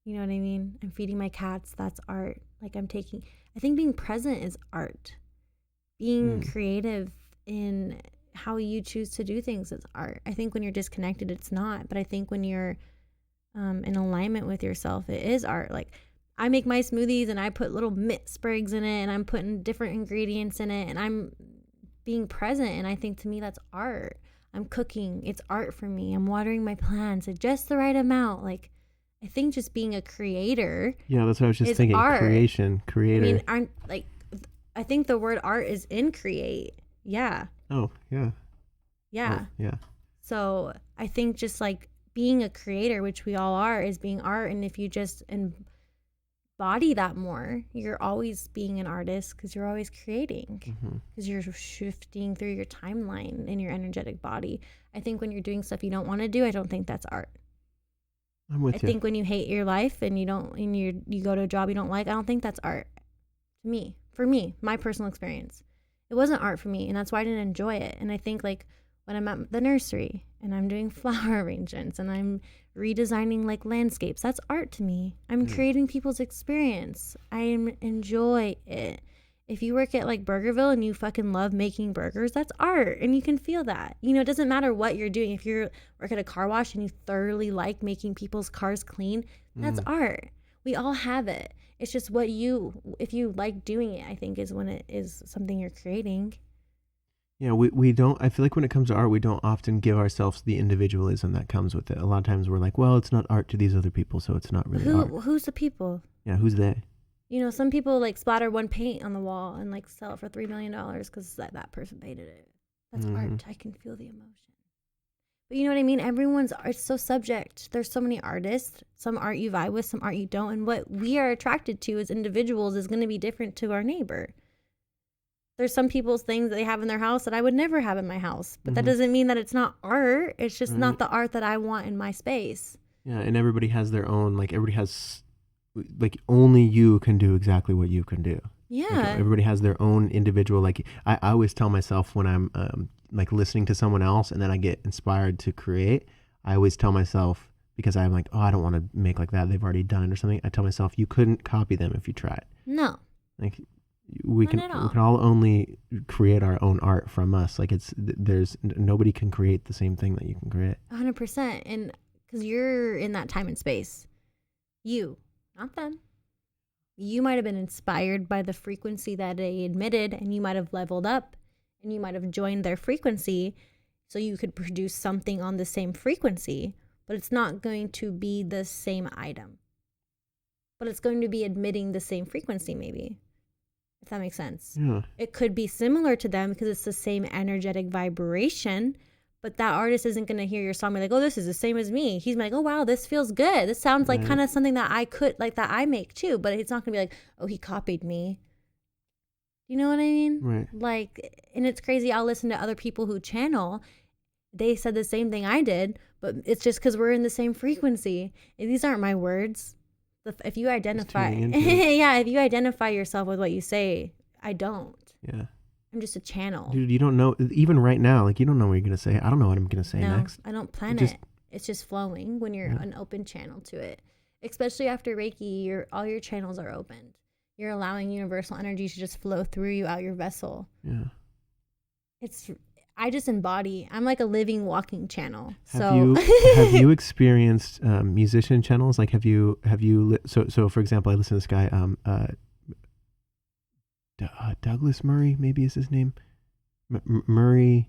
You know what I mean? I'm feeding my cats. That's art. Like, I think being present is art. Being creative in how you choose to do things is art. I think when you're disconnected, it's not. But I think when you're in alignment with yourself, it is art. Like, I make my smoothies and I put little mint sprigs in it, and I'm putting different ingredients in it, and I'm being present. And I think, to me, that's art. I'm cooking. It's art for me. I'm watering my plants at just the right amount. Like, I think just being a creator. Yeah, that's what I was just thinking. Art. Creator. I mean, I think the word art is in create. Yeah. Oh, yeah. Yeah. Oh, yeah. So I think just like being a creator, which we all are, is being art. And if you just embody that more, you're always being an artist, because you're always creating, because you're shifting through your timeline in your energetic body. I think when you're doing stuff you don't want to do, I don't think that's art. I'm with you. I think when you hate your life and you go to a job you don't like, I don't think that's art. For me, my personal experience, it wasn't art for me, and that's why I didn't enjoy it. And I think, like, when I'm at the nursery and I'm doing flower arrangements and I'm redesigning like landscapes. That's art to me. I'm creating people's experience. I enjoy it. If you work at like Burgerville and you fucking love making burgers, that's art, and you can feel that. You know, it doesn't matter what you're doing. If you work at a car wash and you thoroughly like making people's cars clean, that's art. We all have it. It's just if you like doing it, I think is when it is something you're creating. Yeah, we don't, I feel like when it comes to art, we don't often give ourselves the individualism that comes with it. A lot of times we're like, well, it's not art to these other people, so it's not really art. Who's the people? Yeah, who's they? You know, some people like splatter one paint on the wall and like sell it for $3 million because that person painted it. That's art. I can feel the emotion. But you know what I mean? Everyone's art's so subject. There's so many artists. Some art you vibe with, some art you don't. And what we are attracted to as individuals is going to be different to our neighbor. There's some people's things that they have in their house that I would never have in my house. But that doesn't mean that it's not art. It's just not the art that I want in my space. Yeah, and everybody has their own, like everybody has, like only you can do exactly what you can do. Yeah. Like everybody has their own individual, like I always tell myself when I'm like listening to someone else and then I get inspired to create, I always tell myself, because I'm like, oh, I don't want to make like that. They've already done it or something. I tell myself, you couldn't copy them if you tried. No. Like we can all only create our own art from us. Like there's nobody can create the same thing that you can create. 100%. And because you're in that time and space, not them. You might have been inspired by the frequency that they emitted, and you might have leveled up and you might have joined their frequency so you could produce something on the same frequency, but it's not going to be the same item. But it's going to be emitting the same frequency, maybe, if that makes sense. Yeah. It could be similar to them because it's the same energetic vibration, but that artist isn't going to hear your song and be like, oh, this is the same as me. He's like, oh, wow, this feels good. This sounds like kind of something that I could, like that I make too. But it's not going to be like, oh, he copied me. You know what I mean? Right. Like, and it's crazy. I'll listen to other people who channel. They said the same thing I did, but it's just because we're in the same frequency. And these aren't my words. If you identify, if you identify yourself with what you say, I don't. Yeah. I'm just a channel. Dude, you don't know, even right now, like you don't know what you're going to say. I don't know what I'm going to say next. I don't plan it. It's just flowing when you're an open channel to it. Especially after Reiki, all your channels are opened. You're allowing universal energy to just flow through you out your vessel. Yeah. I just embody. I'm like a living, walking channel. Have you experienced musician channels? Like so for example, I listen to this guy, Douglas Murray, maybe is his name. Murray.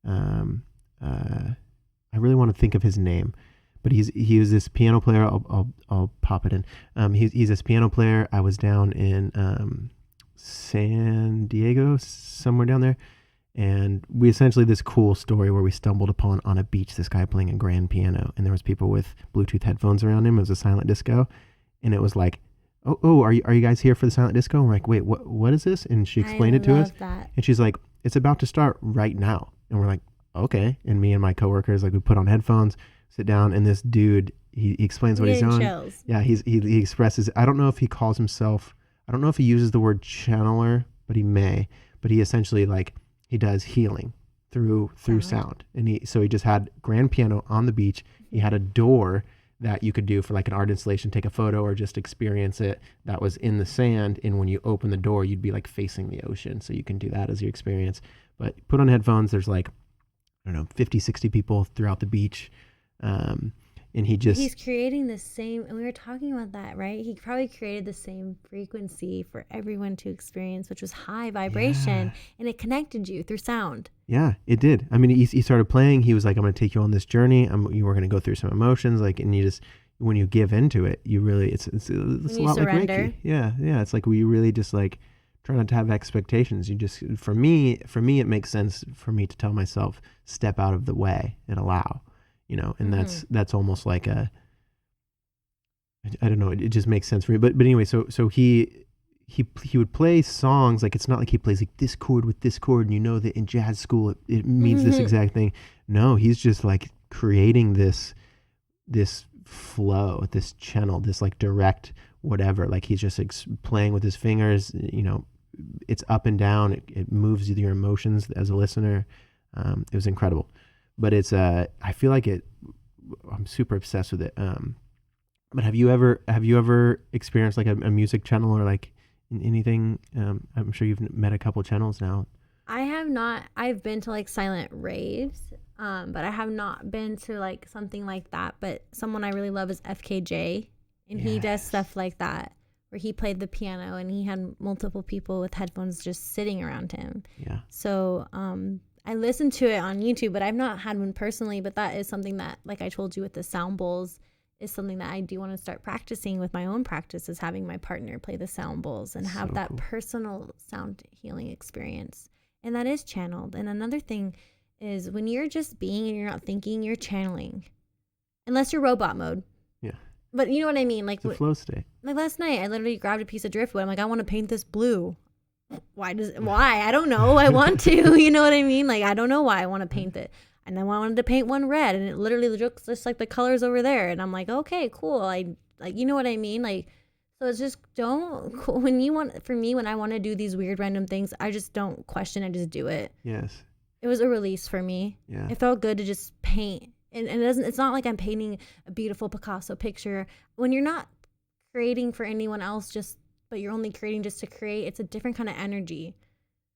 I really want to think of his name, but he was this piano player. I'll pop it in. He's this piano player. I was down in San Diego, somewhere down there, and we essentially this cool story where we stumbled upon on a beach this guy playing a grand piano, and there was people with Bluetooth headphones around him. It was a silent disco, and it was like, oh, are you guys here for the silent disco? And we're like, wait, what is this? And she explained it to us. And she's like, it's about to start right now. And we're like, okay. And me and my coworkers, like we put on headphones, sit down, and this dude, he explains what he's doing. Chills. Yeah, he expresses, I don't know if he calls himself, I don't know if he uses the word channeler, but he may. But he essentially he does healing through sound. And he just had grand piano on the beach. He had a door that you could do for like an art installation, take a photo or just experience it, that was in the sand. And when you open the door, you'd be like facing the ocean. So you can do that as your experience. But put on headphones, there's like, I don't know, 50, 60 people throughout the beach. And he's creating the same, and we were talking about that, right? He probably created the same frequency for everyone to experience, which was high vibration, and it connected you through sound. Yeah, it did. I mean, he started playing. He was like, I'm going to take you on this journey. You were going to go through some emotions, and you just, when you give into it, you really, it's a lot surrender. Like Reiki. Yeah. It's like we really just like try not to have expectations. You just, for me, it makes sense for me to tell myself, step out of the way and allow. And that's almost like I don't know, it just makes sense for me. But anyway, so he would play songs, like it's not like he plays like this chord with this chord, and that in jazz school it means this exact thing. No, he's just like creating this flow, this channel, this like direct whatever, like he's just playing with his fingers, it's up and down, it moves your emotions as a listener. It was incredible, but it's I feel like I'm super obsessed with it. But have you ever experienced like a music channel or like anything? I'm sure you've met a couple channels now. I have not. I've been to like silent raves, but I have not been to like something like that. But someone I really love is FKJ, and he does stuff like that, where he played the piano and he had multiple people with headphones just sitting around him. Yeah. So I listened to it on YouTube, but I've not had one personally. But that is something that, like I told you with the sound bowls, is something that I do want to start practicing with my own practice, is having my partner play the sound bowls and have that personal sound healing experience. And that is channeled. And another thing is when you're just being and you're not thinking, you're channeling. Unless you're robot mode. Yeah. But you know what I mean? Like it's a flow state. Like last night, I literally grabbed a piece of driftwood. I'm like, I want to paint this blue. Why? I don't know. I want to. You know what I mean? Like, I don't know why I want to paint it. And then I wanted to paint one red, and it literally looks just like the colors over there. And I'm like, okay, cool. You know what I mean? Like, so it's just when I want to do these weird random things, I just don't question. I just do it. Yes. It was a release for me. Yeah. It felt good to just paint. And it's not like I'm painting a beautiful Picasso picture. When you're not creating for anyone else, but you're only creating just to create, it's a different kind of energy.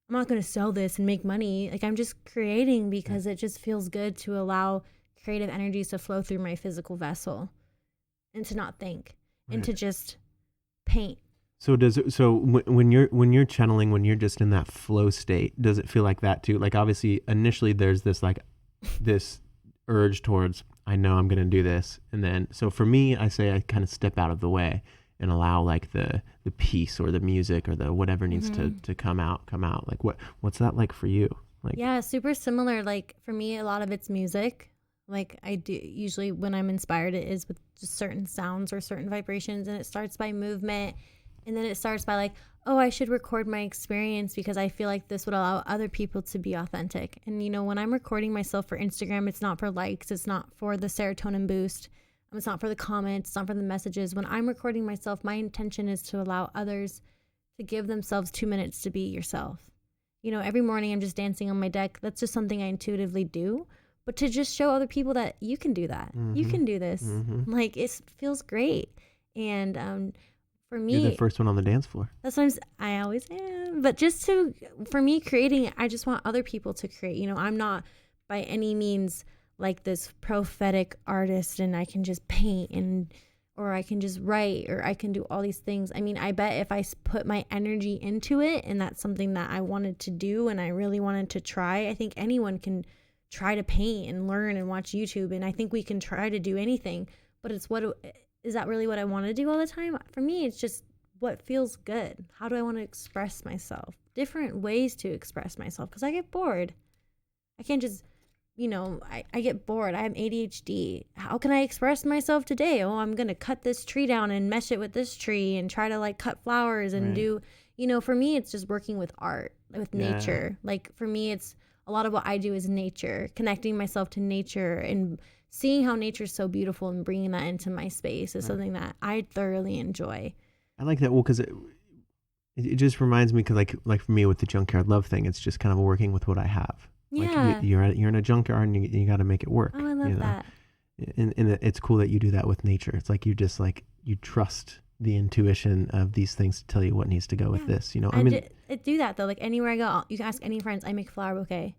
I'm not going to sell this and make money. Like, I'm just creating because it just feels good to allow creative energies to flow through my physical vessel and to not think and to just paint. So when you're channeling, when you're just in that flow state, does it feel like that too? Like, obviously initially there's this urge towards, I know I'm going to do this. And then, so for me, I say I kind of step out of the way and allow like the piece or the music or the whatever needs to come out. Like what's that like for you? Like, yeah, super similar. Like for me, a lot of it's music. Like I do usually when I'm inspired, it is with just certain sounds or certain vibrations, and it starts by movement. And then it starts by like, oh, I should record my experience because I feel like this would allow other people to be authentic. And, you know, when I'm recording myself for Instagram, it's not for likes. It's not for the serotonin boost. It's not for the comments. It's not for the messages. When I'm recording myself, my intention is to allow others to give themselves 2 minutes to be yourself. You know, every morning I'm just dancing on my deck. That's just something I intuitively do. But to just show other people that you can do that. You can do this. Like, it feels great. And, for me, you're the first one on the dance floor. That's what I always am. But for me, creating, I just want other people to create. You know, I'm not by any means like this prophetic artist and I can just paint or I can just write or I can do all these things. I mean, I bet if I put my energy into it and that's something that I wanted to do and I really wanted to try, I think anyone can try to paint and learn and watch YouTube. And I think we can try to do anything, but is that really what I want to do all the time? For me, it's just what feels good. How do I want to express myself? Different ways to express myself because I get bored. I can't just, I get bored. I have ADHD. How can I express myself today? Oh, I'm going to cut this tree down and mesh it with this tree and try to like cut flowers and do, for me, it's just working with art, with nature. Like for me, it's a lot of what I do is nature, connecting myself to nature and seeing how nature's so beautiful and bringing that into my space is something that I thoroughly enjoy. I like that. Well, because it just reminds me, because like for me with the junkyard love thing, it's just kind of working with what I have. Yeah. Like you're in a junkyard and you got to make it work. Oh, I love that. And it's cool that you do that with nature. It's like you just like, you trust the intuition of these things to tell you what needs to go with this, I do that though. Like anywhere I go, you can ask any friends, I make a flower bouquet.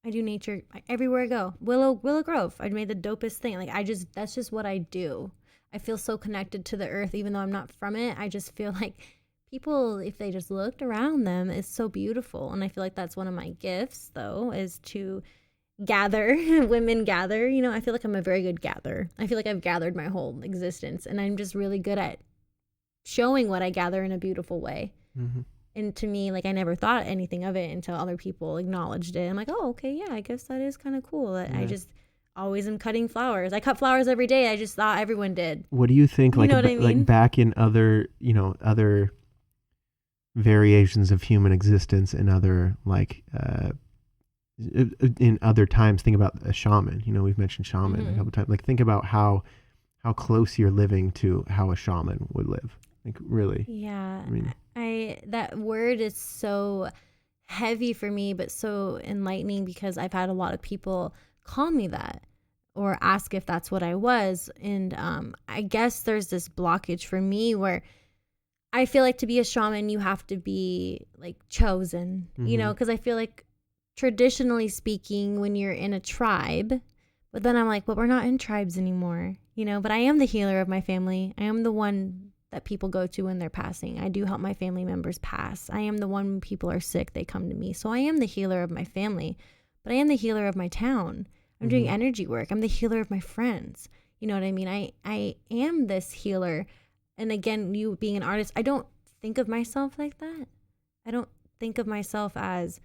I do nature everywhere I go. Willow Grove. I made the dopest thing. Like that's just what I do. I feel so connected to the earth, even though I'm not from it. I just feel like people, if they just looked around them, it's so beautiful. And I feel like that's one of my gifts, though, is to gather. Women gather. I feel like I'm a very good gatherer. I feel like I've gathered my whole existence, and I'm just really good at showing what I gather in a beautiful way. Mm-hmm. And to me, like, I never thought anything of it until other people acknowledged it. I'm like, oh, okay, yeah, I guess that is kind of cool. I just always am cutting flowers. I cut flowers every day. I just thought everyone did. What do you think, like, like back in other, other variations of human existence and other, like, in other times, think about a shaman. We've mentioned shaman a couple times. Like, think about how close you're living to how a shaman would live. Like, really. Yeah. I mean, that word is so heavy for me, but so enlightening because I've had a lot of people call me that or ask if that's what I was. And I guess there's this blockage for me where I feel like to be a shaman, you have to be like chosen, you know, because I feel like traditionally speaking, when you're in a tribe, but then I'm like, but we're not in tribes anymore, you know, but I am the healer of my family. I am the one that people go to when they're passing. I do help my family members pass. I am the one when people are sick, they come to me. So I am the healer of my family, but I am the healer of my town. I'm doing energy work. I'm the healer of my friends. You know what I mean? I am this healer. And again, you being an artist, I don't think of myself like that. I don't think of myself as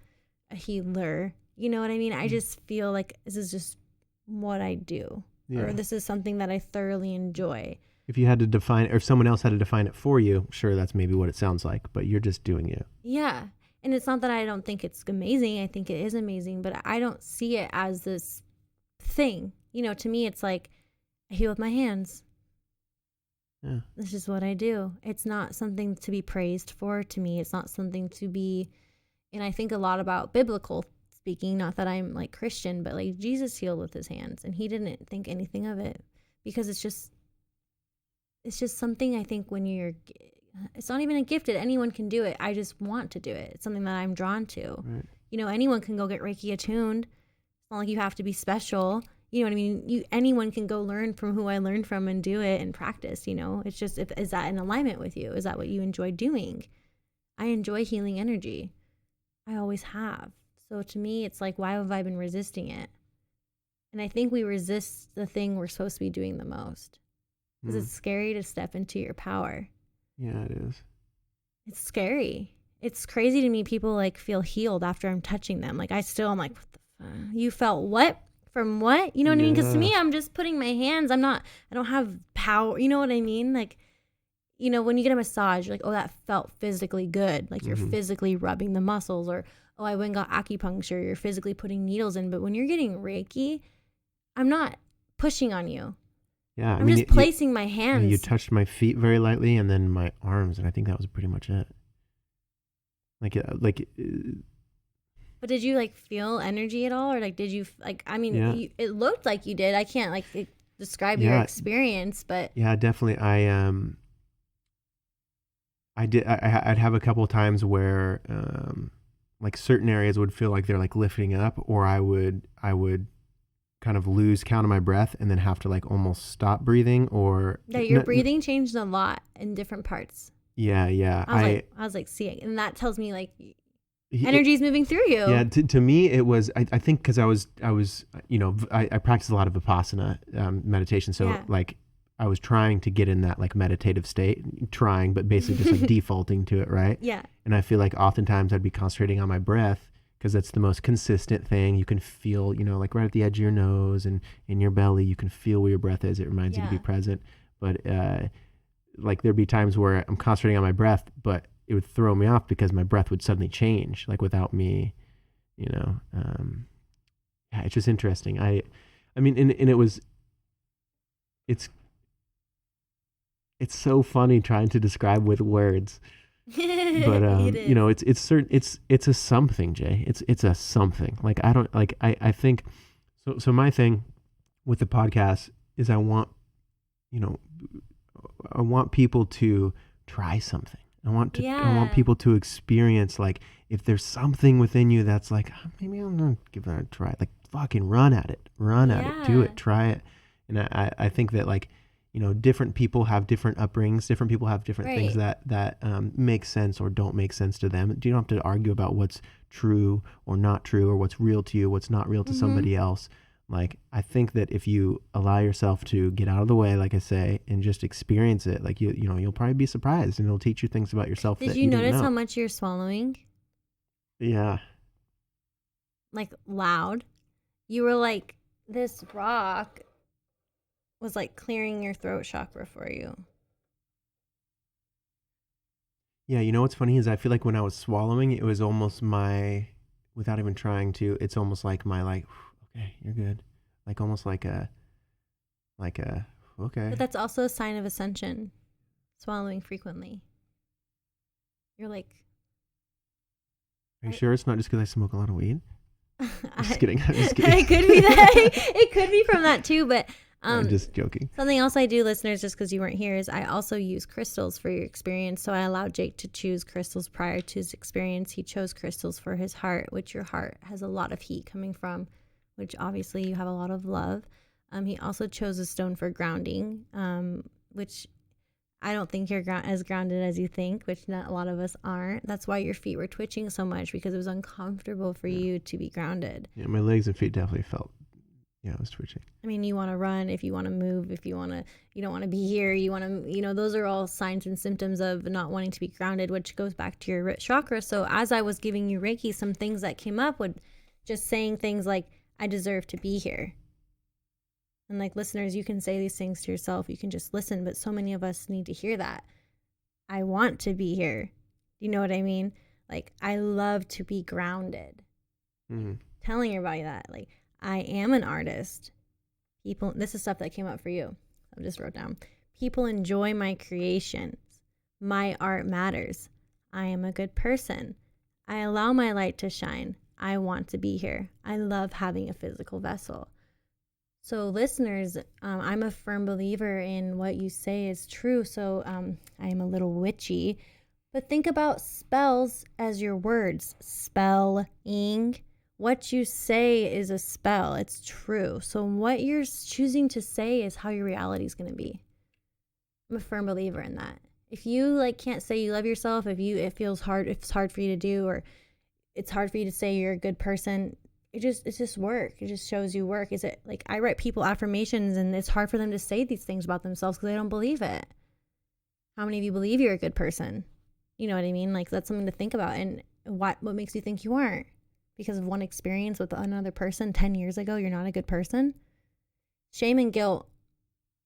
a healer. You know what I mean? I just feel like this is just what I do. Yeah. Or this is something that I thoroughly enjoy. If you had to define, or if someone else had to define it for you, sure, that's maybe what it sounds like, but you're just doing you. Yeah. And it's not that I don't think it's amazing. I think it is amazing, but I don't see it as this thing. You know, to me, it's like I heal with my hands. Yeah. This is what I do. It's not something to be praised for. To me, it's not something to be, and I think a lot about biblical speaking, not that I'm like Christian, but like Jesus healed with his hands and he didn't think anything of it because it's just something I think when it's not even a gift that anyone can do it. I just want to do it. It's something that I'm drawn to. Right. You know, anyone can go get Reiki attuned. It's not like you have to be special. You know what I mean? Anyone can go learn from who I learned from and do it and practice, you know? It's just, is that in alignment with you? Is that what you enjoy doing? I enjoy healing energy. I always have. So to me, it's like, why have I been resisting it? And I think we resist the thing we're supposed to be doing the most. Because it's scary to step into your power. Yeah, it is. It's scary. It's crazy to me. People like feel healed after I'm touching them. Like I'm like, what the fuck? You felt what? From what? You know what I mean? Because to me, I'm just putting my hands. I don't have power. You know what I mean? Like, you know, when you get a massage, you're like, oh, that felt physically good. Like you're physically rubbing the muscles, or, oh, I went and got acupuncture. You're physically putting needles in. But when you're getting Reiki, I'm not pushing on you. Yeah. I'm just placing my hands. You touched my feet very lightly and then my arms. And I think that was pretty much it. But did you like feel energy at all? Or like, did you like, I mean, it looked like you did. I can't like describe your experience, but. Yeah, definitely. I'd have a couple of times where, like certain areas would feel like they're like lifting up, or I would kind of lose count of my breath and then have to like almost stop breathing, or. Yeah, your breathing changed a lot in different parts. Yeah. Yeah. I was like seeing, and that tells me like, energy is moving through you. Yeah, to me it was. I think because I was you know, I practiced a lot of Vipassana meditation, so like I was trying to get in that like meditative state, but basically just like defaulting to it, right? Yeah. And I feel like oftentimes I'd be concentrating on my breath because that's the most consistent thing. You can feel, you know, like right at the edge of your nose and in your belly, you can feel where your breath is. It reminds you to be present. But like there'd be times where I'm concentrating on my breath, but it would throw me off because my breath would suddenly change, like without me, you know. Yeah, it's just interesting. I mean, and it's so funny trying to describe with words, but you know, it's a something, Jay. It's a something. Like I think so. My thing with the podcast is I want people to try something. I want people to experience, like, if there's something within you that's like, oh, maybe I'm gonna give that a try. Like, fucking run at it, do it, try it. And I think that, like, you know, different people have different upbringings. Different people have different things that make sense or don't make sense to them. You don't have to argue about what's true or not true, or what's real to you, what's not real to somebody else. Like, I think that if you allow yourself to get out of the way, like I say, and just experience it, like you know, you'll probably be surprised, and it'll teach you things about yourself. Did you notice how much you're swallowing? Yeah. Like loud. You were like, this rock was like clearing your throat chakra for you. Yeah, you know what's funny is I feel like when I was swallowing, it was almost without even trying to, it's almost like my like, okay, you're good. Like almost like a, okay. But that's also a sign of ascension, swallowing frequently. You're like, Are you sure it's not just because I smoke a lot of weed? I'm just kidding. I'm just It kidding. could be that. It could be from that too, but I'm just joking. something else I do, listeners, just because you weren't here, is I also use crystals for your experience. So I allowed Jake to choose crystals prior to his experience. He chose crystals for his heart, which your heart has a lot of heat coming from, which obviously you have a lot of love. He also chose a stone for grounding, which I don't think you're as grounded as you think, which not a lot of us aren't. That's why your feet were twitching so much, because it was uncomfortable for you to be grounded. Yeah, my legs and feet definitely felt. Yeah, I was twitching. I mean, you want to run, if you want to move, if you don't want to be here, you want to, those are all signs and symptoms of not wanting to be grounded, which goes back to your root chakra. So as I was giving you Reiki, some things that came up would just saying things like, I deserve to be here. And like listeners, you can say these things to yourself. You can just listen, but so many of us need to hear that. I want to be here. You know what I mean? Like, I love to be grounded. Mm-hmm. Telling your body that, like, I am an artist. People, this is stuff that came up for you. I just wrote down. People enjoy my creations. My art matters. I am a good person. I allow my light to shine. I want to be here. I love having a physical vessel. So listeners, I'm a firm believer in what you say is true. So I am a little witchy, but think about spells as your words. Spelling. What you say is a spell. It's true. So what you're choosing to say is how your reality is going to be. I'm a firm believer in that. If you can't say you love yourself, if it's hard for you to do, or it's hard for you to say you're a good person, it's just work. It just shows you work. Is it like, I write people affirmations and it's hard for them to say these things about themselves because they don't believe it. How many of you believe you're a good person? You know what I mean? Like, that's something to think about. And what makes you think you aren't? Because of one experience with another person 10 years ago, you're not a good person? Shame and guilt,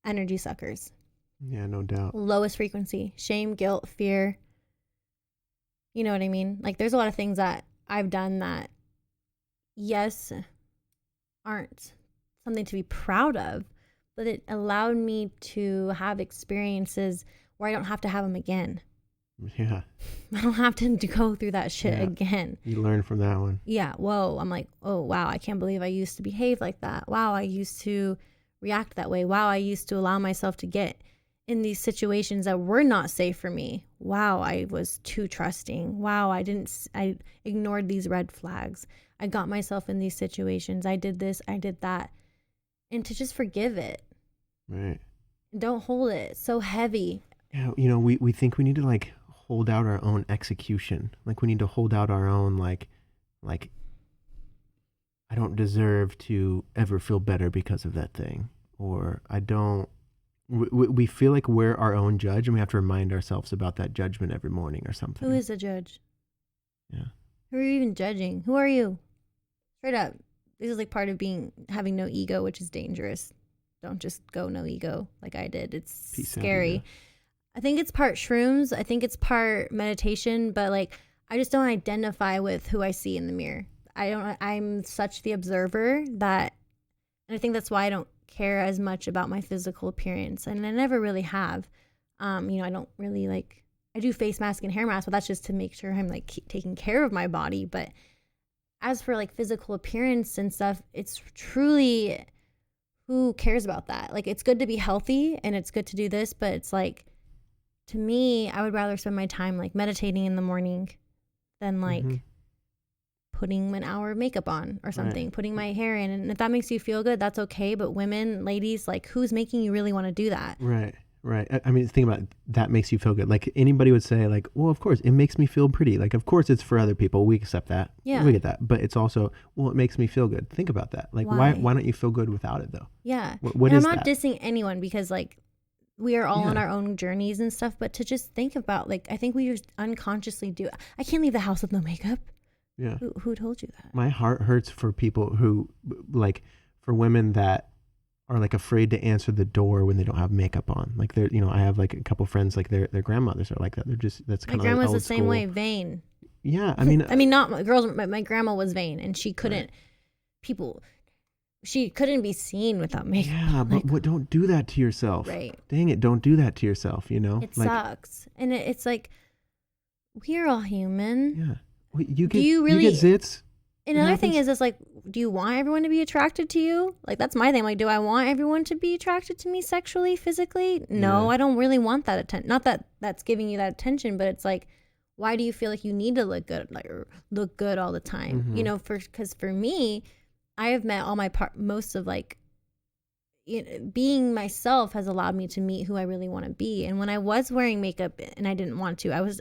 energy suckers. Yeah, no doubt. Lowest frequency. Shame, guilt, fear. You know what I mean? Like, there's a lot of things that I've done that, yes, aren't something to be proud of, but it allowed me to have experiences where I don't have to have them again. Yeah. I don't have to go through that shit again. You learn from that one. Yeah. Whoa. I'm like, oh, wow. I can't believe I used to behave like that. Wow. I used to react that way. Wow. I used to allow myself to get in these situations that were not safe for me. Wow. I was too trusting. Wow. I ignored these red flags. I got myself in these situations. I did this. I did that. And to just forgive it. Right. Don't hold it. It's so heavy. Yeah. We think we need to hold out our own execution. Like, we need to hold out our own, like, I don't deserve to ever feel better because of that thing. Or I don't, we feel like we're our own judge and we have to remind ourselves about that judgment every morning or something. Who is the judge? Yeah. Who are you even judging? Who are you? Straight up. This is part of having no ego, which is dangerous. Don't just go no ego like I did. It's scary. I think it's part shrooms. I think it's part meditation, but I just don't identify with who I see in the mirror. I'm such the observer that, and I think that's why I don't care as much about my physical appearance. And I never really have. I don't really I do face mask and hair mask, but that's just to make sure I'm taking care of my body. But as for physical appearance and stuff, it's truly, who cares about that? It's good to be healthy and it's good to do this, but it's to me, I would rather spend my time meditating in the morning than putting an hour of makeup on or something, putting my hair in. And if that makes you feel good, that's okay. But women, ladies, who's making you really want to do that? Right. I mean, think about it, that makes you feel good. Anybody would say well, of course, it makes me feel pretty. Of course it's for other people. We accept that. Yeah. We get that. But it's also, well, it makes me feel good. Think about that. Why don't you feel good without it though? Yeah. What is I'm not that? dissing anyone because we are all on our own journeys and stuff, but to just think about I think we just unconsciously do. I can't leave the house with no makeup. Yeah. Who told you that? My heart hurts for people who for women that are afraid to answer the door when they don't have makeup on. They're, I have a couple friends, their grandmothers are like that. They're just, that's kind of my grandma's old the same school. way, vain. Yeah. I mean, not my girls. My grandma was vain and she couldn't, she couldn't be seen without makeup. Yeah, but don't do that to yourself. Right. Dang it, don't do that to yourself, It sucks. And it's we are all human. Yeah. You do you really you get zits? And another thing is like, do you want everyone to be attracted to you? Like, that's my thing. Like, do I want everyone to be attracted to me sexually, physically? No, I don't really want that attention. Not that that's giving you that attention, but it's like, why do you feel like you need to look good, like, or look good all the time? You know, because for me, I have met all my most of like, being myself has allowed me to meet who I really want to be. And when I was wearing makeup and I didn't want to, I was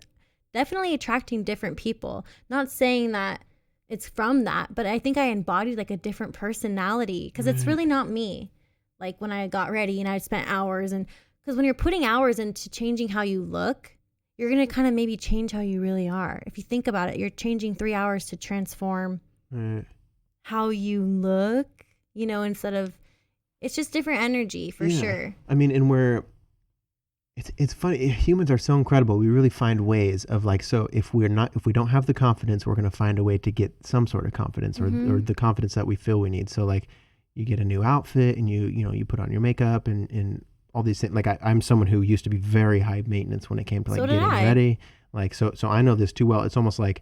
definitely attracting different people. Not saying that it's from that, but I think I embodied like a different personality because it's really not me. Like when I got ready and I spent hours, and because when you're putting hours into changing how you look, you're going to kind of maybe change how you really are. If you think about it, you're changing 3 hours to transform how you look, you know, instead of, it's just different energy for sure. I mean, and it's funny. Humans are so incredible. We really find ways of like, so if we don't have the confidence, we're going to find a way to get some sort of confidence or the confidence that we feel we need. So like you get a new outfit and you put on your makeup and all these things. Like I'm someone who used to be very high maintenance when it came to like getting ready. Like, so I know this too well. It's almost like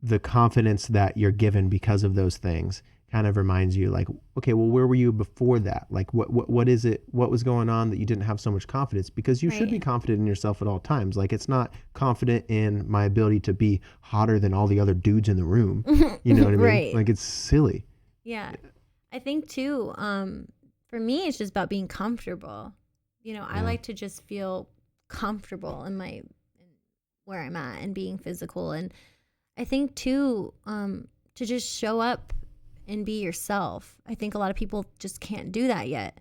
the confidence that you're given because of those things kind of reminds you like, okay, well, where were you before that? Like what is it? What was going on that you didn't have so much confidence? Because you should be confident in yourself at all times. Like it's not confident in my ability to be hotter than all the other dudes in the room. You know what I mean? Like it's silly. Yeah. I think too, for me, it's just about being comfortable. You know, I like to just feel comfortable in where I'm at and being physical. And I think too, to just show up and be yourself. I think a lot of people just can't do that yet.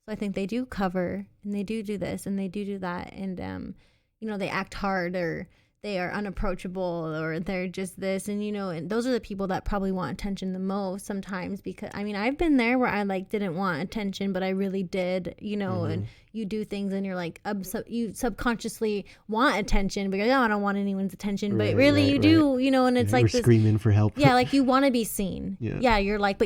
So I think they do cover and they do this and they do that. And, you know, they act hard or they are unapproachable or they're just this. And, you know, and those are the people that probably want attention the most sometimes because, I mean, I've been there where I like didn't want attention, but I really did, you know, and you do things and you're like, you subconsciously want attention, but you're like, oh, I don't want anyone's attention. But really you do, you know, and it's like you're screaming for help. Yeah, like you want to be seen. Yeah, you're like,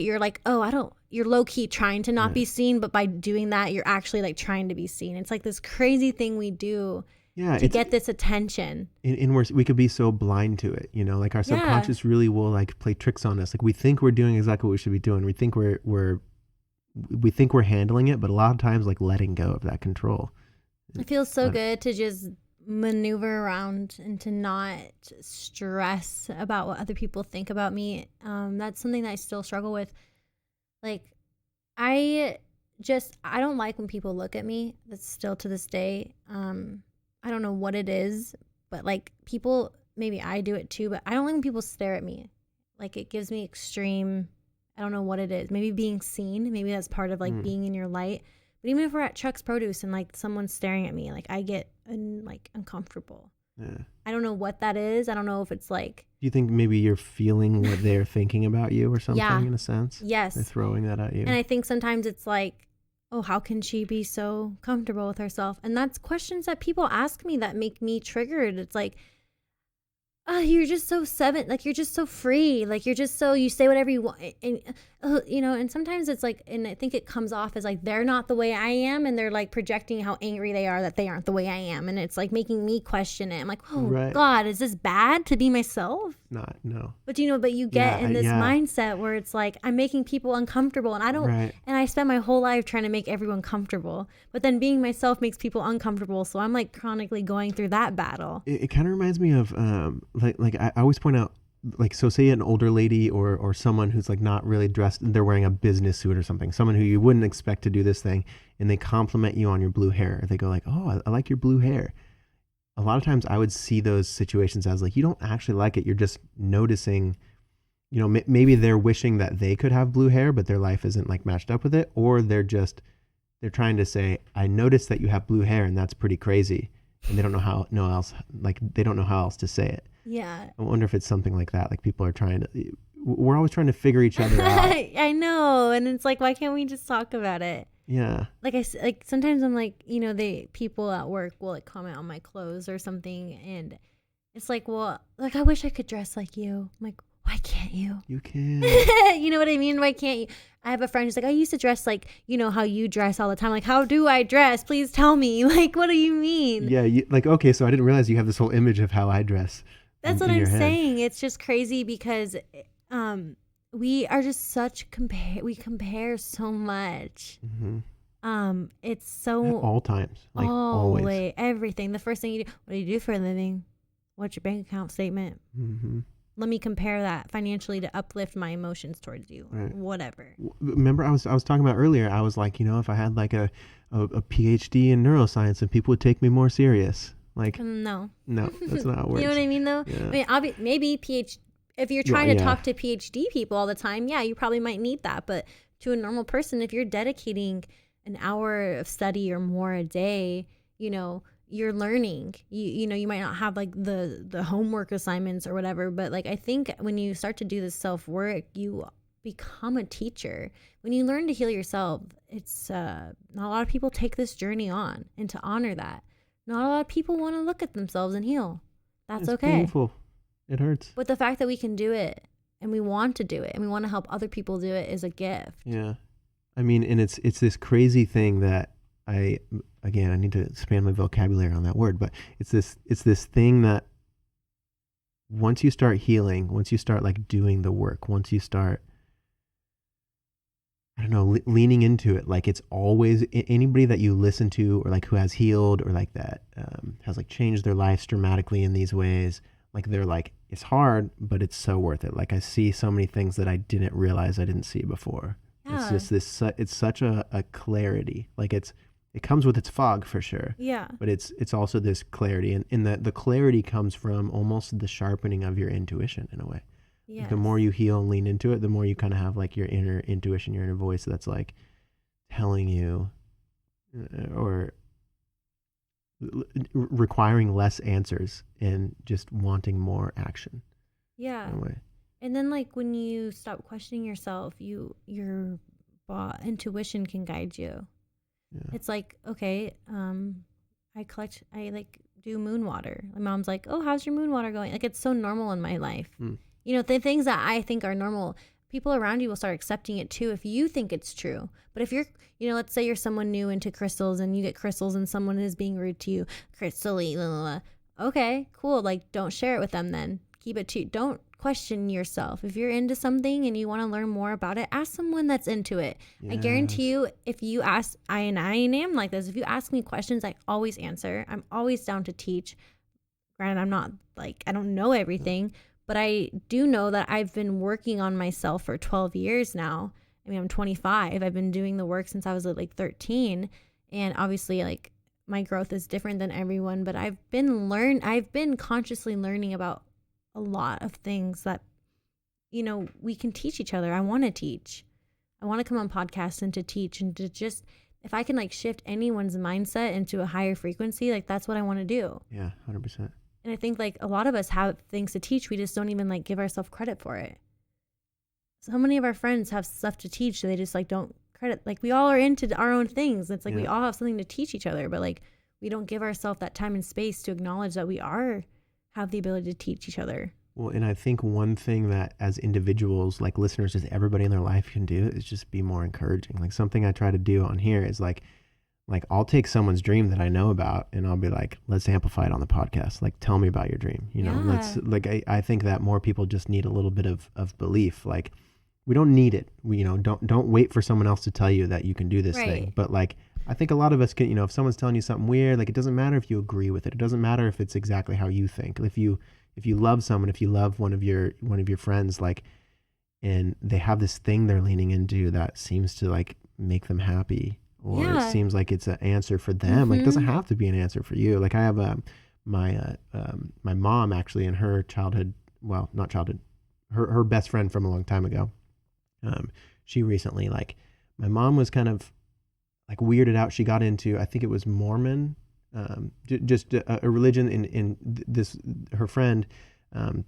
oh, you're low key trying to not be seen, but by doing that, you're actually like trying to be seen. It's like this crazy thing we do. To get this attention. And we could be so blind to it, you know, like our subconscious really will like play tricks on us. Like we think we're doing exactly what we should be doing. We think we're handling it, but a lot of times like letting go of that control. It feels so good to just maneuver around and to not stress about what other people think about me. That's something that I still struggle with. Like I don't like when people look at me. That's still to this day. I don't know what it is, but like people, maybe I do it too, but I don't like when people stare at me. Like it gives me extreme, I don't know what it is. Maybe being seen, maybe that's part of like being in your light. But even if we're at Chuck's Produce and like someone's staring at me, like I get like uncomfortable. Yeah. I don't know what that is. I don't know if it's like. Do you think maybe you're feeling what they're thinking about you or something in a sense? Yes. They're throwing that at you. And I think sometimes it's like, oh, how can she be so comfortable with herself? And that's questions that people ask me that make me triggered. It's like, oh, you're just so like you're just so free. Like you're just so, you say whatever you want. And, you know, and sometimes it's like, and I think it comes off as like, they're not the way I am. And they're like projecting how angry they are that they aren't the way I am. And it's like making me question it. I'm like, oh God, is this bad to be myself? No. But you know, but you get in this mindset where it's like, I'm making people uncomfortable and I don't, and I spend my whole life trying to make everyone comfortable, but then being myself makes people uncomfortable. So I'm like chronically going through that battle. It kind of reminds me of, like I always point out, like, so say an older lady or someone who's like not really dressed, they're wearing a business suit or something, someone who you wouldn't expect to do this thing, and they compliment you on your blue hair. They go like, oh, I like your blue hair. A lot of times I would see those situations as like, you don't actually like it. You're just noticing, you know, maybe they're wishing that they could have blue hair, but their life isn't like matched up with it. Or they're trying to say, I noticed that you have blue hair and that's pretty crazy. And they don't know how else to say it. Yeah. I wonder if it's something like that. Like people are we're always trying to figure each other out. I know. And it's like, why can't we just talk about it? Yeah. Like sometimes I'm like, you know, people at work will like comment on my clothes or something. And it's like, well, like, I wish I could dress like you. I'm like, why can't you? You can. You know what I mean? Why can't you? I have a friend who's like, I used to dress like, you know, how you dress all the time. Like, how do I dress? Please tell me. Like, what do you mean? Yeah. Okay. So I didn't realize you have this whole image of how I dress. That's what in I'm your head. saying. It's just crazy because we are just we compare so much. It's so All times, like always. everything. The first thing you do, what do you do for a living? What's your bank account statement? Let me compare that financially to uplift my emotions towards you. Right. Whatever. Remember, I was talking about earlier. I was like, if I had like a PhD in neuroscience, and people would take me more serious. Like, no, that's not how it works. You know what I mean, though. Yeah. I mean, maybe PhD. If you're trying to talk to PhD people all the time, yeah, you probably might need that. But to a normal person, if you're dedicating an hour of study or more a day, you're learning. You might not have like the homework assignments or whatever, but like I think when you start to do this self-work, you become a teacher. When you learn to heal yourself, it's not a lot of people take this journey on, and to honor that. Not a lot of people want to look at themselves and heal. That's okay. It's painful. It hurts. But the fact that we can do it and we want to do it and we want to help other people do it is a gift. Yeah. I mean, and it's this crazy thing that I need to expand my vocabulary on that word, but it's this thing that once you start healing, once you start like doing the work, once you start, I don't know, leaning into it, like it's always anybody that you listen to or like who has healed or like that has like changed their lives dramatically in these ways. Like they're like, it's hard, but it's so worth it. Like I see so many things that I didn't realize I didn't see before. Yeah. It's just this, it's such a clarity. Like it comes with its fog for sure. Yeah. But it's also this clarity, and the clarity comes from almost the sharpening of your intuition in a way. Yes. Like the more you heal and lean into it, the more you kind of have like your inner intuition, your inner voice that's like telling you or requiring less answers and just wanting more action. Yeah. In a way. And then like when you stop questioning yourself, your intuition can guide you. Yeah. It's like, okay, I like do moon water. My mom's like, oh, how's your moon water going? Like it's so normal in my life. The things that I think are normal, people around you will start accepting it too if you think it's true. But if you're, let's say you're someone new into crystals and you get crystals and someone is being rude to you, crystal-y, blah, blah, blah. Okay, cool. Like don't share it with them then. Keep it to, don't question yourself. If you're into something and you want to learn more about it, ask someone that's into it. Yes. I guarantee you, if you ask, I am like this, if you ask me questions, I always answer. I'm always down to teach. Granted, I'm not like, I don't know everything, but I do know that I've been working on myself for 12 years now. I mean, I'm 25. I've been doing the work since I was like 13. And obviously like my growth is different than everyone, but I've been consciously learning about a lot of things that, we can teach each other. I want to teach. I want to come on podcasts and to teach and to just, if I can like shift anyone's mindset into a higher frequency, like that's what I want to do. Yeah, 100%. And I think like a lot of us have things to teach. We just don't even like give ourselves credit for it. So many of our friends have stuff to teach. So they just like don't credit. Like we all are into our own things. It's like we all have something to teach each other, but like we don't give ourselves that time and space to acknowledge that we have the ability to teach each other. Well, and I think one thing that as individuals, like listeners, just everybody in their life can do is just be more encouraging. Like something I try to do on here is like I'll take someone's dream that I know about and I'll be like, let's amplify it on the podcast. Like, tell me about your dream. Let's like, I think that more people just need a little bit of belief. Like we don't need it. We, don't wait for someone else to tell you that you can do this thing. But like, I think a lot of us can, if someone's telling you something weird, like it doesn't matter if you agree with it. It doesn't matter if it's exactly how you think. If you love someone, if you love one of your friends, like, and they have this thing they're leaning into that seems to like make them happy, or it seems like it's an answer for them. Like it doesn't have to be an answer for you. Like I have my mom actually in her childhood, well, not childhood, her best friend from a long time ago. She recently, like my mom was kind of like weirded out. She got into, I think it was Mormon, just a religion in this, her friend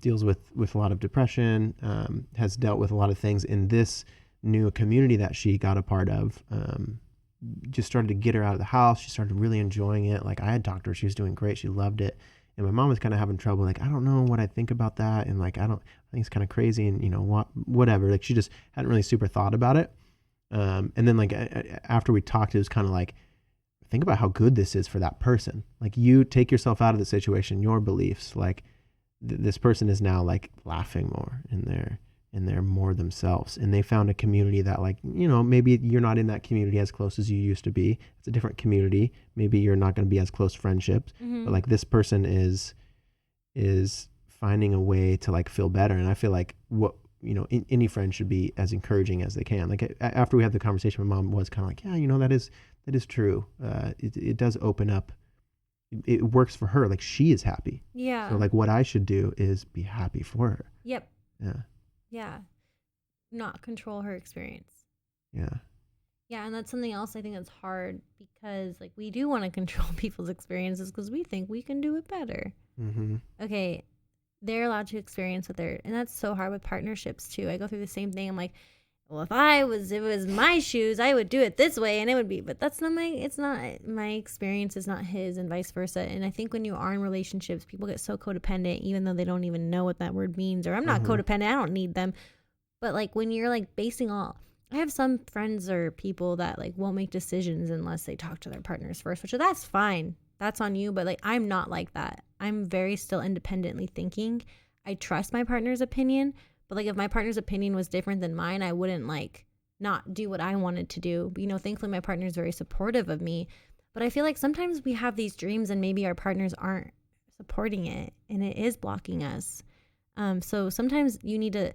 deals with a lot of depression, has dealt with a lot of things in this new community that she got a part of. Just started to get her out of the house. She started really enjoying it. Like I had talked to her, she was doing great. She loved it. And my mom was kind of having trouble. Like, I don't know what I think about that. And like, I think it's kind of crazy and whatever. Like she just hadn't really super thought about it. And then like after we talked, it was kind of like, think about how good this is for that person. Like you take yourself out of the situation, your beliefs, like this person is now like laughing more, and they're more themselves, and they found a community that, like, you know, maybe you're not in that community as close as you used to be. It's a different community. Maybe you're not going to be as close friendships, but like this person is finding a way to like feel better. And I feel like any friend should be as encouraging as they can. Like after we had the conversation, my mom was kind of like, yeah, you know, that is true. It does open up. It works for her. Like she is happy. Yeah. So like what I should do is be happy for her. Yep. Yeah. Yeah. Not control her experience. Yeah. Yeah. And that's something else I think that's hard, because like we do want to control people's experiences because we think we can do it better. Mm-hmm. Okay. They're allowed to experience what they're, and that's so hard with partnerships too. I go through the same thing. I'm like, well, if it was my shoes, I would do it this way, and it would be, but that's not my experience is not his, and vice versa. And I think when you are in relationships, people get so codependent, even though they don't even know what that word means, or I'm not codependent, I don't need them. But like when you're like I have some friends or people that like won't make decisions unless they talk to their partners first, which that's fine. That's on you. But like, I'm not like that. I'm very still independently thinking. I trust my partner's opinion, but like if my partner's opinion was different than mine, I wouldn't like not do what I wanted to do. You know, thankfully my partner is very supportive of me, but I feel like sometimes we have these dreams and maybe our partners aren't supporting it, and it is blocking us. So sometimes you need to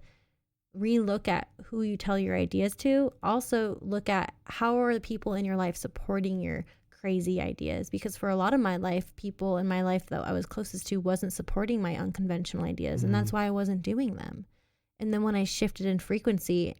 relook at who you tell your ideas to. Also look at how are the people in your life supporting your crazy ideas, because for a lot of my life, people in my life that I was closest to wasn't supporting my unconventional ideas, and that's why I wasn't doing them. And then when I shifted in frequency,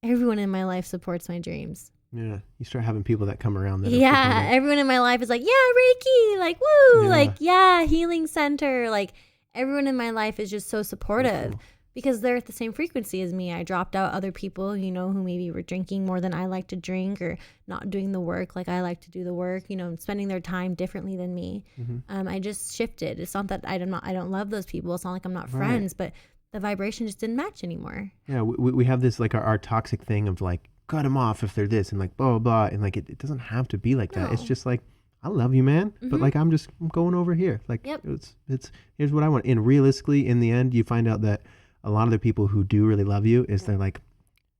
everyone in my life supports my dreams. Yeah, you start having people that come around that everyone in my life is like, yeah, Reiki, like woo, like yeah, healing center, like everyone in my life is just so supportive. Cool. Because they're at the same frequency as me. I dropped out other people, you know, who maybe were drinking more than I like to drink, or not doing the work like I like to do the work, you know, spending their time differently than me. I just shifted. It's not that I don't love those people. It's not like I'm not friends, but the vibration just didn't match anymore. Yeah, we have this like our toxic thing of like, cut them off if they're this, and like blah, blah, blah. And like it doesn't have to be like that. It's just like, I love you, man. But like I'm going over here. Like it's here's what I want. And realistically, in the end, you find out that a lot of the people who do really love you is they're like,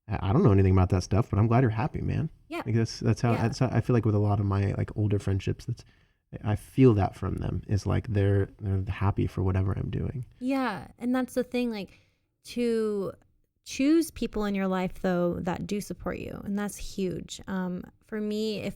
I don't know anything about that stuff, but I'm glad you're happy, man. Yeah. Like that's how I feel like with a lot of my like older friendships, I feel that from them is like they're happy for whatever I'm doing. Yeah. And that's the thing, like to choose people in your life though that do support you. And that's huge. For me,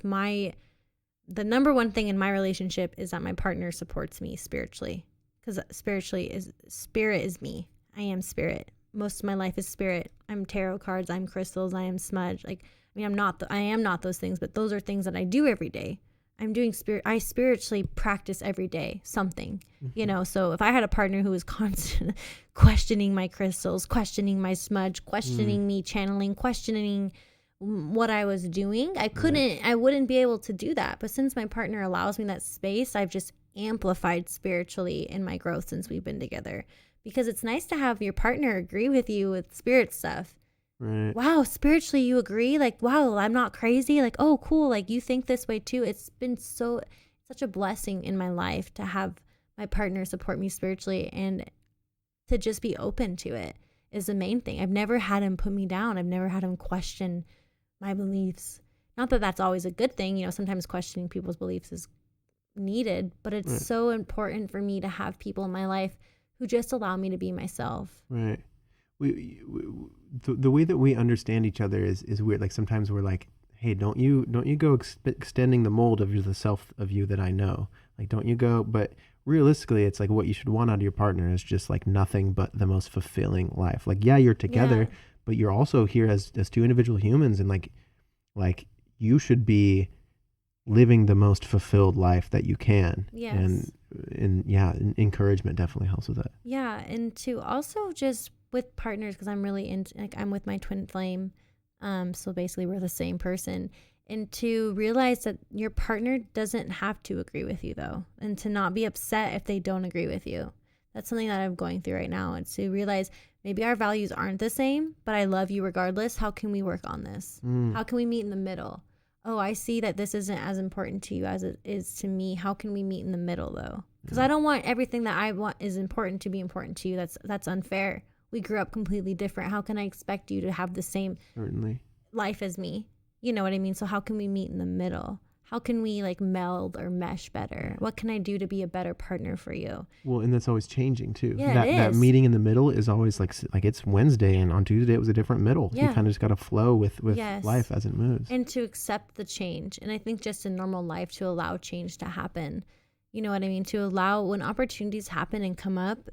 the number one thing in my relationship is that my partner supports me spiritually, because spirit is me. I am spirit. Most of my life is spirit. I'm tarot cards. I'm crystals. I am smudge. Like, I mean, I am not those things, but those are things that I do every day. I'm doing I spiritually practice every day something, you know? So if I had a partner who was constantly questioning my crystals, questioning my smudge, questioning me channeling, questioning what I was doing, I wouldn't be able to do that. But since my partner allows me that space, I've just amplified spiritually in my growth since we've been together. Because it's nice to have your partner agree with you with spirit stuff. Right. Wow, spiritually you agree? Like, wow, I'm not crazy. Like, oh, cool. Like, you think this way too. It's been such a blessing in my life to have my partner support me spiritually, and to just be open to it is the main thing. I've never had him put me down. I've never had him question my beliefs. Not that that's always a good thing. You know, sometimes questioning people's beliefs is needed, but it's so important for me to have people in my life who just allow me to be myself. Right. The way that we understand each other is weird. Like sometimes we're like, hey, don't you go extending the mold of the self of you that I know. Like, don't you go, but realistically, it's like what you should want out of your partner is just like nothing but the most fulfilling life. Like, yeah, you're together, but you're also here as two individual humans, and like you should be living the most fulfilled life that you can. Yes. And encouragement definitely helps with that. Yeah. And to also just with partners, because I'm really into, like, I'm with my twin flame. So basically we're the same person. And to realize that your partner doesn't have to agree with you though. And to not be upset if they don't agree with you. That's something that I'm going through right now. And to realize maybe our values aren't the same, but I love you regardless. How can we work on this? How can we meet in the middle? Oh, I see that this isn't as important to you as it is to me. How can we meet in the middle though? Because I don't want everything that I want is important to be important to you. That's unfair. We grew up completely different. How can I expect you to have the same Certainly. life as me? You know what I mean? So how can we meet in the middle? How can we like meld or mesh better? What can I do to be a better partner for you? Well, and that's always changing too. Yeah, that it that is. meeting in the middle is always like it's Wednesday, and on Tuesday it was a different middle. You Yeah. kind of just got to flow with Yes. life as it moves. And to accept the change. And I think just in normal life to allow change to happen. You know what I mean? To allow when opportunities happen and come up,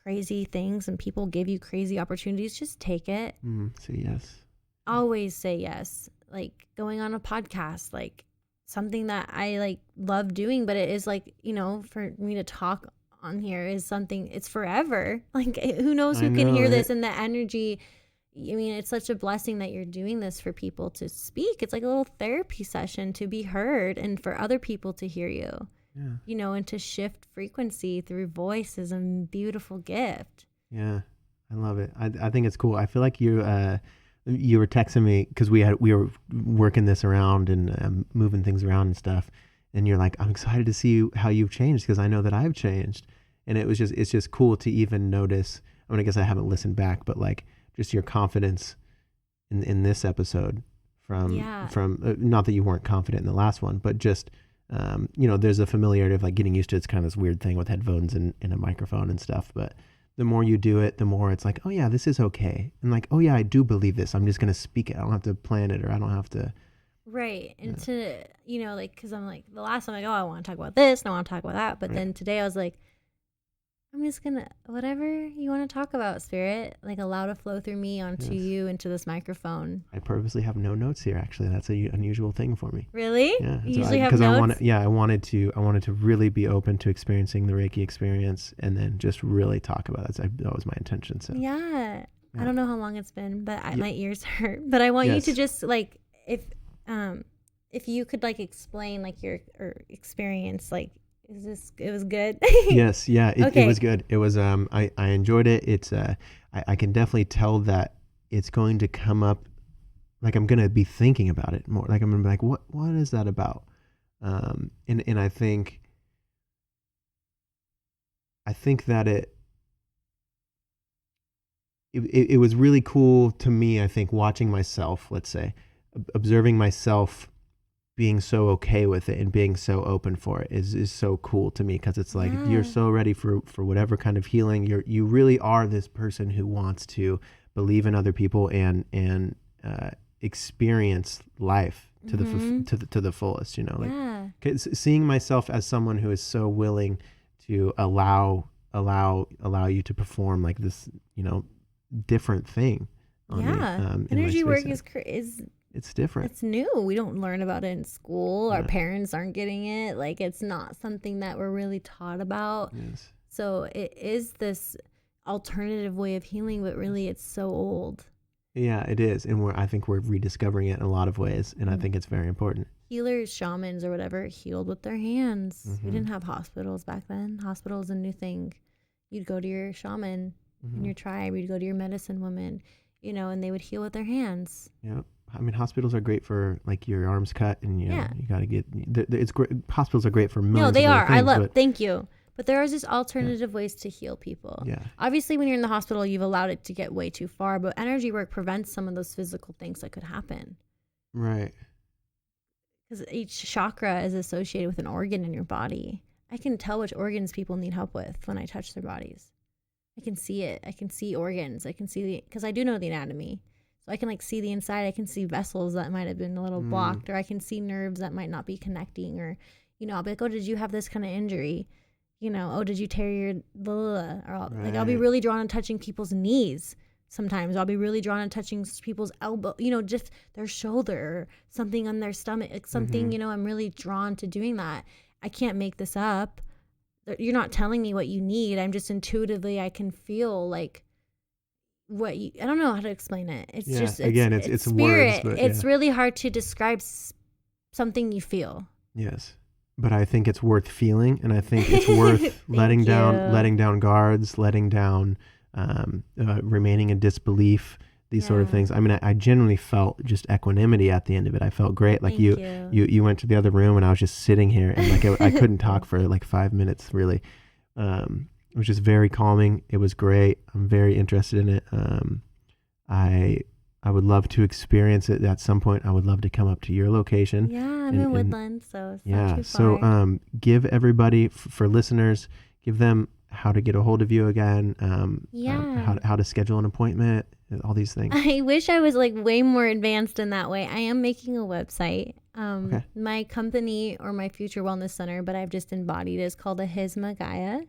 crazy things, and people give you crazy opportunities, just take it. Say yes. Always say yes. Like going on a podcast, like something that I like love doing, but it is like, you know, for me to talk on here is something, it's forever. Like who knows who can hear this, and the energy. I mean, it's such a blessing that you're doing this for people to speak. It's like a little therapy session to be heard and for other people to hear you. Yeah. You know, and to shift frequency through voice is a beautiful gift. Yeah. I love it. I think it's cool. I feel like you were texting me because we were working this around and moving things around and stuff. And you're like, I'm excited to see how you've changed because I know that I've changed. And it's just cool to even notice. I mean, I guess I haven't listened back, but like just your confidence in this episode from not that you weren't confident in the last one, but just, you know, there's a familiarity of like getting used to it's kind of this weird thing with headphones and a microphone and stuff. But the more you do it, the more it's like, oh yeah, this is okay. And like, oh yeah, I do believe this. I'm just going to speak it. I don't have to plan it, or I don't have to. Right. And to, you know, like, cause I'm like, the last time I go, I want to talk about this and I want to talk about that. But then today I was like, I'm just going to, whatever you want to talk about, spirit, like allow to flow through me onto you into this microphone. I purposely have no notes here. Actually, that's a unusual thing for me. Really? Yeah. You usually have notes? I wanted to really be open to experiencing the Reiki experience and then just really talk about it. That was my intention. So yeah. I don't know how long it's been, but my ears hurt. But I want you to just like, if you could like explain like your experience, like, it was good? Yes. Yeah. Okay. It was good. It was, I enjoyed it. It's, I can definitely tell that it's going to come up. Like I'm going to be thinking about it more. Like I'm going to be like, what is that about? And I think that it was really cool to me. I think watching myself, let's say, observing myself being so okay with it and being so open for it is so cool to me, because it's like you're so ready for whatever kind of healing. You really are this person who wants to believe in other people and experience life to the fullest, you know, like 'cause seeing myself as someone who is so willing to allow you to perform like this, you know, different thing on me, energy work is it's different. It's new. We don't learn about it in school. Our parents aren't getting it. Like it's not something that we're really taught about. Yes. So it is this alternative way of healing, but really it's so old. Yeah, it is. And I think we're rediscovering it in a lot of ways. And I think it's very important. Healers, shamans or whatever healed with their hands. We didn't have hospitals back then. Hospital is a new thing. You'd go to your shaman in your tribe. You'd go to your medicine woman, you know, and they would heal with their hands. Yeah. I mean, hospitals are great for like your arms cut and you know, you got to get, it's great. Hospitals are great for millions they of other are. things, Thank you. But there are just alternative ways to heal people. Yeah. Obviously, when you're in the hospital, you've allowed it to get way too far, but energy work prevents some of those physical things that could happen. Right. Because each chakra is associated with an organ in your body. I can tell which organs people need help with when I touch their bodies. I can see it. I can see organs. I can see because I do know the anatomy. So I can like see the inside. I can see vessels that might have been a little blocked, or I can see nerves that might not be connecting, or, you know, I'll be like, oh, did you have this kind of injury? You know, oh, did you tear your blah, blah, blah. Like I'll be really drawn to touching people's knees. Sometimes I'll be really drawn to touching people's elbow, you know, just their shoulder or something on their stomach, like something, you know, I'm really drawn to doing that. I can't make this up. You're not telling me what you need. I'm just intuitively, I can feel like what you, I don't know how to explain it. It's just, again, it's spirit. words, but it's really hard to describe something you feel. Yes. But I think it's worth feeling, and I think it's worth letting down guards, letting down, remaining in disbelief, these sort of Yeah. things. I mean, I genuinely felt just equanimity at the end of it. I felt great. Like Thank you. you went to the other room and I was just sitting here and like I couldn't talk for like 5 minutes really. It was just very calming. It was great. I'm very interested in it. I would love to experience it at some point. I would love to come up to your location. Yeah, I'm in Woodland, so it's not Yeah. too So far. give everybody for listeners, give them how to get a hold of you again. Yeah. How to schedule an appointment. All these things. I wish I was like way more advanced in that way. I am making a website. Okay. My company or my future wellness center, but I've just embodied, is called Ahisma Gaia.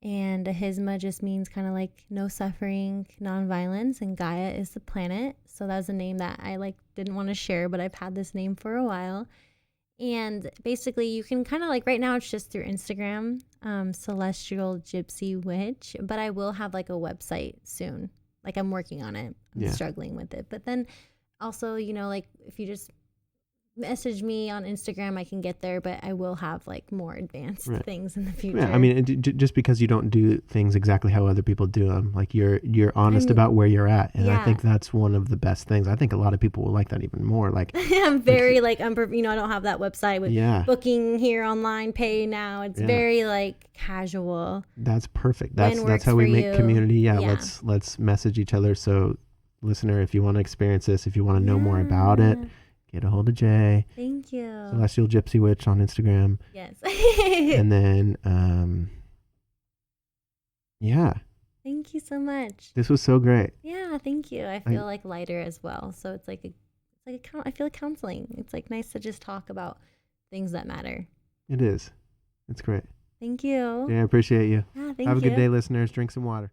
And Ahisma just means kind of like no suffering, non-violence, and Gaia is the planet. So that's a name that I like didn't want to share, but I've had this name for a while. And basically you can kind of like, right now it's just through Instagram, Celestial Gypsy Witch, but I will have like a website soon. Like I'm working on it. I'm struggling with it. But then also, you know, like if you just message me on Instagram, I can get there, but I will have like more advanced things in the future. Yeah, I mean, just because you don't do things exactly how other people do them, like you're honest about where you're at, and I think that's one of the best things. I think a lot of people will like that even more. Like I'm very like I don't have that website with booking here online, pay now. It's very like casual. That's perfect. That's how we make community. Yeah, let's message each other. So, listener, if you want to experience this, if you want to know more about it, get a hold of Jay. Thank you. Celestial Gypsy Witch on Instagram. Yes. And then, Thank you so much. This was so great. Yeah, thank you. I feel like lighter as well. So it's like I feel like counseling. It's like nice to just talk about things that matter. It is. It's great. Thank you. Yeah, I appreciate you. Yeah, thank you. Have a good day, listeners. Drink some water.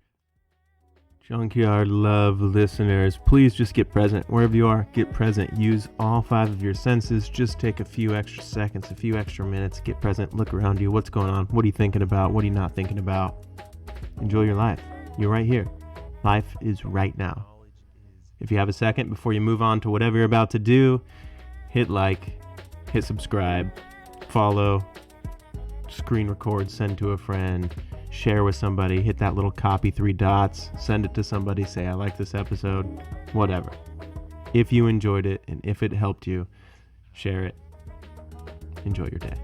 Junkyard Love listeners, please just get present. Wherever you are, get present. Use all 5 of your senses. Just take a few extra seconds, a few extra minutes. Get present. Look around you. What's going on? What are you thinking about? What are you not thinking about? Enjoy your life. You're right here. Life is right now. If you have a second before you move on to whatever you're about to do, hit like, hit subscribe, follow, screen record, send to a friend, share with somebody, hit that little copy 3 dots, send it to somebody, say I like this episode, whatever. If you enjoyed it and if it helped you, share it. Enjoy your day.